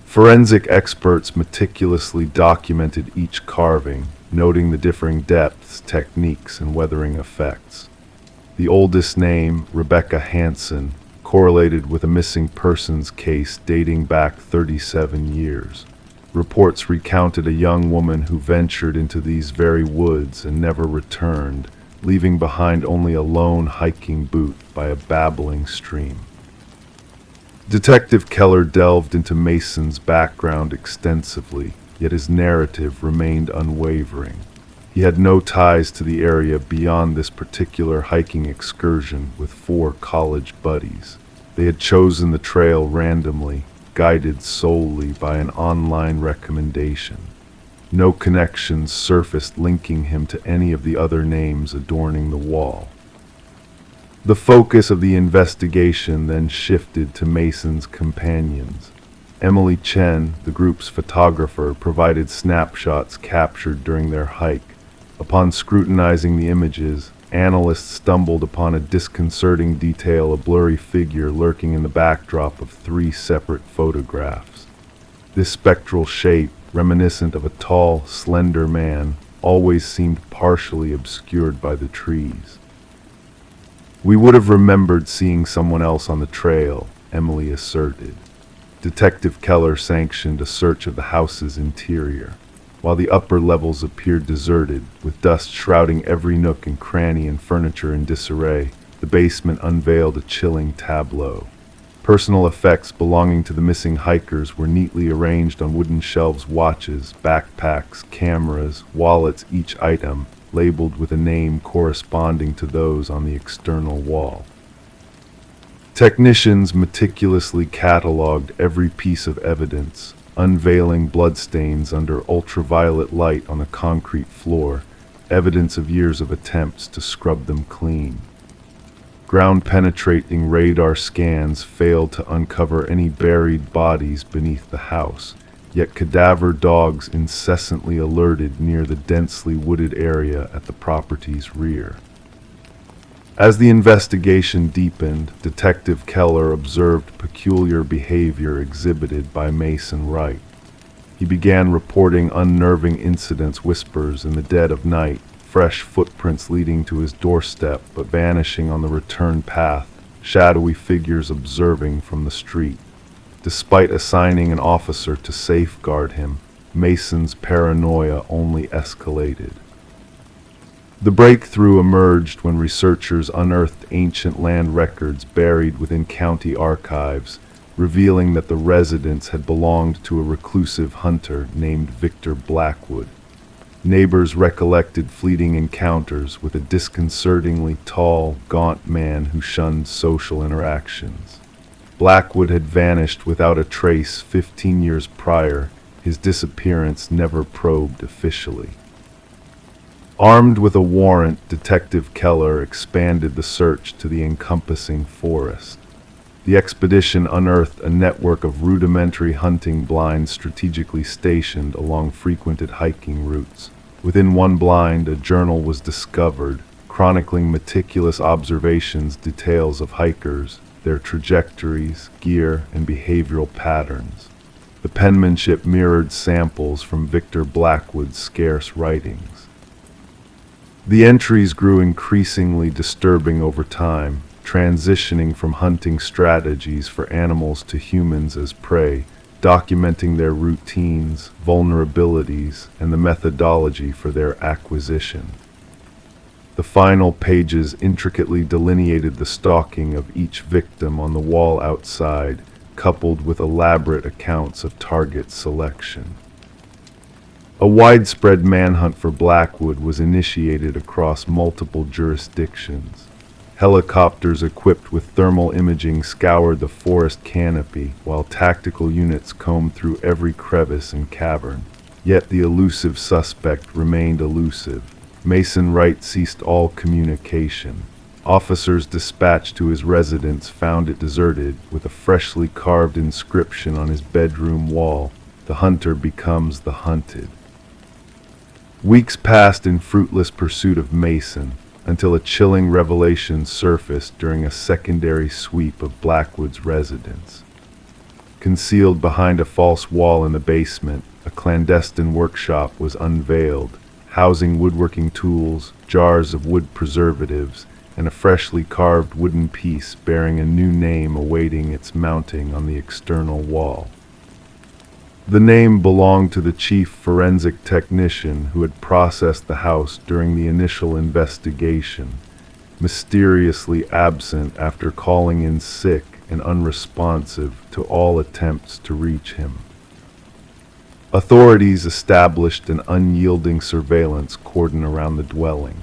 Speaker 1: Forensic experts meticulously documented each carving, noting the differing depths, techniques, and weathering effects. The oldest name, Rebecca Hansen, correlated with a missing persons case dating back 37 years. Reports recounted a young woman who ventured into these very woods and never returned, leaving behind only a lone hiking boot by a babbling stream. Detective Keller delved into Mason's background extensively, yet his narrative remained unwavering. He had no ties to the area beyond this particular hiking excursion with 4 college buddies. They had chosen the trail randomly, guided solely by an online recommendation. No connections surfaced linking him to any of the other names adorning the wall. The focus of the investigation then shifted to Mason's companions. Emily Chen, the group's photographer, provided snapshots captured during their hike. Upon scrutinizing the images, analysts stumbled upon a disconcerting detail: a blurry figure lurking in the backdrop of 3 separate photographs. This spectral shape, reminiscent of a tall, slender man, always seemed partially obscured by the trees. "We would have remembered seeing someone else on the trail," Emily asserted. Detective Keller sanctioned a search of the house's interior. While the upper levels appeared deserted, with dust shrouding every nook and cranny and furniture in disarray, the basement unveiled a chilling tableau. Personal effects belonging to the missing hikers were neatly arranged on wooden shelves: watches, backpacks, cameras, wallets, each item labeled with a name corresponding to those on the external wall. Technicians meticulously cataloged every piece of evidence, unveiling bloodstains under ultraviolet light on the concrete floor, evidence of years of attempts to scrub them clean. Ground-penetrating radar scans failed to uncover any buried bodies beneath the house, yet cadaver dogs incessantly alerted near the densely wooded area at the property's rear. As the investigation deepened, Detective Keller observed peculiar behavior exhibited by Mason Wright. He began reporting unnerving incidents: whispers in the dead of night, fresh footprints leading to his doorstep but vanishing on the return path, shadowy figures observing from the street. Despite assigning an officer to safeguard him, Mason's paranoia only escalated. The breakthrough emerged when researchers unearthed ancient land records buried within county archives, revealing that the residence had belonged to a reclusive hunter named Victor Blackwood. Neighbors recollected fleeting encounters with a disconcertingly tall, gaunt man who shunned social interactions. Blackwood had vanished without a trace 15 years prior, his disappearance never probed officially. Armed with a warrant, Detective Keller expanded the search to the encompassing forest. The expedition unearthed a network of rudimentary hunting blinds strategically stationed along frequented hiking routes. Within one blind, a journal was discovered, chronicling meticulous observations, details of hikers, their trajectories, gear, and behavioral patterns. The penmanship mirrored samples from Victor Blackwood's scarce writings. The entries grew increasingly disturbing over time, transitioning from hunting strategies for animals to humans as prey, documenting their routines, vulnerabilities, and the methodology for their acquisition. The final pages intricately delineated the stalking of each victim on the wall outside, coupled with elaborate accounts of target selection. A widespread manhunt for Blackwood was initiated across multiple jurisdictions. Helicopters equipped with thermal imaging scoured the forest canopy, while tactical units combed through every crevice and cavern. Yet the elusive suspect remained elusive. Mason Wright ceased all communication. Officers dispatched to his residence found it deserted, with a freshly carved inscription on his bedroom wall: "The hunter becomes the hunted." Weeks passed in fruitless pursuit of Mason, until a chilling revelation surfaced during a secondary sweep of Blackwood's residence. Concealed behind a false wall in the basement, a clandestine workshop was unveiled, housing woodworking tools, jars of wood preservatives, and a freshly carved wooden piece bearing a new name awaiting its mounting on the external wall. The name belonged to the chief forensic technician who had processed the house during the initial investigation, mysteriously absent after calling in sick and unresponsive to all attempts to reach him. Authorities established an unyielding surveillance cordon around the dwelling.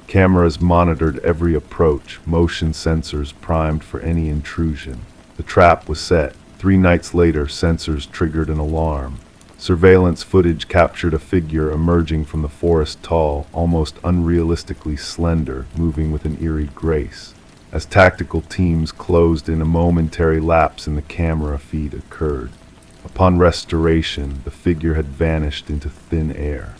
Speaker 1: Cameras monitored every approach, motion sensors primed for any intrusion. The trap was set. 3 nights later, sensors triggered an alarm. Surveillance footage captured a figure emerging from the forest, tall, almost unrealistically slender, moving with an eerie grace. As tactical teams closed in, a momentary lapse in the camera feed occurred. Upon restoration, the figure had vanished into thin air.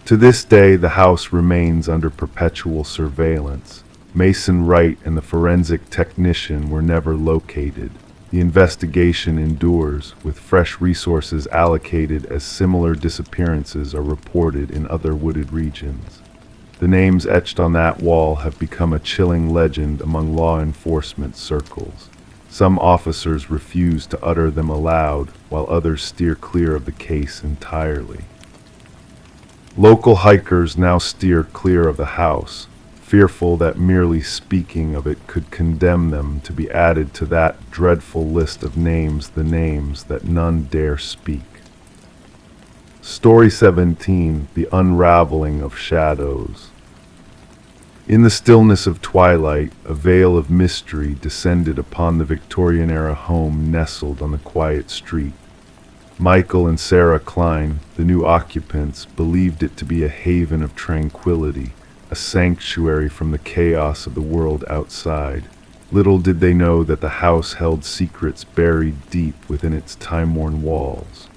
Speaker 1: To this day, the house remains under perpetual surveillance. Mason Wright and the forensic technician were never located. The investigation endures, with fresh resources allocated as similar disappearances are reported in other wooded regions. The names etched on that wall have become a chilling legend among law enforcement circles. Some officers refuse to utter them aloud, while others steer clear of the case entirely. Local hikers now steer clear of the house, fearful that merely speaking of it could condemn them to be added to that dreadful list of names, the names that none dare speak. Story 17: The Unraveling of Shadows. In the stillness of twilight, a veil of mystery descended upon the Victorian-era home nestled on the quiet street. Michael and Sarah Klein, the new occupants, believed it to be a haven of tranquility, a sanctuary from the chaos of the world outside. Little did they know that the house held secrets buried deep within its time-worn walls.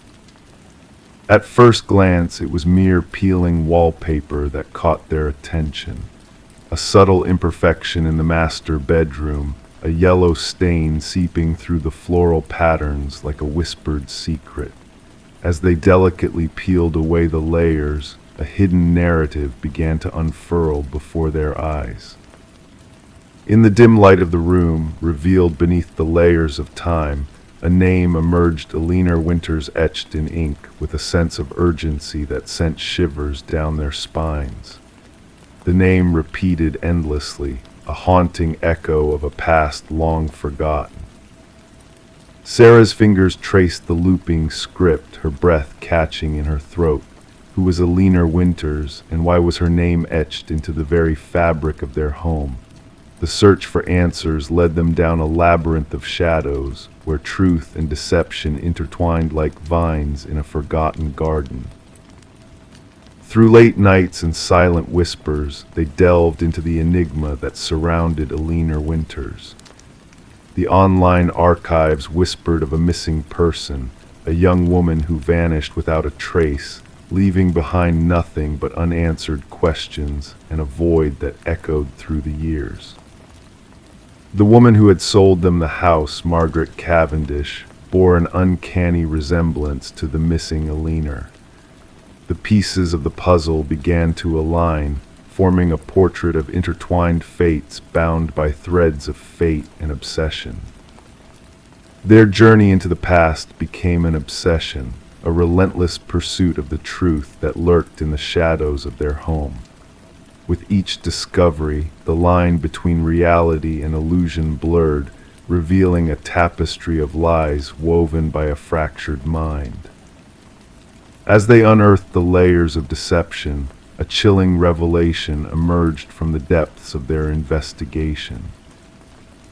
Speaker 1: At first glance, it was mere peeling wallpaper that caught their attention. A subtle imperfection in the master bedroom, a yellow stain seeping through the floral patterns like a whispered secret. As they delicately peeled away the layers, a hidden narrative began to unfurl before their eyes. In the dim light of the room, revealed beneath the layers of time, a name emerged, Alina Winters, etched in ink, with a sense of urgency that sent shivers down their spines. The name repeated endlessly, a haunting echo of a past long forgotten. Sarah's fingers traced the looping script, her breath catching in her throat. Who was Alina Winters, and why was her name etched into the very fabric of their home? The search for answers led them down a labyrinth of shadows, where truth and deception intertwined like vines in a forgotten garden. Through late nights and silent whispers, they delved into the enigma that surrounded Alina Winters. The online archives whispered of a missing person, a young woman who vanished without a trace, leaving behind nothing but unanswered questions and a void that echoed through the years. The woman who had sold them the house, Margaret Cavendish, bore an uncanny resemblance to the missing Alina. The pieces of the puzzle began to align, forming a portrait of intertwined fates bound by threads of fate and obsession. Their journey into the past became an obsession, a relentless pursuit of the truth that lurked in the shadows of their home. With each discovery, the line between reality and illusion blurred, revealing a tapestry of lies woven by a fractured mind. As they unearthed the layers of deception, a chilling revelation emerged from the depths of their investigation.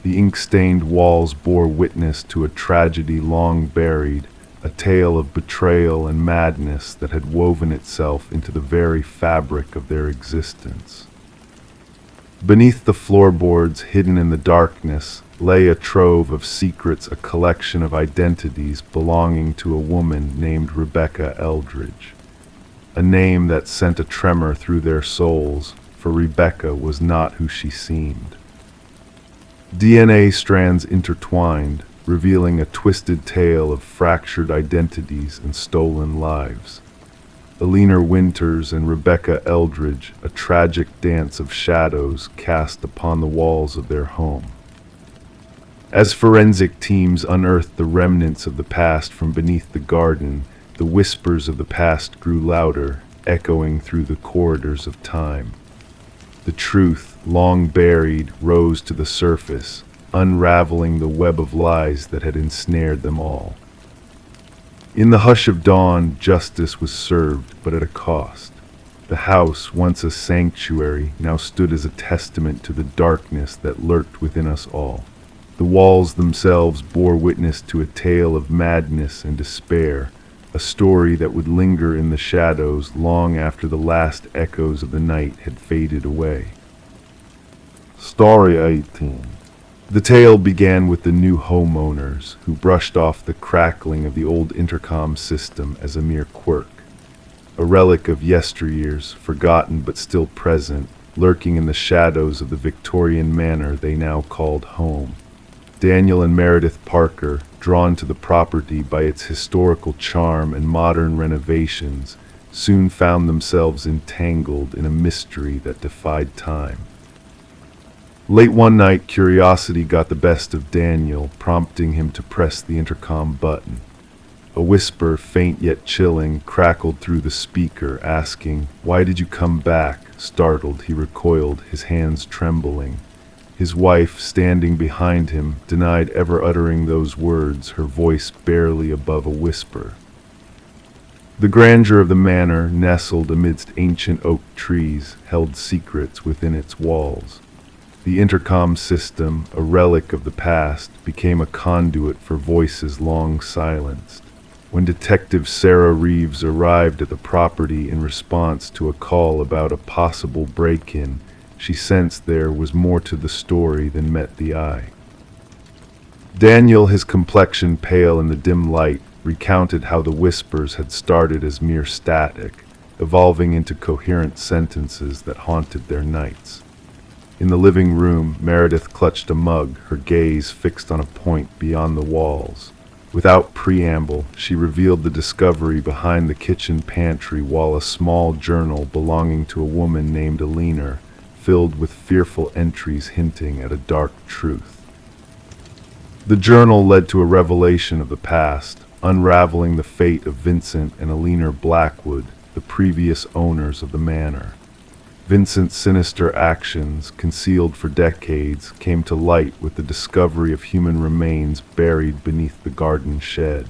Speaker 1: The ink-stained walls bore witness to a tragedy long buried, a tale of betrayal and madness that had woven itself into the very fabric of their existence. Beneath the floorboards, hidden in the darkness, lay a trove of secrets, a collection of identities belonging to a woman named Rebecca Eldridge. A name that sent a tremor through their souls, for Rebecca was not who she seemed. DNA strands intertwined, revealing a twisted tale of fractured identities and stolen lives. Alina Winters and Rebecca Eldridge, a tragic dance of shadows cast upon the walls of their home. As forensic teams unearthed the remnants of the past from beneath the garden, the whispers of the past grew louder, echoing through the corridors of time. The truth, long buried, rose to the surface, unraveling the web of lies that had ensnared them all. In the hush of dawn, justice was served, but at a cost. The house, once a sanctuary, now stood as a testament to the darkness that lurked within us all. The walls themselves bore witness to a tale of madness and despair, a story that would linger in the shadows long after the last echoes of the night had faded away. Story 18. The tale began with the new homeowners, who brushed off the crackling of the old intercom system as a mere quirk, a relic of yesteryears, forgotten but still present, lurking in the shadows of the Victorian manor they now called home. Daniel and Meredith Parker, drawn to the property by its historical charm and modern renovations, soon found themselves entangled in a mystery that defied time. Late one night, curiosity got the best of Daniel, prompting him to press the intercom button. A whisper, faint yet chilling, crackled through the speaker, asking, "Why did you come back?" Startled, he recoiled, his hands trembling. His wife, standing behind him, denied ever uttering those words, her voice barely above a whisper. The grandeur of the manor, nestled amidst ancient oak trees, held secrets within its walls. The intercom system, a relic of the past, became a conduit for voices long silenced. When Detective Sarah Reeves arrived at the property in response to a call about a possible break-in, she sensed there was more to the story than met the eye. Daniel, his complexion pale in the dim light, recounted how the whispers had started as mere static, evolving into coherent sentences that haunted their nights. In the living room, Meredith clutched a mug, her gaze fixed on a point beyond the walls. Without preamble, she revealed the discovery behind the kitchen pantry wall, a small journal belonging to a woman named Alina, filled with fearful entries hinting at a dark truth. The journal led to a revelation of the past, unraveling the fate of Vincent and Alina Blackwood, the previous owners of the manor. Vincent's sinister actions, concealed for decades, came to light with the discovery of human remains buried beneath the garden shed.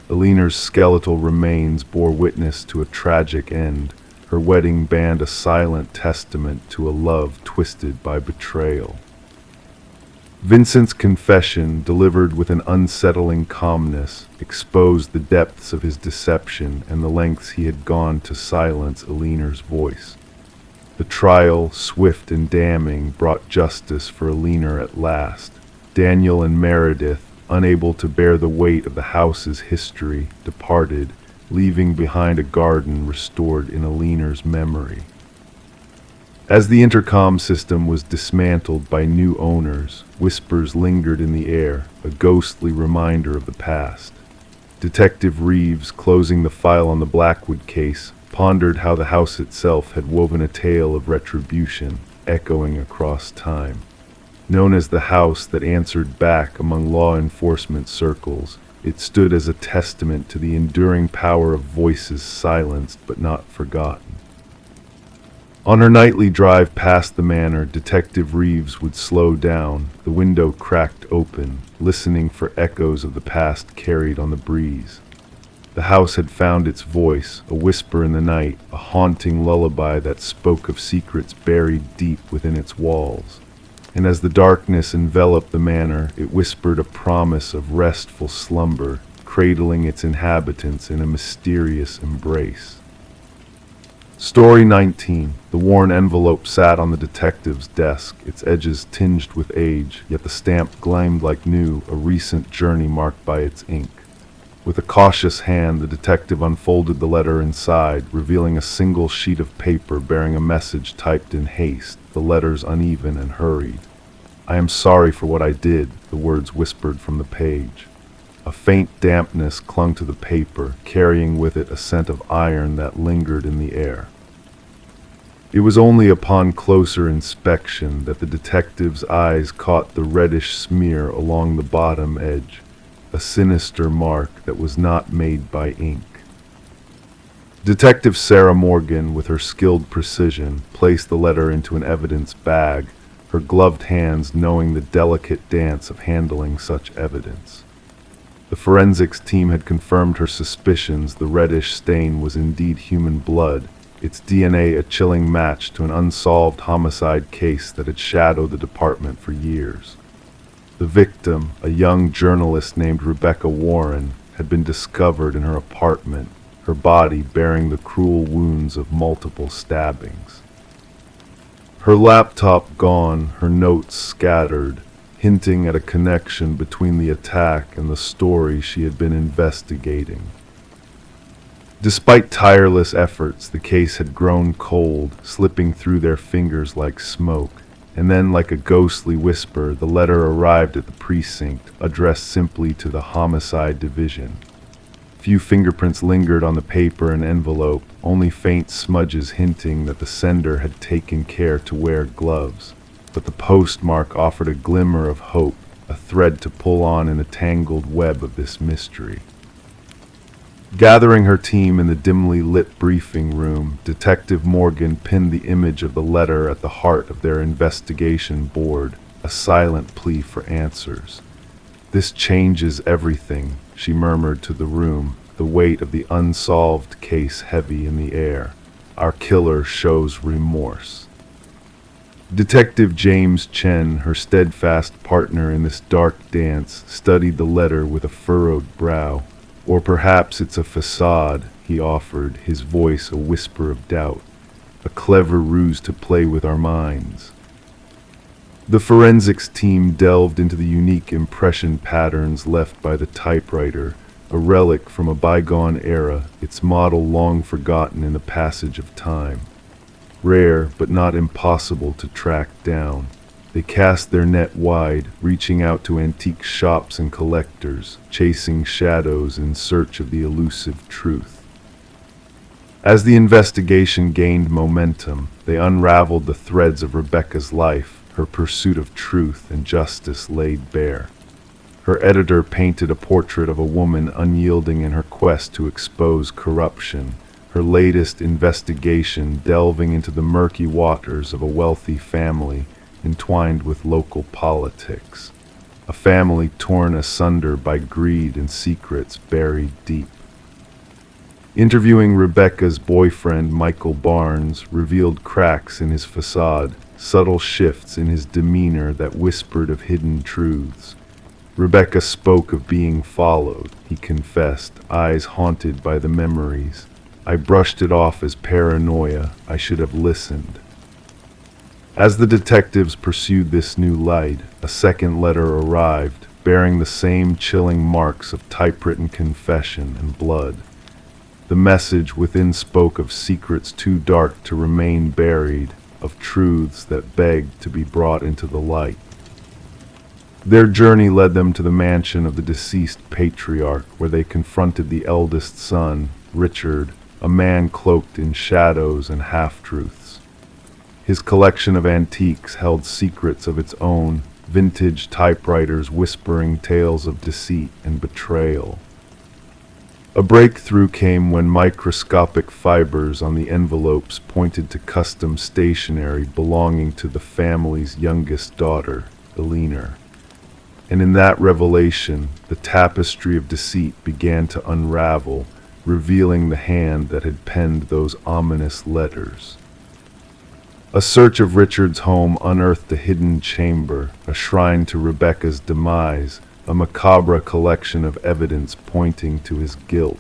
Speaker 1: Alina's skeletal remains bore witness to a tragic end, her wedding band a silent testament to a love twisted by betrayal. Vincent's confession, delivered with an unsettling calmness, exposed the depths of his deception and the lengths he had gone to silence Alina's voice. The trial, swift and damning, brought justice for Alina at last. Daniel and Meredith, unable to bear the weight of the house's history, departed, leaving behind a garden restored in Alina's memory. As the intercom system was dismantled by new owners, whispers lingered in the air, a ghostly reminder of the past. Detective Reeves, closing the file on the Blackwood case, pondered how the house itself had woven a tale of retribution, echoing across time. Known as the house that answered back among law enforcement circles, it stood as a testament to the enduring power of voices silenced but not forgotten. On her nightly drive past the manor, Detective Reeves would slow down, the window cracked open, listening for echoes of the past carried on the breeze. The house had found its voice, a whisper in the night, a haunting lullaby that spoke of secrets buried deep within its walls. And as the darkness enveloped the manor, it whispered a promise of restful slumber, cradling its inhabitants in a mysterious embrace. Story 19. The worn envelope sat on the detective's desk, its edges tinged with age, yet the stamp gleamed like new, a recent journey marked by its ink. With a cautious hand, the detective unfolded the letter inside, revealing a single sheet of paper bearing a message typed in haste, the letters uneven and hurried. "I am sorry for what I did," the words whispered from the page. A faint dampness clung to the paper, carrying with it a scent of iron that lingered in the air. It was only upon closer inspection that the detective's eyes caught the reddish smear along the bottom edge, a sinister mark that was not made by ink. Detective Sarah Morgan, with her skilled precision, placed the letter into an evidence bag, her gloved hands knowing the delicate dance of handling such evidence. The forensics team had confirmed her suspicions. The reddish stain was indeed human blood, its DNA a chilling match to an unsolved homicide case that had shadowed the department for years. The victim, a young journalist named Rebecca Warren, had been discovered in her apartment, her body bearing the cruel wounds of multiple stabbings. Her laptop gone, her notes scattered, hinting at a connection between the attack and the story she had been investigating. Despite tireless efforts, the case had grown cold, slipping through their fingers like smoke. And then, like a ghostly whisper, the letter arrived at the precinct, addressed simply to the Homicide Division. Few fingerprints lingered on the paper and envelope, only faint smudges hinting that the sender had taken care to wear gloves. But the postmark offered a glimmer of hope, a thread to pull on in the tangled web of this mystery. Gathering her team in the dimly lit briefing room, Detective Morgan pinned the image of the letter at the heart of their investigation board, a silent plea for answers. "This changes everything," she murmured to the room, the weight of the unsolved case heavy in the air. "Our killer shows remorse." Detective James Chen, her steadfast partner in this dark dance, studied the letter with a furrowed brow. "Or perhaps it's a facade," he offered, his voice a whisper of doubt. "A clever ruse to play with our minds." The forensics team delved into the unique impression patterns left by the typewriter, a relic from a bygone era, its model long forgotten in the passage of time. Rare, but not impossible to track down. They cast their net wide, reaching out to antique shops and collectors, chasing shadows in search of the elusive truth. As the investigation gained momentum, they unraveled the threads of Rebecca's life, her pursuit of truth and justice laid bare. Her editor painted a portrait of a woman unyielding in her quest to expose corruption, her latest investigation delving into the murky waters of a wealthy family entwined with local politics, a family torn asunder by greed and secrets buried deep. Interviewing Rebecca's boyfriend, Michael Barnes, revealed cracks in his facade, subtle shifts in his demeanor that whispered of hidden truths. Rebecca spoke of being followed, he confessed, eyes haunted by the memories. "I brushed it off as paranoia. I should have listened." As the detectives pursued this new light, a second letter arrived, bearing the same chilling marks of typewritten confession and blood. The message within spoke of secrets too dark to remain buried, of truths that begged to be brought into the light. Their journey led them to the mansion of the deceased patriarch, where they confronted the eldest son, Richard, a man cloaked in shadows and half-truths. His collection of antiques held secrets of its own, vintage typewriters whispering tales of deceit and betrayal. A breakthrough came when microscopic fibers on the envelopes pointed to custom stationery belonging to the family's youngest daughter, Eleanor. And in that revelation, the tapestry of deceit began to unravel, revealing the hand that had penned those ominous letters. A search of Richard's home unearthed a hidden chamber, a shrine to Rebecca's demise, a macabre collection of evidence pointing to his guilt.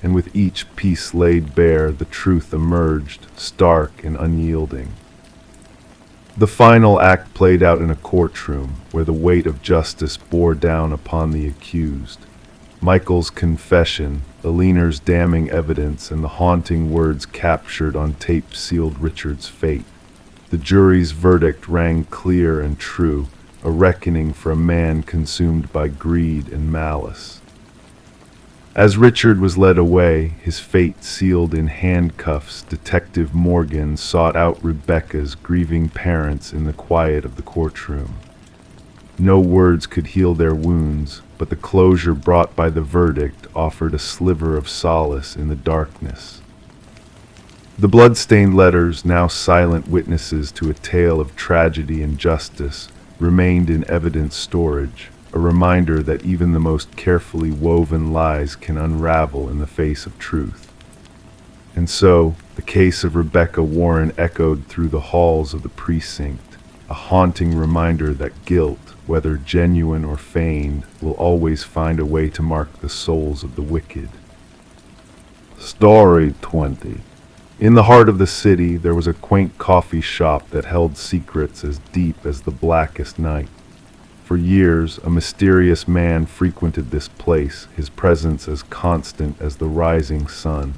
Speaker 1: And with each piece laid bare, the truth emerged, stark and unyielding. The final act played out in a courtroom, where the weight of justice bore down upon the accused. Michael's confession, Eleanor's damning evidence, and the haunting words captured on tape sealed Richard's fate. The jury's verdict rang clear and true, a reckoning for a man consumed by greed and malice. As Richard was led away, his fate sealed in handcuffs, Detective Morgan sought out Rebecca's grieving parents in the quiet of the courtroom. No words could heal their wounds, but the closure brought by the verdict offered a sliver of solace in the darkness. The blood-stained letters, now silent witnesses to a tale of tragedy and justice, remained in evidence storage, a reminder that even the most carefully woven lies can unravel in the face of truth. And so, the case of Rebecca Warren echoed through the halls of the precinct, a haunting reminder that guilt, whether genuine or feigned, will always find a way to mark the souls of the wicked. Story 20. In the heart of the city, there was a quaint coffee shop that held secrets as deep as the blackest night. For years, a mysterious man frequented this place, his presence as constant as the rising sun.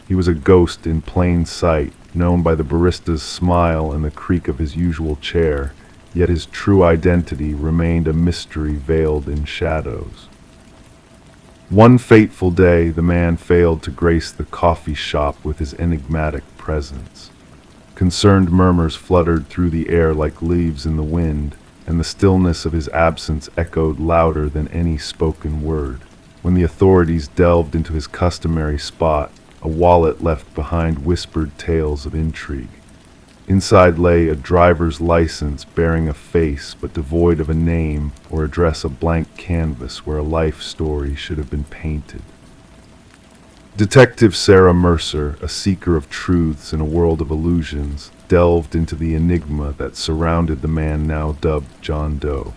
Speaker 1: He was a ghost in plain sight, known by the barista's smile and the creak of his usual chair, yet his true identity remained a mystery veiled in shadows. One fateful day, the man failed to grace the coffee shop with his enigmatic presence. Concerned murmurs fluttered through the air like leaves in the wind, and the stillness of his absence echoed louder than any spoken word. When the authorities delved into his customary spot, a wallet left behind whispered tales of intrigue. Inside lay a driver's license bearing a face but devoid of a name or address, a blank canvas where a life story should have been painted. Detective Sarah Mercer, a seeker of truths in a world of illusions, delved into the enigma that surrounded the man now dubbed John Doe.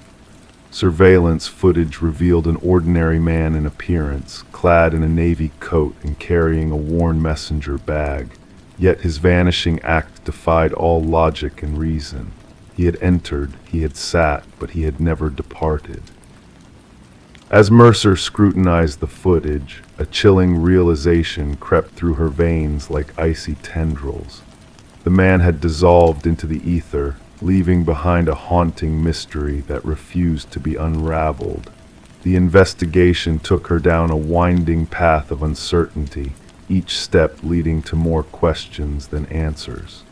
Speaker 1: Surveillance footage revealed an ordinary man in appearance, clad in a navy coat and carrying a worn messenger bag. Yet his vanishing act defied all logic and reason. He had entered, he had sat, but he had never departed. As Mercer scrutinized the footage, a chilling realization crept through her veins like icy tendrils. The man had dissolved into the ether, leaving behind a haunting mystery that refused to be unraveled. The investigation took her down a winding path of uncertainty, each step leading to more questions than answers.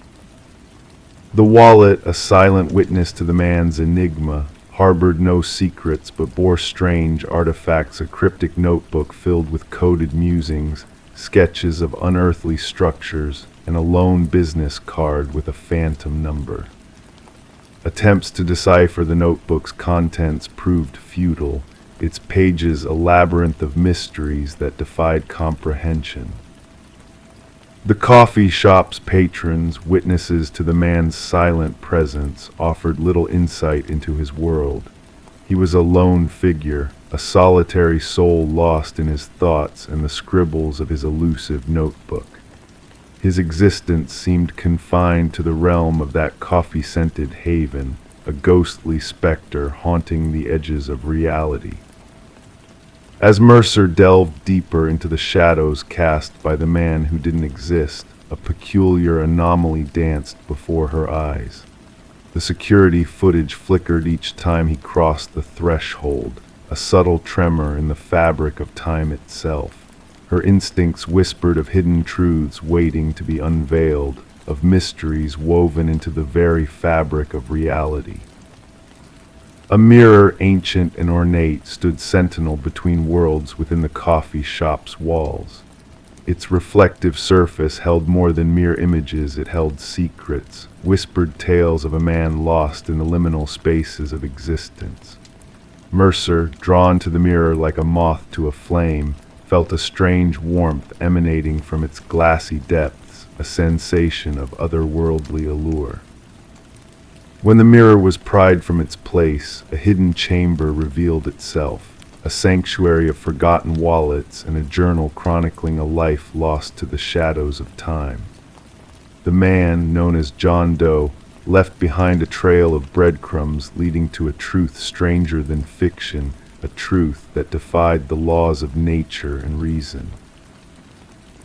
Speaker 1: The wallet, a silent witness to the man's enigma, harbored no secrets but bore strange artifacts, a cryptic notebook filled with coded musings, sketches of unearthly structures, and a lone business card with a phantom number. Attempts to decipher the notebook's contents proved futile, its pages a labyrinth of mysteries that defied comprehension. The coffee shop's patrons, witnesses to the man's silent presence, offered little insight into his world. He was a lone figure, a solitary soul lost in his thoughts and the scribbles of his elusive notebook. His existence seemed confined to the realm of that coffee-scented haven, a ghostly specter haunting the edges of reality. As Mercer delved deeper into the shadows cast by the man who didn't exist, a peculiar anomaly danced before her eyes. The security footage flickered each time he crossed the threshold, a subtle tremor in the fabric of time itself. Her instincts whispered of hidden truths waiting to be unveiled, of mysteries woven into the very fabric of reality. A mirror, ancient and ornate, stood sentinel between worlds within the coffee shop's walls. Its reflective surface held more than mere images, it held secrets, whispered tales of a man lost in the liminal spaces of existence. Mercer, drawn to the mirror like a moth to a flame, felt a strange warmth emanating from its glassy depths, a sensation of otherworldly allure. When the mirror was pried from its place, a hidden chamber revealed itself, a sanctuary of forgotten wallets and a journal chronicling a life lost to the shadows of time. The man, known as John Doe, left behind a trail of breadcrumbs leading to a truth stranger than fiction, a truth that defied the laws of nature and reason.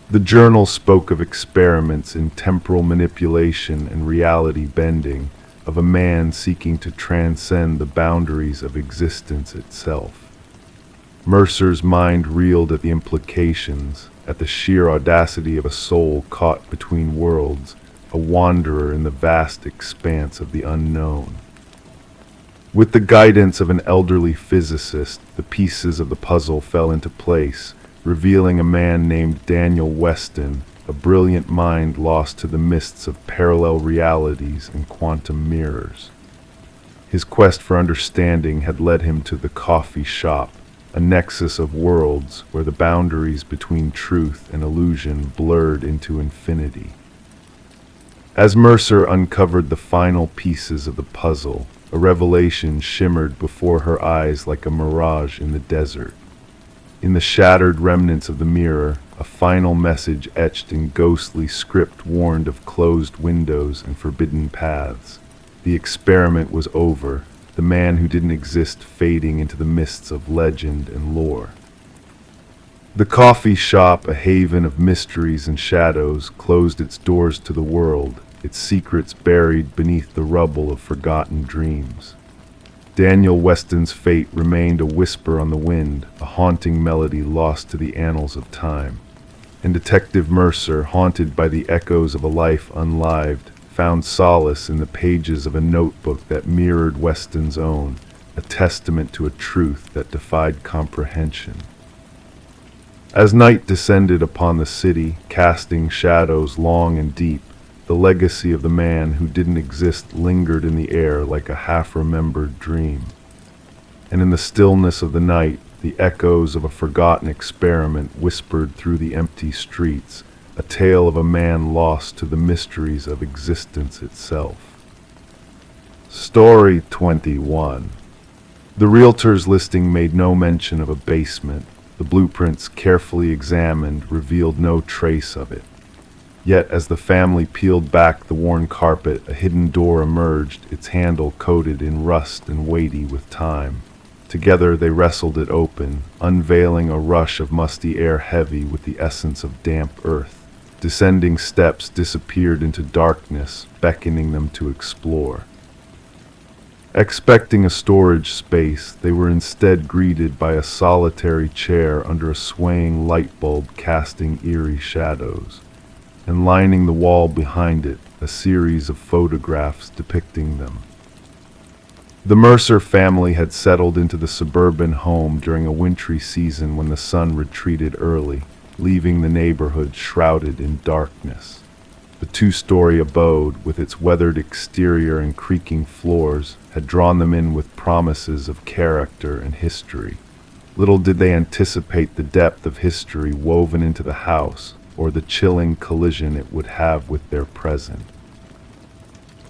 Speaker 1: The journal spoke of experiments in temporal manipulation and reality bending, of a man seeking to transcend the boundaries of existence itself. Mercer's mind reeled at the implications, at the sheer audacity of a soul caught between worlds, a wanderer in the vast expanse of the unknown. With the guidance of an elderly physicist, the pieces of the puzzle fell into place, revealing a man named Daniel Weston, a brilliant mind lost to the mists of parallel realities and quantum mirrors. His quest for understanding had led him to the coffee shop, a nexus of worlds where the boundaries between truth and illusion blurred into infinity. As Mercer uncovered the final pieces of the puzzle, a revelation shimmered before her eyes like a mirage in the desert. In the shattered remnants of the mirror, a final message etched in ghostly script warned of closed windows and forbidden paths. The experiment was over, the man who didn't exist fading into the mists of legend and lore. The coffee shop, a haven of mysteries and shadows, closed its doors to the world, its secrets buried beneath the rubble of forgotten dreams. Daniel Weston's fate remained a whisper on the wind, a haunting melody lost to the annals of time. And Detective Mercer, haunted by the echoes of a life unlived, found solace in the pages of a notebook that mirrored Weston's own, a testament to a truth that defied comprehension. As night descended upon the city, casting shadows long and deep, the legacy of the man who didn't exist lingered in the air like a half-remembered dream. And in the stillness of the night, the echoes of a forgotten experiment whispered through the empty streets, a tale of a man lost to the mysteries of existence itself. Story 21. The realtor's listing made no mention of a basement. The blueprints, carefully examined, revealed no trace of it. Yet as the family peeled back the worn carpet, a hidden door emerged, its handle coated in rust and weighty with time. Together they wrestled it open, unveiling a rush of musty air heavy with the essence of damp earth. Descending steps disappeared into darkness, beckoning them to explore. Expecting a storage space, they were instead greeted by a solitary chair under a swaying light bulb casting eerie shadows. And lining the wall behind it, a series of photographs depicting them. The Mercer family had settled into the suburban home during a wintry season when the sun retreated early, leaving the neighborhood shrouded in darkness. The two-story abode, with its weathered exterior and creaking floors, had drawn them in with promises of character and history. Little did they anticipate the depth of history woven into the house, or the chilling collision it would have with their present.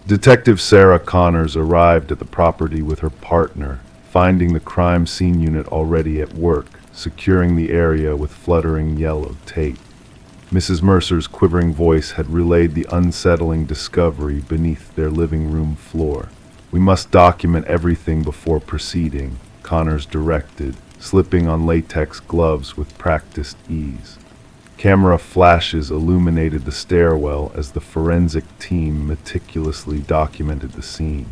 Speaker 1: Detective Sarah Connors arrived at the property with her partner, finding the crime scene unit already at work, securing the area with fluttering yellow tape. Mrs. Mercer's quivering voice had relayed the unsettling discovery beneath their living room floor. "We must document everything before proceeding," Connors directed, slipping on latex gloves with practiced ease. Camera flashes illuminated the stairwell as the forensic team meticulously documented the scene.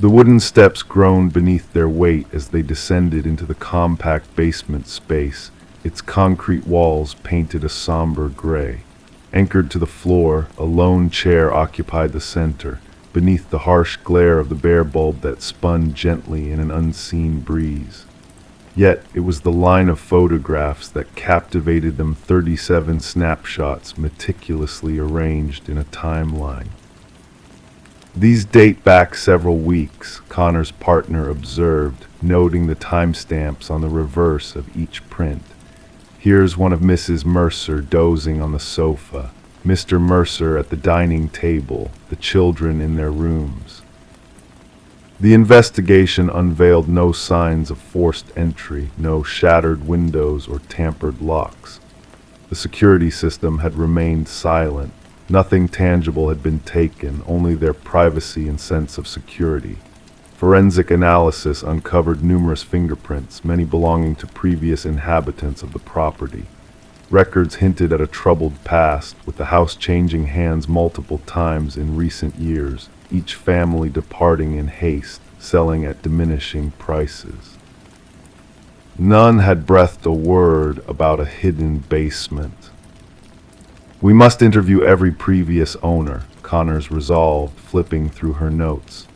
Speaker 1: The wooden steps groaned beneath their weight as they descended into the compact basement space, its concrete walls painted a somber gray. Anchored to the floor, a lone chair occupied the center, beneath the harsh glare of the bare bulb that spun gently in an unseen breeze. Yet it was the line of photographs that captivated them, 37 snapshots meticulously arranged in a timeline. "These date back several weeks," Connor's partner observed, noting the timestamps on the reverse of each print. "Here's one of Mrs. Mercer dozing on the sofa, Mr. Mercer at the dining table, the children in their rooms." The investigation unveiled no signs of forced entry, no shattered windows or tampered locks. The security system had remained silent. Nothing tangible had been taken, only their privacy and sense of security. Forensic analysis uncovered numerous fingerprints, many belonging to previous inhabitants of the property. Records hinted at a troubled past, with the house changing hands multiple times in recent years, each family departing in haste, selling at diminishing prices. None had breathed a word about a hidden basement. "We must interview every previous owner," Connors resolved, flipping through her notes.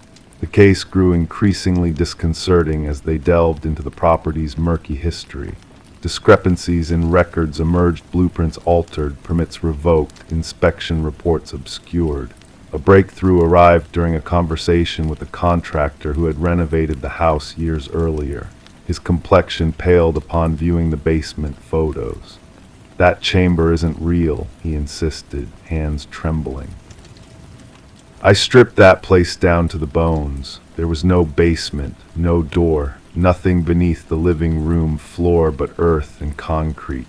Speaker 1: The case grew increasingly disconcerting as they delved into the property's murky history. Discrepancies in records emerged, blueprints altered, permits revoked, inspection reports obscured. A breakthrough arrived during a conversation with a contractor who had renovated the house years earlier. His complexion paled upon viewing the basement photos. "That chamber isn't real," he insisted, hands trembling. "I stripped that place down to the bones. There was no basement, no door, nothing beneath the living room floor but earth and concrete."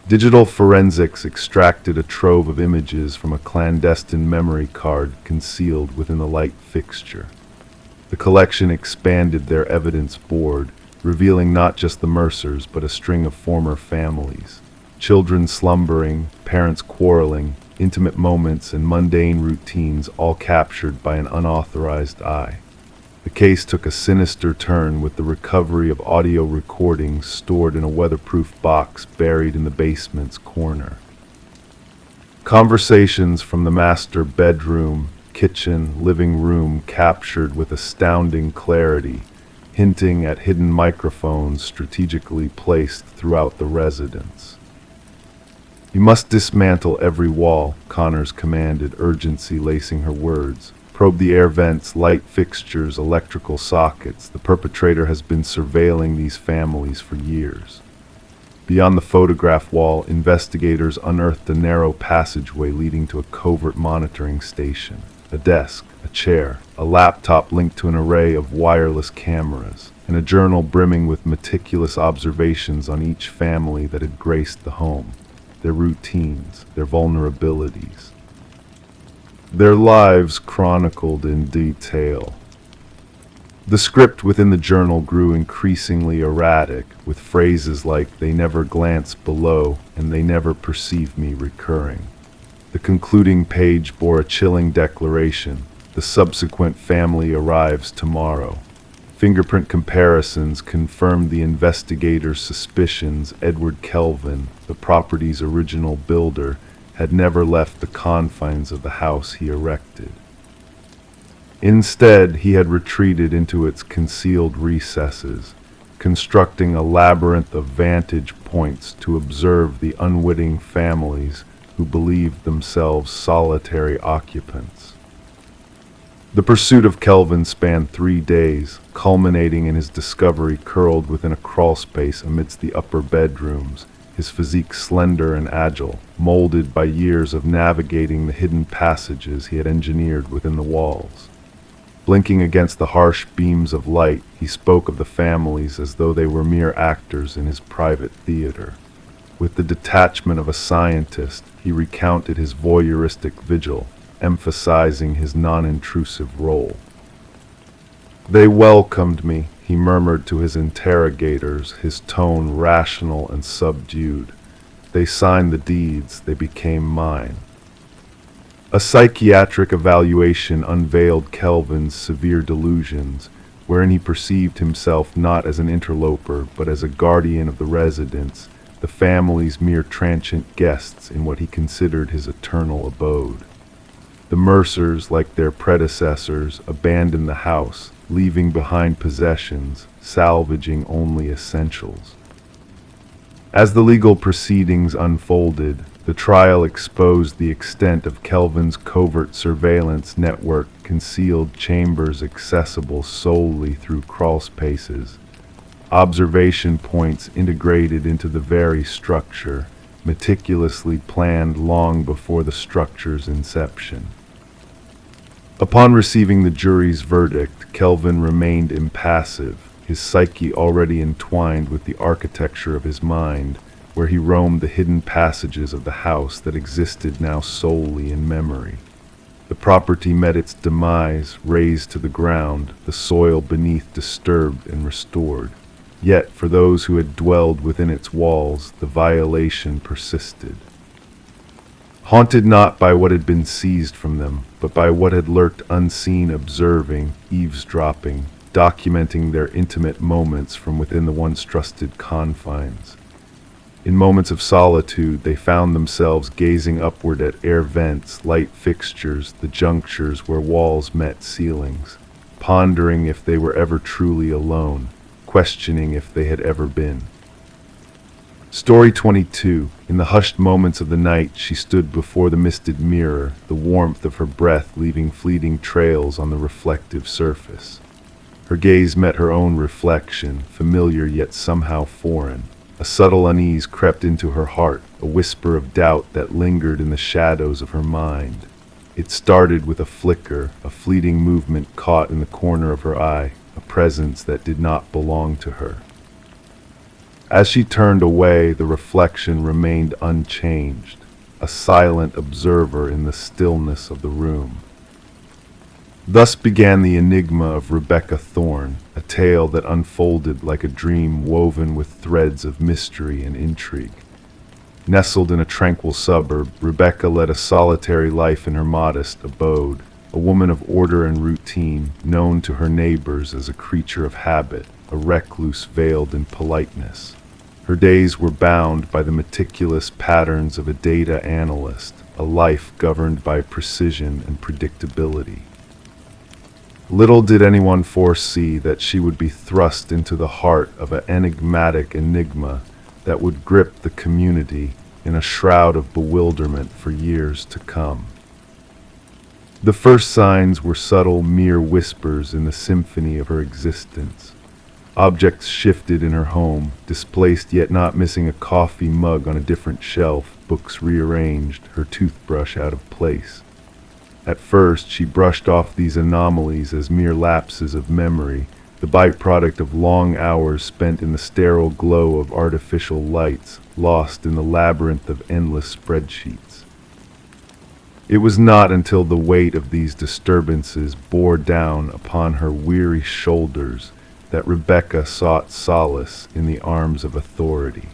Speaker 1: Digital forensics extracted a trove of images from a clandestine memory card concealed within the light fixture. The collection expanded their evidence board, revealing not just the Mercers but a string of former families. Children slumbering, parents quarreling, intimate moments and mundane routines all captured by an unauthorized eye. The case took a sinister turn with the recovery of audio recordings stored in a weatherproof box buried in the basement's corner. Conversations from the master bedroom, kitchen, living room captured with astounding clarity, hinting at hidden microphones strategically placed throughout the residence. "You must dismantle every wall," Connors commanded, urgency lacing her words. "Probe the air vents, light fixtures, electrical sockets. The perpetrator has been surveilling these families for years." Beyond the photograph wall, investigators unearthed a narrow passageway leading to a covert monitoring station. A desk, a chair, a laptop linked to an array of wireless cameras, and a journal brimming with meticulous observations on each family that had graced the home, their routines, their vulnerabilities. Their lives chronicled in detail. The script within the journal grew increasingly erratic, with phrases like "they never glance below" and "they never perceive me" recurring. The concluding page bore a chilling declaration: "The subsequent family arrives tomorrow." Fingerprint comparisons confirmed the investigators' suspicions. Edward Kelvin, the property's original builder, had never left the confines of the house he erected. Instead, he had retreated into its concealed recesses, constructing a labyrinth of vantage points to observe the unwitting families who believed themselves solitary occupants. The pursuit of Kelvin spanned 3 days, culminating in his discovery curled within a crawlspace amidst the upper bedrooms, his physique slender and agile, molded by years of navigating the hidden passages he had engineered within the walls. Blinking against the harsh beams of light, he spoke of the families as though they were mere actors in his private theater. With the detachment of a scientist, he recounted his voyeuristic vigil, emphasizing his non-intrusive role. "They welcomed me," he murmured to his interrogators, his tone rational and subdued. "They signed the deeds, they became mine." A psychiatric evaluation unveiled Kelvin's severe delusions, wherein he perceived himself not as an interloper but as a guardian of the residents, the family's mere transient guests in what he considered his eternal abode. The Mercers, like their predecessors, abandoned the house, leaving behind possessions, salvaging only essentials. As the legal proceedings unfolded, the trial exposed the extent of Kelvin's covert surveillance network, concealed chambers accessible solely through crawlspaces, observation points integrated into the very structure, meticulously planned long before the structure's inception. Upon receiving the jury's verdict, Kelvin remained impassive, his psyche already entwined with the architecture of his mind, where he roamed the hidden passages of the house that existed now solely in memory. The property met its demise, razed to the ground, the soil beneath disturbed and restored. Yet, for those who had dwelled within its walls, the violation persisted. Haunted not by what had been seized from them, but by what had lurked unseen, observing, eavesdropping, documenting their intimate moments from within the once trusted confines. In moments of solitude, they found themselves gazing upward at air vents, light fixtures, the junctures where walls met ceilings, pondering if they were ever truly alone, questioning if they had ever been. Story 22. In the hushed moments of the night, she stood before the misted mirror, the warmth of her breath leaving fleeting trails on the reflective surface. Her gaze met her own reflection, familiar yet somehow foreign. A subtle unease crept into her heart, a whisper of doubt that lingered in the shadows of her mind. It started with a flicker, a fleeting movement caught in the corner of her eye, a presence that did not belong to her. As she turned away, the reflection remained unchanged, a silent observer in the stillness of the room. Thus began the enigma of Rebecca Thorne, a tale that unfolded like a dream woven with threads of mystery and intrigue. Nestled in a tranquil suburb, Rebecca led a solitary life in her modest abode, a woman of order and routine, known to her neighbors as a creature of habit, a recluse veiled in politeness. Her days were bound by the meticulous patterns of a data analyst, a life governed by precision and predictability. Little did anyone foresee that she would be thrust into the heart of an enigmatic enigma that would grip the community in a shroud of bewilderment for years to come. The first signs were subtle, mere whispers in the symphony of her existence. Objects shifted in her home, displaced yet not missing a coffee mug on a different shelf, books rearranged, her toothbrush out of place. At first, she brushed off these anomalies as mere lapses of memory, the byproduct of long hours spent in the sterile glow of artificial lights, lost in the labyrinth of endless spreadsheets. It was not until the weight of these disturbances bore down upon her weary shoulders that Rebecca sought solace in the arms of authority.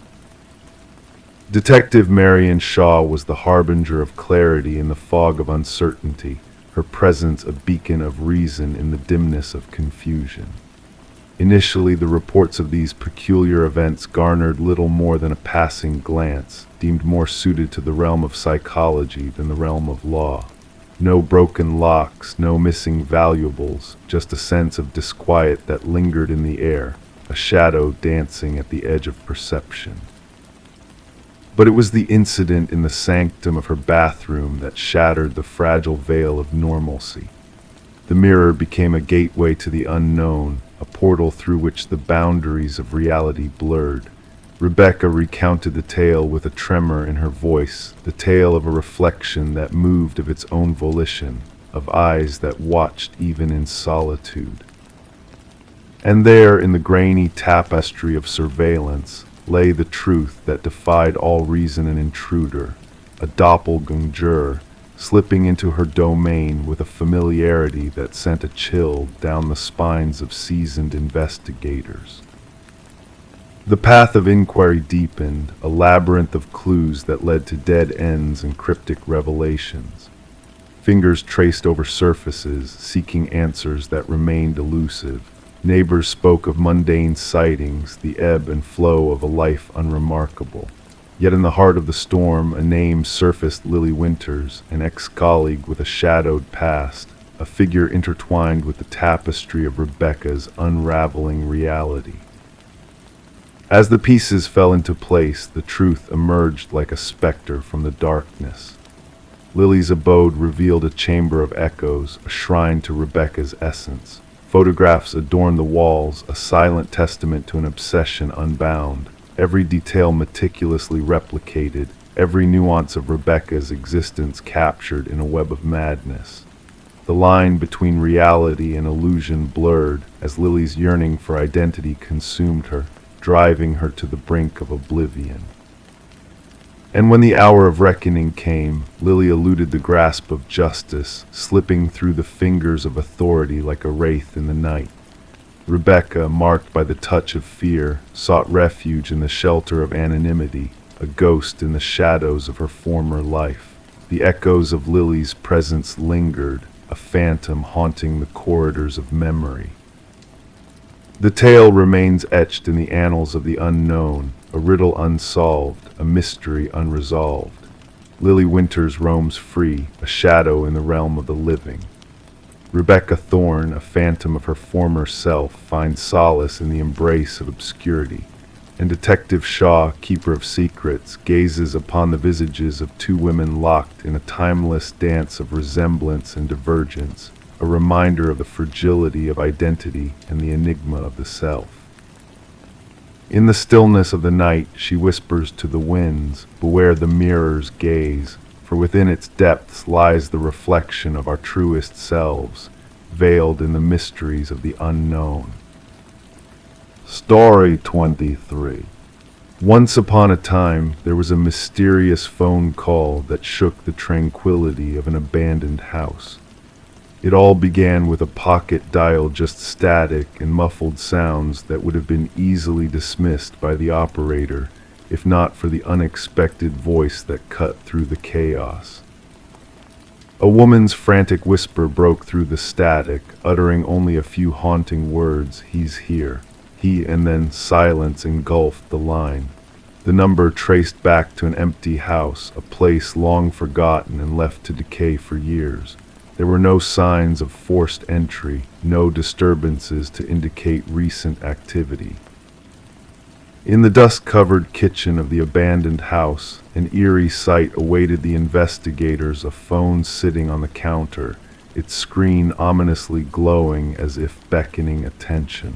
Speaker 1: Detective Marion Shaw was the harbinger of clarity in the fog of uncertainty, her presence a beacon of reason in the dimness of confusion. Initially, the reports of these peculiar events garnered little more than a passing glance, deemed more suited to the realm of psychology than the realm of law. No broken locks, no missing valuables, just a sense of disquiet that lingered in the air, a shadow dancing at the edge of perception. But it was the incident in the sanctum of her bathroom that shattered the fragile veil of normalcy. The mirror became a gateway to the unknown, a portal through which the boundaries of reality blurred. Rebecca recounted the tale with a tremor in her voice, the tale of a reflection that moved of its own volition, of eyes that watched even in solitude. And there, in the grainy tapestry of surveillance, lay the truth that defied all reason and intruder, a doppelganger, slipping into her domain with a familiarity that sent a chill down the spines of seasoned investigators. The path of inquiry deepened, a labyrinth of clues that led to dead ends and cryptic revelations. Fingers traced over surfaces, seeking answers that remained elusive. Neighbors spoke of mundane sightings, the ebb and flow of a life unremarkable. Yet in the heart of the storm, a name surfaced: Lily Winters, an ex-colleague with a shadowed past, a figure intertwined with the tapestry of Rebecca's unraveling reality. As the pieces fell into place, the truth emerged like a specter from the darkness. Lily's abode revealed a chamber of echoes, a shrine to Rebecca's essence. Photographs adorned the walls, a silent testament to an obsession unbound. Every detail meticulously replicated, every nuance of Rebecca's existence captured in a web of madness. The line between reality and illusion blurred as Lily's yearning for identity consumed her, driving her to the brink of oblivion. And when the hour of reckoning came, Lily eluded the grasp of justice, slipping through the fingers of authority like a wraith in the night. Rebecca, marked by the touch of fear, sought refuge in the shelter of anonymity, a ghost in the shadows of her former life. The echoes of Lily's presence lingered, a phantom haunting the corridors of memory. The tale remains etched in the annals of the unknown, a riddle unsolved, a mystery unresolved. Lily Winters roams free, a shadow in the realm of the living. Rebecca Thorne, a phantom of her former self, finds solace in the embrace of obscurity. And Detective Shaw, keeper of secrets, gazes upon the visages of two women locked in a timeless dance of resemblance and divergence, a reminder of the fragility of identity and the enigma of the self. In the stillness of the night, she whispers to the winds, "Beware the mirror's gaze, for within its depths lies the reflection of our truest selves, veiled in the mysteries of the unknown." Story 23. Once upon a time, there was a mysterious phone call that shook the tranquility of an abandoned house. It all began with a pocket dial, just static and muffled sounds that would have been easily dismissed by the operator if not for the unexpected voice that cut through the chaos. A woman's frantic whisper broke through the static, uttering only a few haunting words: "He's here." And then silence engulfed the line. The number traced back to an empty house, a place long forgotten and left to decay for years. There were no signs of forced entry, no disturbances to indicate recent activity. In the dust-covered kitchen of the abandoned house, an eerie sight awaited the investigators: a phone sitting on the counter, its screen ominously glowing as if beckoning attention.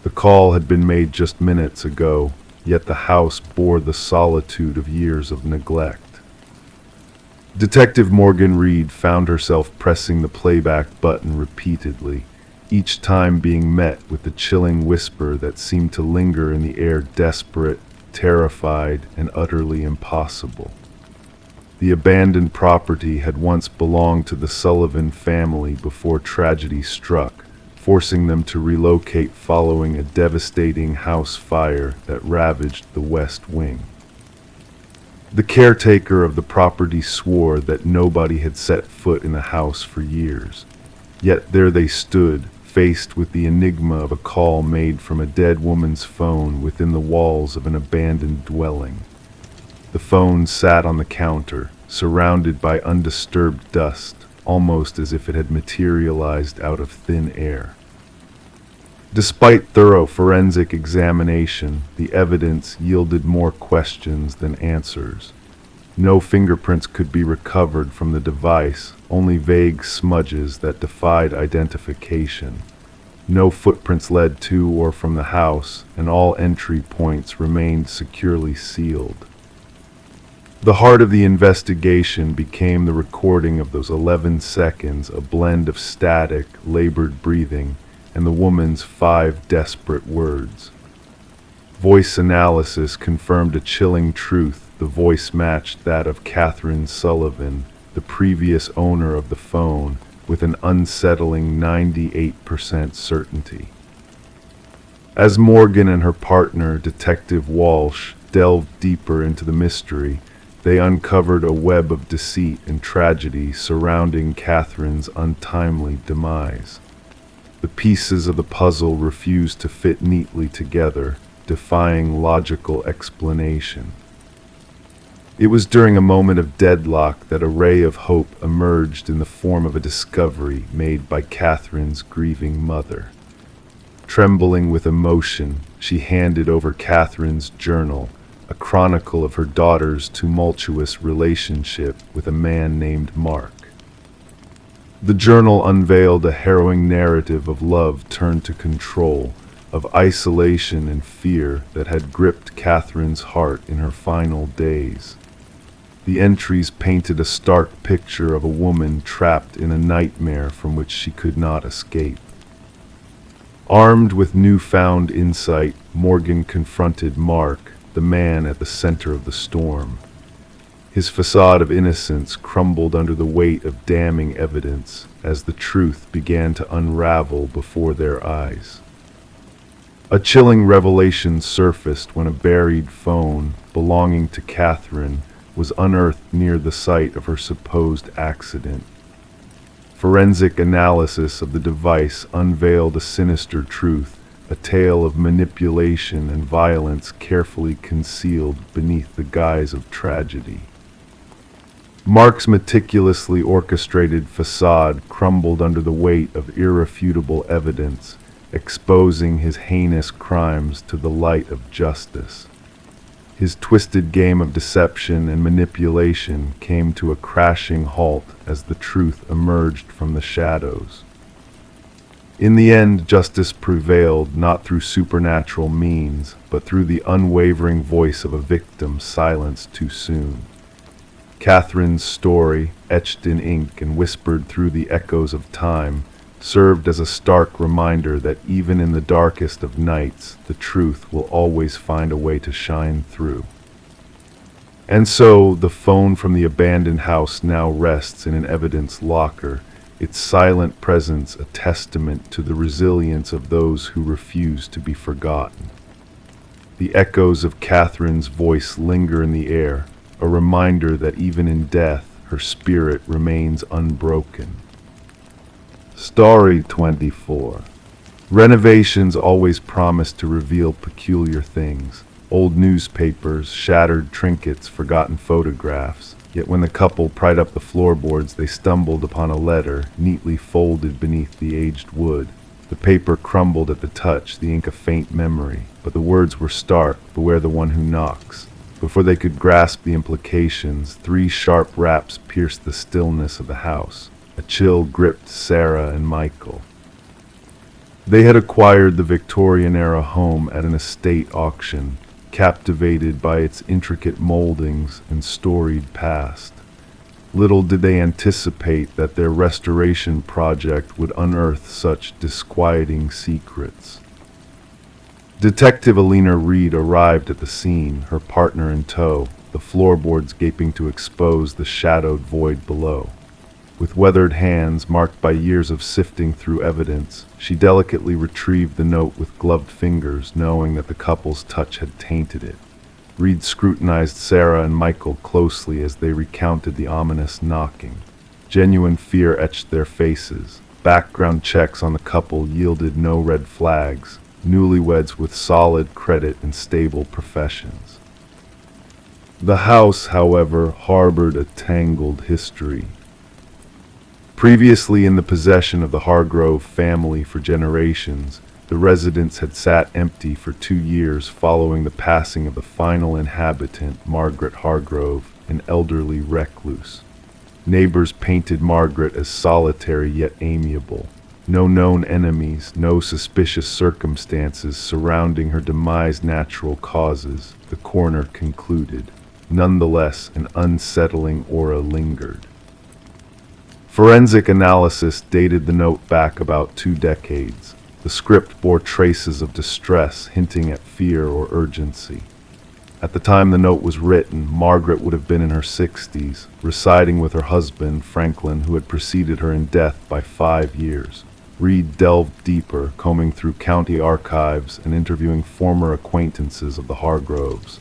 Speaker 1: The call had been made just minutes ago, yet the house bore the solitude of years of neglect. Detective Morgan Reed found herself pressing the playback button repeatedly, each time being met with the chilling whisper that seemed to linger in the air: desperate, terrified, and utterly impossible. The abandoned property had once belonged to the Sullivan family before tragedy struck, forcing them to relocate following a devastating house fire that ravaged the West Wing. The caretaker of the property swore that nobody had set foot in the house for years. Yet there they stood, faced with the enigma of a call made from a dead woman's phone within the walls of an abandoned dwelling. The phone sat on the counter, surrounded by undisturbed dust, almost as if it had materialized out of thin air. Despite thorough forensic examination, the evidence yielded more questions than answers. No fingerprints could be recovered from the device, only vague smudges that defied identification. No footprints led to or from the house, and all entry points remained securely sealed. The heart of the investigation became the recording of those 11 seconds, a blend of static, labored breathing, and the woman's 5 desperate words. Voice analysis confirmed a chilling truth. The voice matched that of Catherine Sullivan, the previous owner of the phone, with an unsettling 98% certainty. As Morgan and her partner, Detective Walsh, delved deeper into the mystery, they uncovered a web of deceit and tragedy surrounding Catherine's untimely demise. The pieces of the puzzle refused to fit neatly together, defying logical explanation. It was during a moment of deadlock that a ray of hope emerged in the form of a discovery made by Catherine's grieving mother. Trembling with emotion, she handed over Catherine's journal, a chronicle of her daughter's tumultuous relationship with a man named Mark. The journal unveiled a harrowing narrative of love turned to control, of isolation and fear that had gripped Catherine's heart in her final days. The entries painted a stark picture of a woman trapped in a nightmare from which she could not escape. Armed with newfound insight, Morgan confronted Mark, the man at the center of the storm. His facade of innocence crumbled under the weight of damning evidence as the truth began to unravel before their eyes. A chilling revelation surfaced when a buried phone belonging to Catherine was unearthed near the site of her supposed accident. Forensic analysis of the device unveiled a sinister truth, a tale of manipulation and violence carefully concealed beneath the guise of tragedy. Mark's meticulously orchestrated facade crumbled under the weight of irrefutable evidence, exposing his heinous crimes to the light of justice. His twisted game of deception and manipulation came to a crashing halt as the truth emerged from the shadows. In the end, justice prevailed not through supernatural means, but through the unwavering voice of a victim silenced too soon. Catherine's story, etched in ink and whispered through the echoes of time, served as a stark reminder that even in the darkest of nights, the truth will always find a way to shine through. And so, the phone from the abandoned house now rests in an evidence locker, its silent presence a testament to the resilience of those who refuse to be forgotten. The echoes of Catherine's voice linger in the air, a reminder that even in death, her spirit remains unbroken. Story 24. Renovations always promise to reveal peculiar things. Old newspapers, shattered trinkets, forgotten photographs. Yet when the couple pried up the floorboards, they stumbled upon a letter, neatly folded beneath the aged wood. The paper crumbled at the touch, the ink a faint memory, but the words were stark, "Beware the one who knocks." Before they could grasp the implications, 3 sharp raps pierced the stillness of the house. A chill gripped Sarah and Michael. They had acquired the Victorian-era home at an estate auction, captivated by its intricate moldings and storied past. Little did they anticipate that their restoration project would unearth such disquieting secrets. Detective Alina Reed arrived at the scene, her partner in tow, the floorboards gaping to expose the shadowed void below. With weathered hands marked by years of sifting through evidence, she delicately retrieved the note with gloved fingers, knowing that the couple's touch had tainted it. Reed scrutinized Sarah and Michael closely as they recounted the ominous knocking. Genuine fear etched their faces. Background checks on the couple yielded no red flags, newlyweds with solid credit and stable professions. The house, however, harbored a tangled history. Previously in the possession of the Hargrove family for generations, the residence had sat empty for 2 years following the passing of the final inhabitant, Margaret Hargrove, an elderly recluse. Neighbors painted Margaret as solitary yet amiable. No known enemies, no suspicious circumstances surrounding her demise natural causes, the coroner concluded. Nonetheless, an unsettling aura lingered. Forensic analysis dated the note back about 2 decades. The script bore traces of distress, hinting at fear or urgency. At the time the note was written, Margaret would have been in her 60s, residing with her husband, Franklin, who had preceded her in death by 5 years. Reed delved deeper, combing through county archives and interviewing former acquaintances of the Hargroves.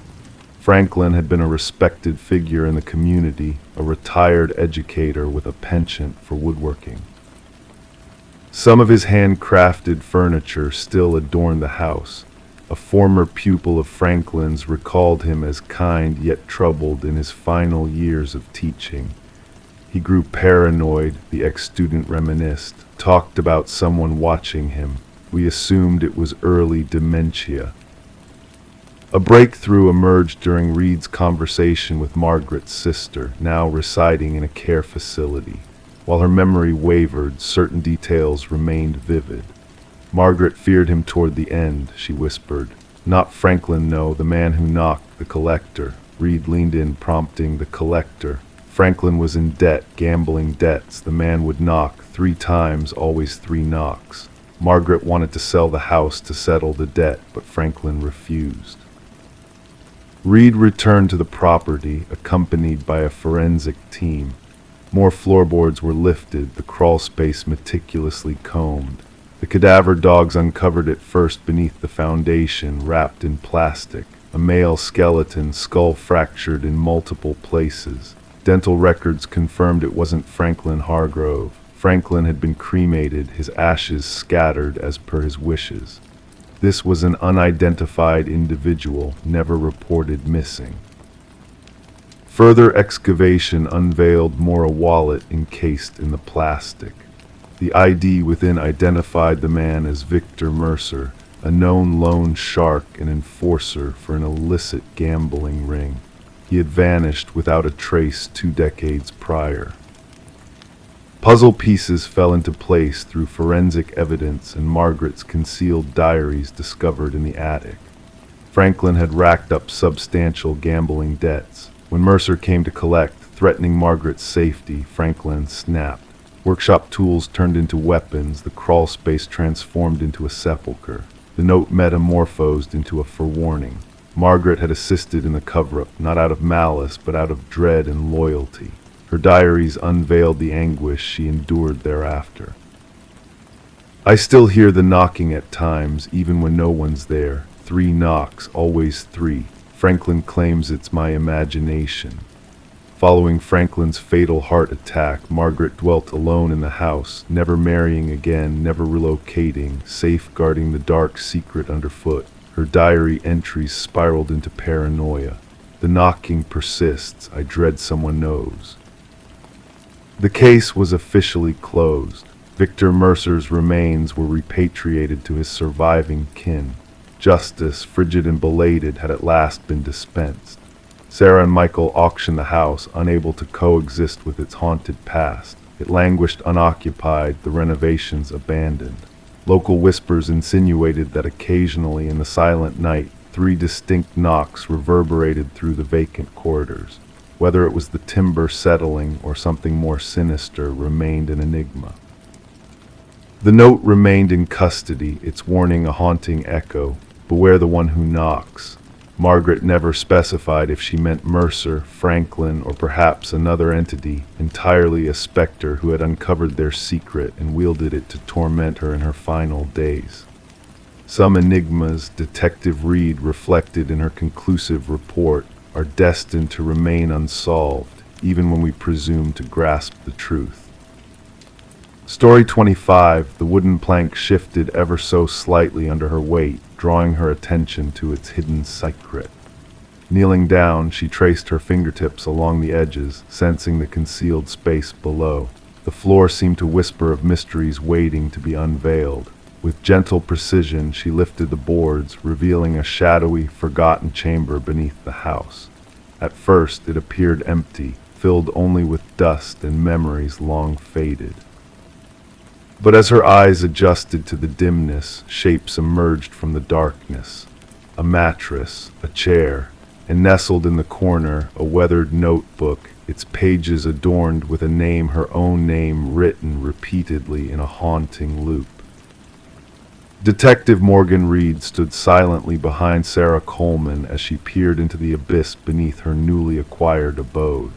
Speaker 1: Franklin had been a respected figure in the community, a retired educator with a penchant for woodworking. Some of his handcrafted furniture still adorned the house. A former pupil of Franklin's recalled him as kind yet troubled in his final years of teaching. He grew paranoid, the ex-student reminisced, talked about someone watching him. We assumed it was early dementia. A breakthrough emerged during Reed's conversation with Margaret's sister, now residing in a care facility. While her memory wavered, certain details remained vivid. Margaret feared him toward the end, she whispered. Not Franklin, no, the man who knocked, the collector. Reed leaned in, prompting, the collector. Franklin was in debt, gambling debts. The man would knock 3 times, always 3 knocks. Margaret wanted to sell the house to settle the debt, but Franklin refused. Reed returned to the property, accompanied by a forensic team. More floorboards were lifted, the crawl space meticulously combed. The cadaver dogs uncovered it first beneath the foundation, wrapped in plastic. A male skeleton, skull fractured in multiple places. Dental records confirmed it wasn't Franklin Hargrove. Franklin had been cremated, his ashes scattered as per his wishes. This was an unidentified individual, never reported missing. Further excavation unveiled more a wallet encased in the plastic. The ID within identified the man as Victor Mercer, a known loan shark and enforcer for an illicit gambling ring. He had vanished without a trace 2 decades prior. Puzzle pieces fell into place through forensic evidence and Margaret's concealed diaries discovered in the attic. Franklin had racked up substantial gambling debts. When Mercer came to collect, threatening Margaret's safety, Franklin snapped. Workshop tools turned into weapons, the crawl space transformed into a sepulcher. The note metamorphosed into a forewarning. Margaret had assisted in the cover-up, not out of malice, but out of dread and loyalty. Her diaries unveiled the anguish she endured thereafter. I still hear the knocking at times, even when no one's there. 3 knocks, always 3. Franklin claims it's my imagination. Following Franklin's fatal heart attack, Margaret dwelt alone in the house, never marrying again, never relocating, safeguarding the dark secret underfoot. Her diary entries spiraled into paranoia. The knocking persists. I dread someone knows. The case was officially closed. Victor Mercer's remains were repatriated to his surviving kin. Justice, frigid and belated, had at last been dispensed. Sarah and Michael auctioned the house, unable to coexist with its haunted past. It languished unoccupied, the renovations abandoned. Local whispers insinuated that occasionally in the silent night, 3 distinct knocks reverberated through the vacant corridors. Whether it was the timber settling or something more sinister remained an enigma. The note remained in custody, its warning a haunting echo. Beware the one who knocks. Margaret never specified if she meant Mercer, Franklin, or perhaps another entity, entirely a specter who had uncovered their secret and wielded it to torment her in her final days. Some enigmas, Detective Reed reflected in her conclusive report, are destined to remain unsolved, even when we presume to grasp the truth. Story 25, the wooden plank shifted ever so slightly under her weight, drawing her attention to its hidden secret. Kneeling down, she traced her fingertips along the edges, sensing the concealed space below. The floor seemed to whisper of mysteries waiting to be unveiled. With gentle precision, she lifted the boards, revealing a shadowy, forgotten chamber beneath the house. At first, it appeared empty, filled only with dust and memories long faded. But as her eyes adjusted to the dimness, shapes emerged from the darkness. A mattress, a chair, and nestled in the corner, a weathered notebook, its pages adorned with a name, her own name, written repeatedly in a haunting loop. Detective Morgan Reed stood silently behind Sarah Coleman as she peered into the abyss beneath her newly acquired abode.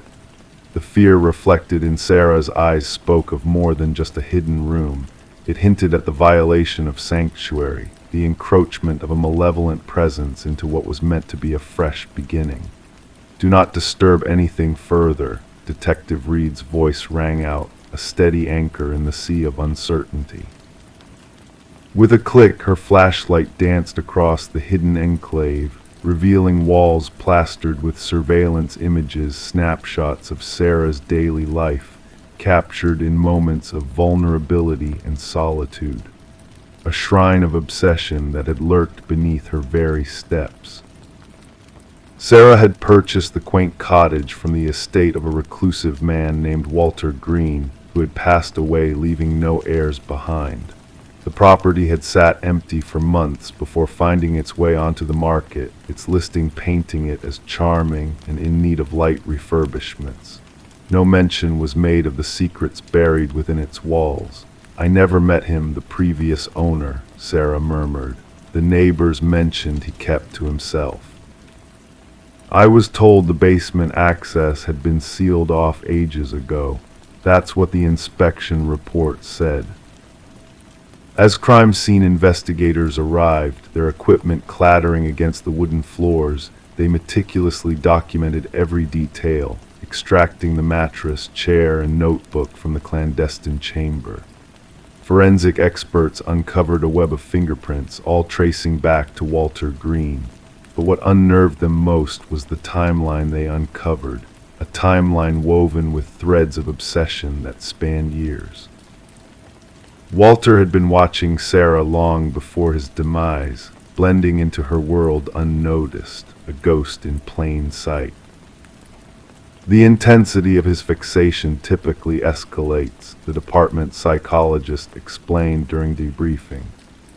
Speaker 1: The fear reflected in Sarah's eyes spoke of more than just a hidden room. It hinted at the violation of sanctuary, the encroachment of a malevolent presence into what was meant to be a fresh beginning. "Do not disturb anything further," Detective Reed's voice rang out, a steady anchor in the sea of uncertainty. With a click, her flashlight danced across the hidden enclave, revealing walls plastered with surveillance images, snapshots of Sarah's daily life, captured in moments of vulnerability and solitude. A shrine of obsession that had lurked beneath her very steps. Sarah had purchased the quaint cottage from the estate of a reclusive man named Walter Green, who had passed away, leaving no heirs behind. The property had sat empty for months before finding its way onto the market, its listing painting it as charming and in need of light refurbishments. No mention was made of the secrets buried within its walls. "I never met him, the previous owner," Sarah murmured. "The neighbors mentioned he kept to himself. I was told the basement access had been sealed off ages ago. That's what the inspection report said." As crime scene investigators arrived, their equipment clattering against the wooden floors, they meticulously documented every detail, extracting the mattress, chair, and notebook from the clandestine chamber. Forensic experts uncovered a web of fingerprints, all tracing back to Walter Green. But what unnerved them most was the timeline they uncovered, a timeline woven with threads of obsession that spanned years. Walter had been watching Sarah long before his demise, blending into her world unnoticed, a ghost in plain sight. The intensity of his fixation typically escalates, the department psychologist explained during debriefing.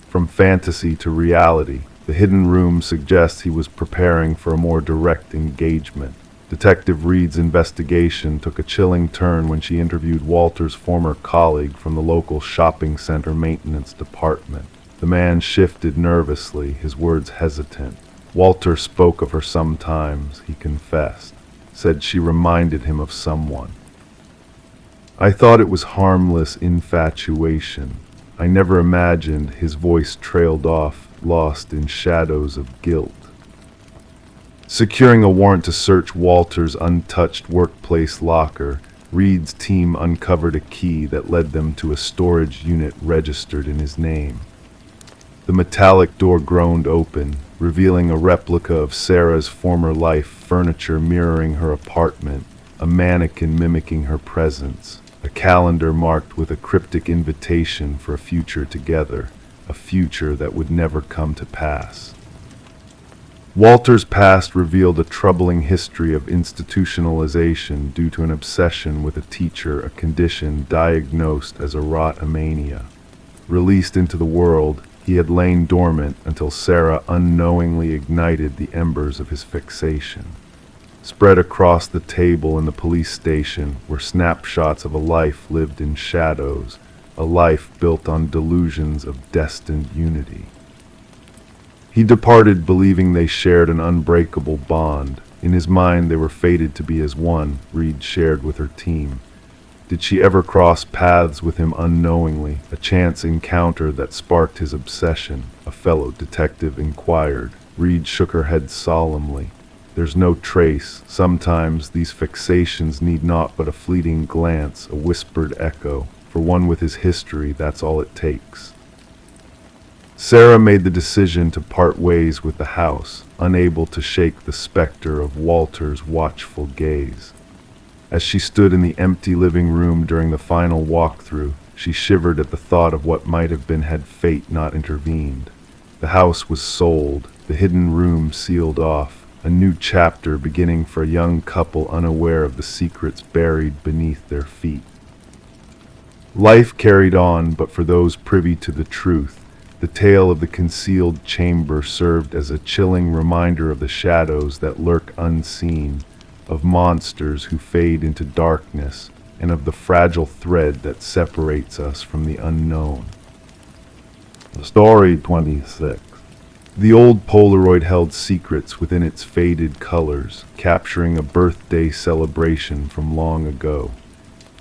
Speaker 1: From fantasy to reality, the hidden room suggests he was preparing for a more direct engagement. Detective Reed's investigation took a chilling turn when she interviewed Walter's former colleague from the local shopping center maintenance department. The man shifted nervously, his words hesitant. Walter spoke of her sometimes, he confessed. Said she reminded him of someone. I thought it was harmless infatuation. I never imagined his voice trailed off, lost in shadows of guilt. Securing a warrant to search Walter's untouched workplace locker, Reed's team uncovered a key that led them to a storage unit registered in his name. The metallic door groaned open, revealing a replica of Sarah's former life furniture mirroring her apartment, a mannequin mimicking her presence, a calendar marked with a cryptic invitation for a future together, a future that would never come to pass. Walter's past revealed a troubling history of institutionalization due to an obsession with a teacher, a condition diagnosed as erotomania. Released into the world, he had lain dormant until Sarah unknowingly ignited the embers of his fixation. Spread across the table in the police station were snapshots of a life lived in shadows, a life built on delusions of destined unity. He departed believing they shared an unbreakable bond. In his mind they were fated to be as one, Reed shared with her team. Did she ever cross paths with him unknowingly, a chance encounter that sparked his obsession? A fellow detective inquired. Reed shook her head solemnly. There's no trace. Sometimes these fixations need not but a fleeting glance, a whispered echo. For one with his history, that's all it takes. Sarah made the decision to part ways with the house, unable to shake the specter of Walter's watchful gaze. As she stood in the empty living room during the final walkthrough, she shivered at the thought of what might have been had fate not intervened. The house was sold, the hidden room sealed off, a new chapter beginning for a young couple unaware of the secrets buried beneath their feet. Life carried on, but for those privy to the truth, the tale of the concealed chamber served as a chilling reminder of the shadows that lurk unseen, of monsters who fade into darkness, and of the fragile thread that separates us from the unknown. Story 26. The old Polaroid held secrets within its faded colors, capturing a birthday celebration from long ago.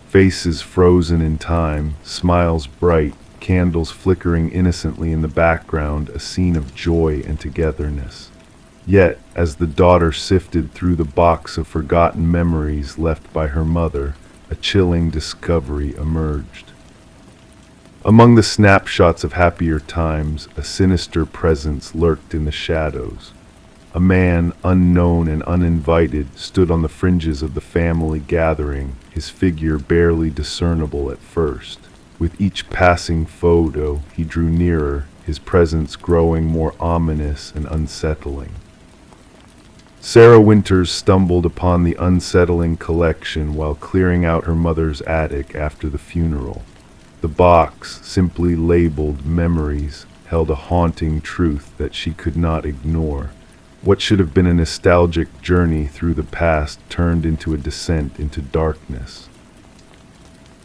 Speaker 1: Faces frozen in time, smiles bright, candles flickering innocently in the background, a scene of joy and togetherness. Yet, as the daughter sifted through the box of forgotten memories left by her mother, a chilling discovery emerged. Among the snapshots of happier times, a sinister presence lurked in the shadows. A man, unknown and uninvited, stood on the fringes of the family gathering, his figure barely discernible at first. With each passing photo, he drew nearer, his presence growing more ominous and unsettling. Sarah Winters stumbled upon the unsettling collection while clearing out her mother's attic after the funeral. The box, simply labeled Memories, held a haunting truth that she could not ignore. What should have been a nostalgic journey through the past turned into a descent into darkness.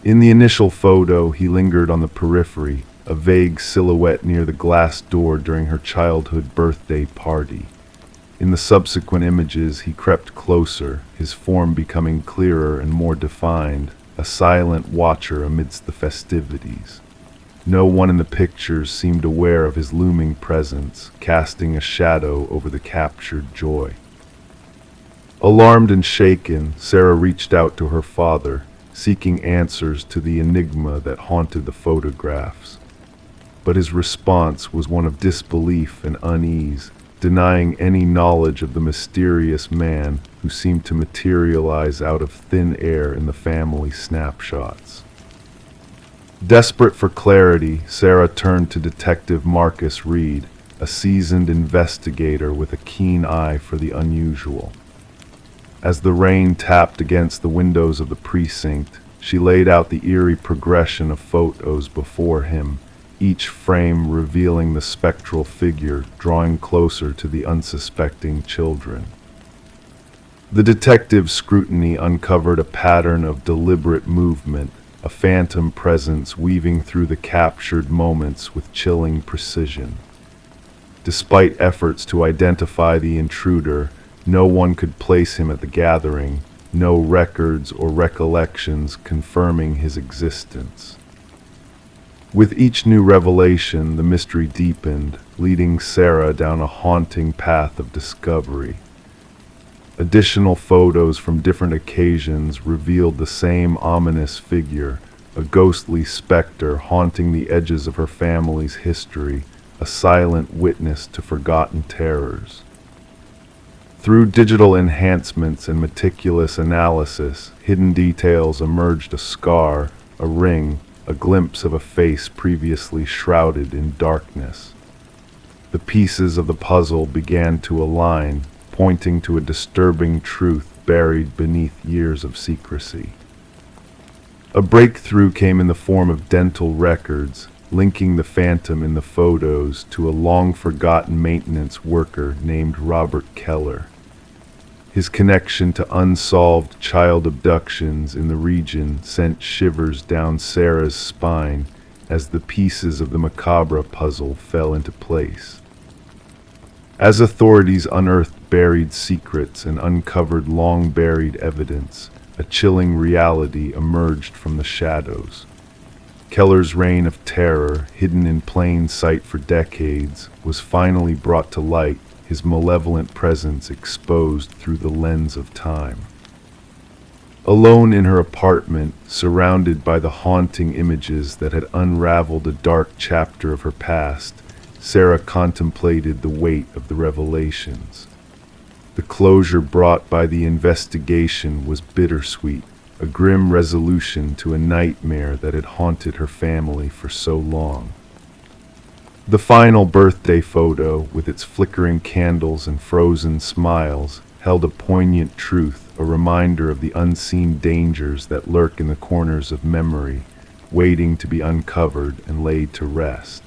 Speaker 1: In the initial photo, he lingered on the periphery, a vague silhouette near the glass door during her childhood birthday party. In the subsequent images, he crept closer, his form becoming clearer and more defined, a silent watcher amidst the festivities. No one in the pictures seemed aware of his looming presence, casting a shadow over the captured joy. Alarmed and shaken, Sarah reached out to her father, seeking answers to the enigma that haunted the photographs. But his response was one of disbelief and unease, denying any knowledge of the mysterious man who seemed to materialize out of thin air in the family snapshots. Desperate for clarity, Sarah turned to Detective Marcus Reed, a seasoned investigator with a keen eye for the unusual. As the rain tapped against the windows of the precinct, she laid out the eerie progression of photos before him, each frame revealing the spectral figure drawing closer to the unsuspecting children. The detective's scrutiny uncovered a pattern of deliberate movement, a phantom presence weaving through the captured moments with chilling precision. Despite efforts to identify the intruder, no one could place him at the gathering, no records or recollections confirming his existence. With each new revelation, the mystery deepened, leading Sarah down a haunting path of discovery. Additional photos from different occasions revealed the same ominous figure, a ghostly specter haunting the edges of her family's history, a silent witness to forgotten terrors. Through digital enhancements and meticulous analysis, hidden details emerged: a scar, a ring, a glimpse of a face previously shrouded in darkness. The pieces of the puzzle began to align, pointing to a disturbing truth buried beneath years of secrecy. A breakthrough came in the form of dental records, linking the phantom in the photos to a long-forgotten maintenance worker named Robert Keller. His connection to unsolved child abductions in the region sent shivers down Sarah's spine as the pieces of the macabre puzzle fell into place. As authorities unearthed buried secrets and uncovered long-buried evidence, a chilling reality emerged from the shadows. Keller's reign of terror, hidden in plain sight for decades, was finally brought to light, his malevolent presence exposed through the lens of time. Alone in her apartment, surrounded by the haunting images that had unraveled a dark chapter of her past, Sarah contemplated the weight of the revelations. The closure brought by the investigation was bittersweet, a grim resolution to a nightmare that had haunted her family for so long. The final birthday photo, with its flickering candles and frozen smiles, held a poignant truth, a reminder of the unseen dangers that lurk in the corners of memory, waiting to be uncovered and laid to rest.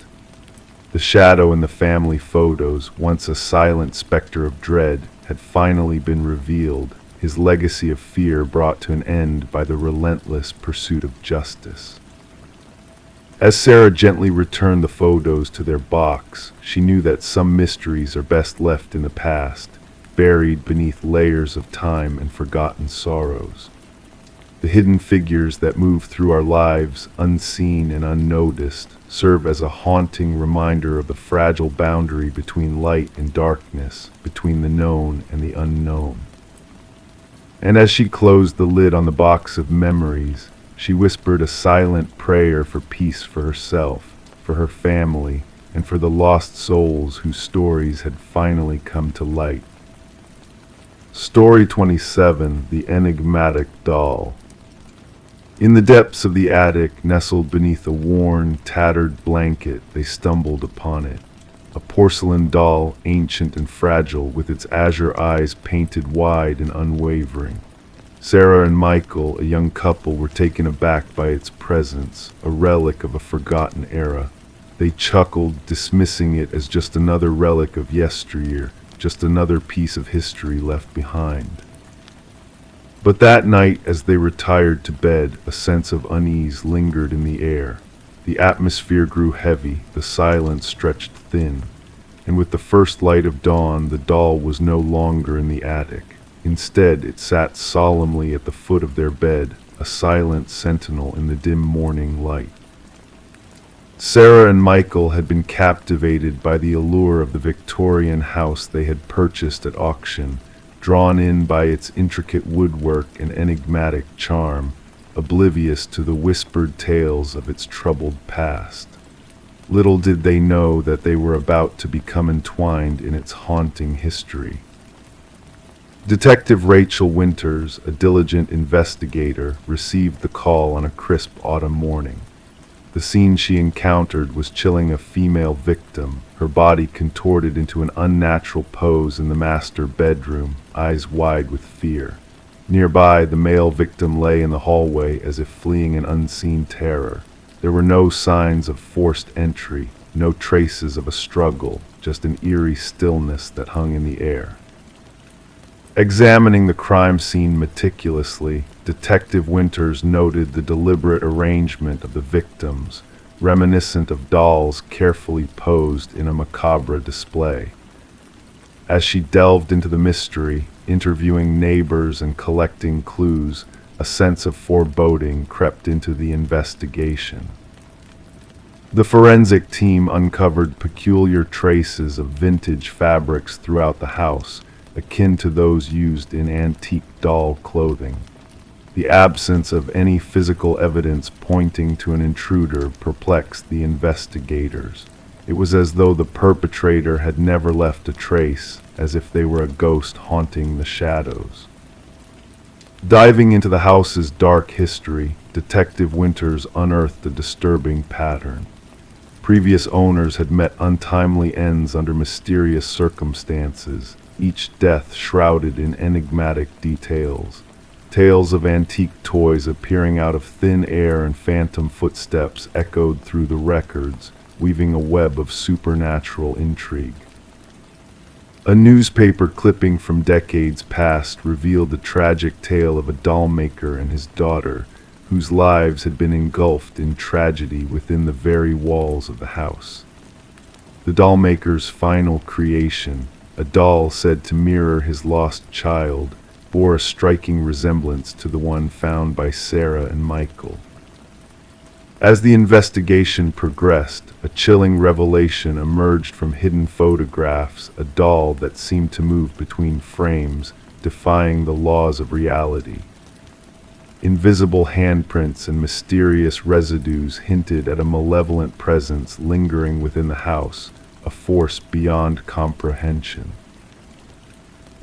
Speaker 1: The shadow in the family photos, once a silent specter of dread, had finally been revealed, his legacy of fear brought to an end by the relentless pursuit of justice. As Sarah gently returned the photos to their box, she knew that some mysteries are best left in the past, buried beneath layers of time and forgotten sorrows. The hidden figures that move through our lives, unseen and unnoticed, serve as a haunting reminder of the fragile boundary between light and darkness, between the known and the unknown. And as she closed the lid on the box of memories, she whispered a silent prayer for peace for herself, for her family, and for the lost souls whose stories had finally come to light. Story 27: The Enigmatic Doll. In the depths of the attic, nestled beneath a worn, tattered blanket, they stumbled upon it. A porcelain doll, ancient and fragile, with its azure eyes painted wide and unwavering. Sarah and Michael, a young couple, were taken aback by its presence, a relic of a forgotten era. They chuckled, dismissing it as just another relic of yesteryear, just another piece of history left behind. But that night, as they retired to bed, a sense of unease lingered in the air. The atmosphere grew heavy, the silence stretched thin, and with the first light of dawn, the doll was no longer in the attic. Instead, it sat solemnly at the foot of their bed, a silent sentinel in the dim morning light. Sarah and Michael had been captivated by the allure of the Victorian house they had purchased at auction, drawn in by its intricate woodwork and enigmatic charm, oblivious to the whispered tales of its troubled past. Little did they know that they were about to become entwined in its haunting history. Detective Rachel Winters, a diligent investigator, received the call on a crisp autumn morning. The scene she encountered was chilling: a female victim, her body contorted into an unnatural pose in the master bedroom, eyes wide with fear. Nearby, the male victim lay in the hallway as if fleeing an unseen terror. There were no signs of forced entry, no traces of a struggle, just an eerie stillness that hung in the air. Examining the crime scene meticulously, Detective Winters noted the deliberate arrangement of the victims, reminiscent of dolls carefully posed in a macabre display. As she delved into the mystery, interviewing neighbors and collecting clues, a sense of foreboding crept into the investigation. The forensic team uncovered peculiar traces of vintage fabrics throughout the house, akin to those used in antique doll clothing. The absence of any physical evidence pointing to an intruder perplexed the investigators. It was as though the perpetrator had never left a trace, as if they were a ghost haunting the shadows. Diving into the house's dark history, Detective Winters unearthed a disturbing pattern. Previous owners had met untimely ends under mysterious circumstances, each death shrouded in enigmatic details. Tales of antique toys appearing out of thin air and phantom footsteps echoed through the records, weaving a web of supernatural intrigue. A newspaper clipping from decades past revealed the tragic tale of a doll maker and his daughter, whose lives had been engulfed in tragedy within the very walls of the house. The doll maker's final creation, a doll said to mirror his lost child, bore a striking resemblance to the one found by Sarah and Michael. As the investigation progressed, a chilling revelation emerged from hidden photographs, a doll that seemed to move between frames, defying the laws of reality. Invisible handprints and mysterious residues hinted at a malevolent presence lingering within the house, a force beyond comprehension.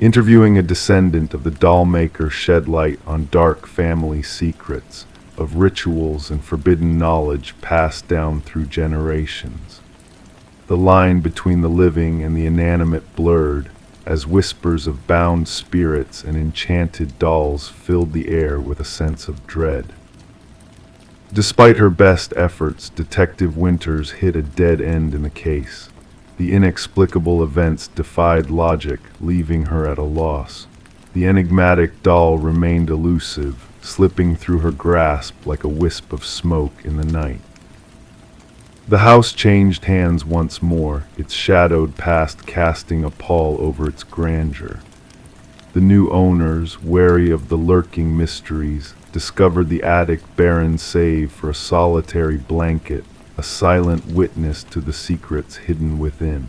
Speaker 1: Interviewing a descendant of the doll maker shed light on dark family secrets, of rituals and forbidden knowledge passed down through generations. The line between the living and the inanimate blurred, as whispers of bound spirits and enchanted dolls filled the air with a sense of dread. Despite her best efforts, Detective Winters hit a dead end in the case. The inexplicable events defied logic, leaving her at a loss. The enigmatic doll remained elusive, slipping through her grasp like a wisp of smoke in the night. The house changed hands once more, its shadowed past casting a pall over its grandeur. The new owners, wary of the lurking mysteries, discovered the attic barren save for a solitary blanket, a silent witness to the secrets hidden within.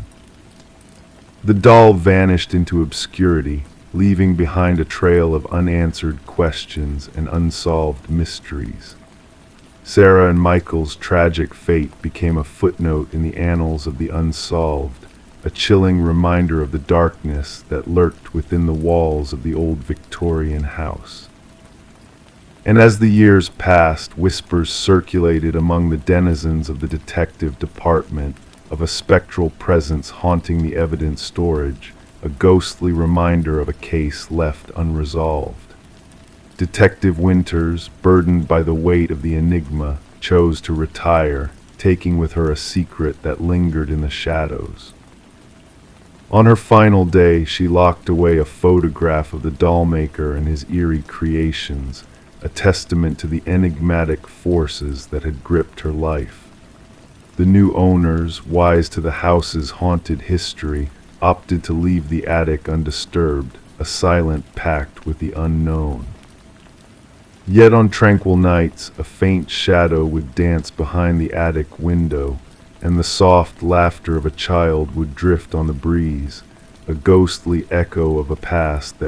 Speaker 1: The doll vanished into obscurity, leaving behind a trail of unanswered questions and unsolved mysteries. Sarah and Michael's tragic fate became a footnote in the annals of the unsolved, a chilling reminder of the darkness that lurked within the walls of the old Victorian house. And as the years passed, whispers circulated among the denizens of the detective department of a spectral presence haunting the evidence storage, a ghostly reminder of a case left unresolved. Detective Winters, burdened by the weight of the enigma, chose to retire, taking with her a secret that lingered in the shadows. On her final day, she locked away a photograph of the doll maker and his eerie creations, a testament to the enigmatic forces that had gripped her life. The new owners, wise to the house's haunted history, opted to leave the attic undisturbed, a silent pact with the unknown. Yet on tranquil nights, a faint shadow would dance behind the attic window, and the soft laughter of a child would drift on the breeze, a ghostly echo of a past that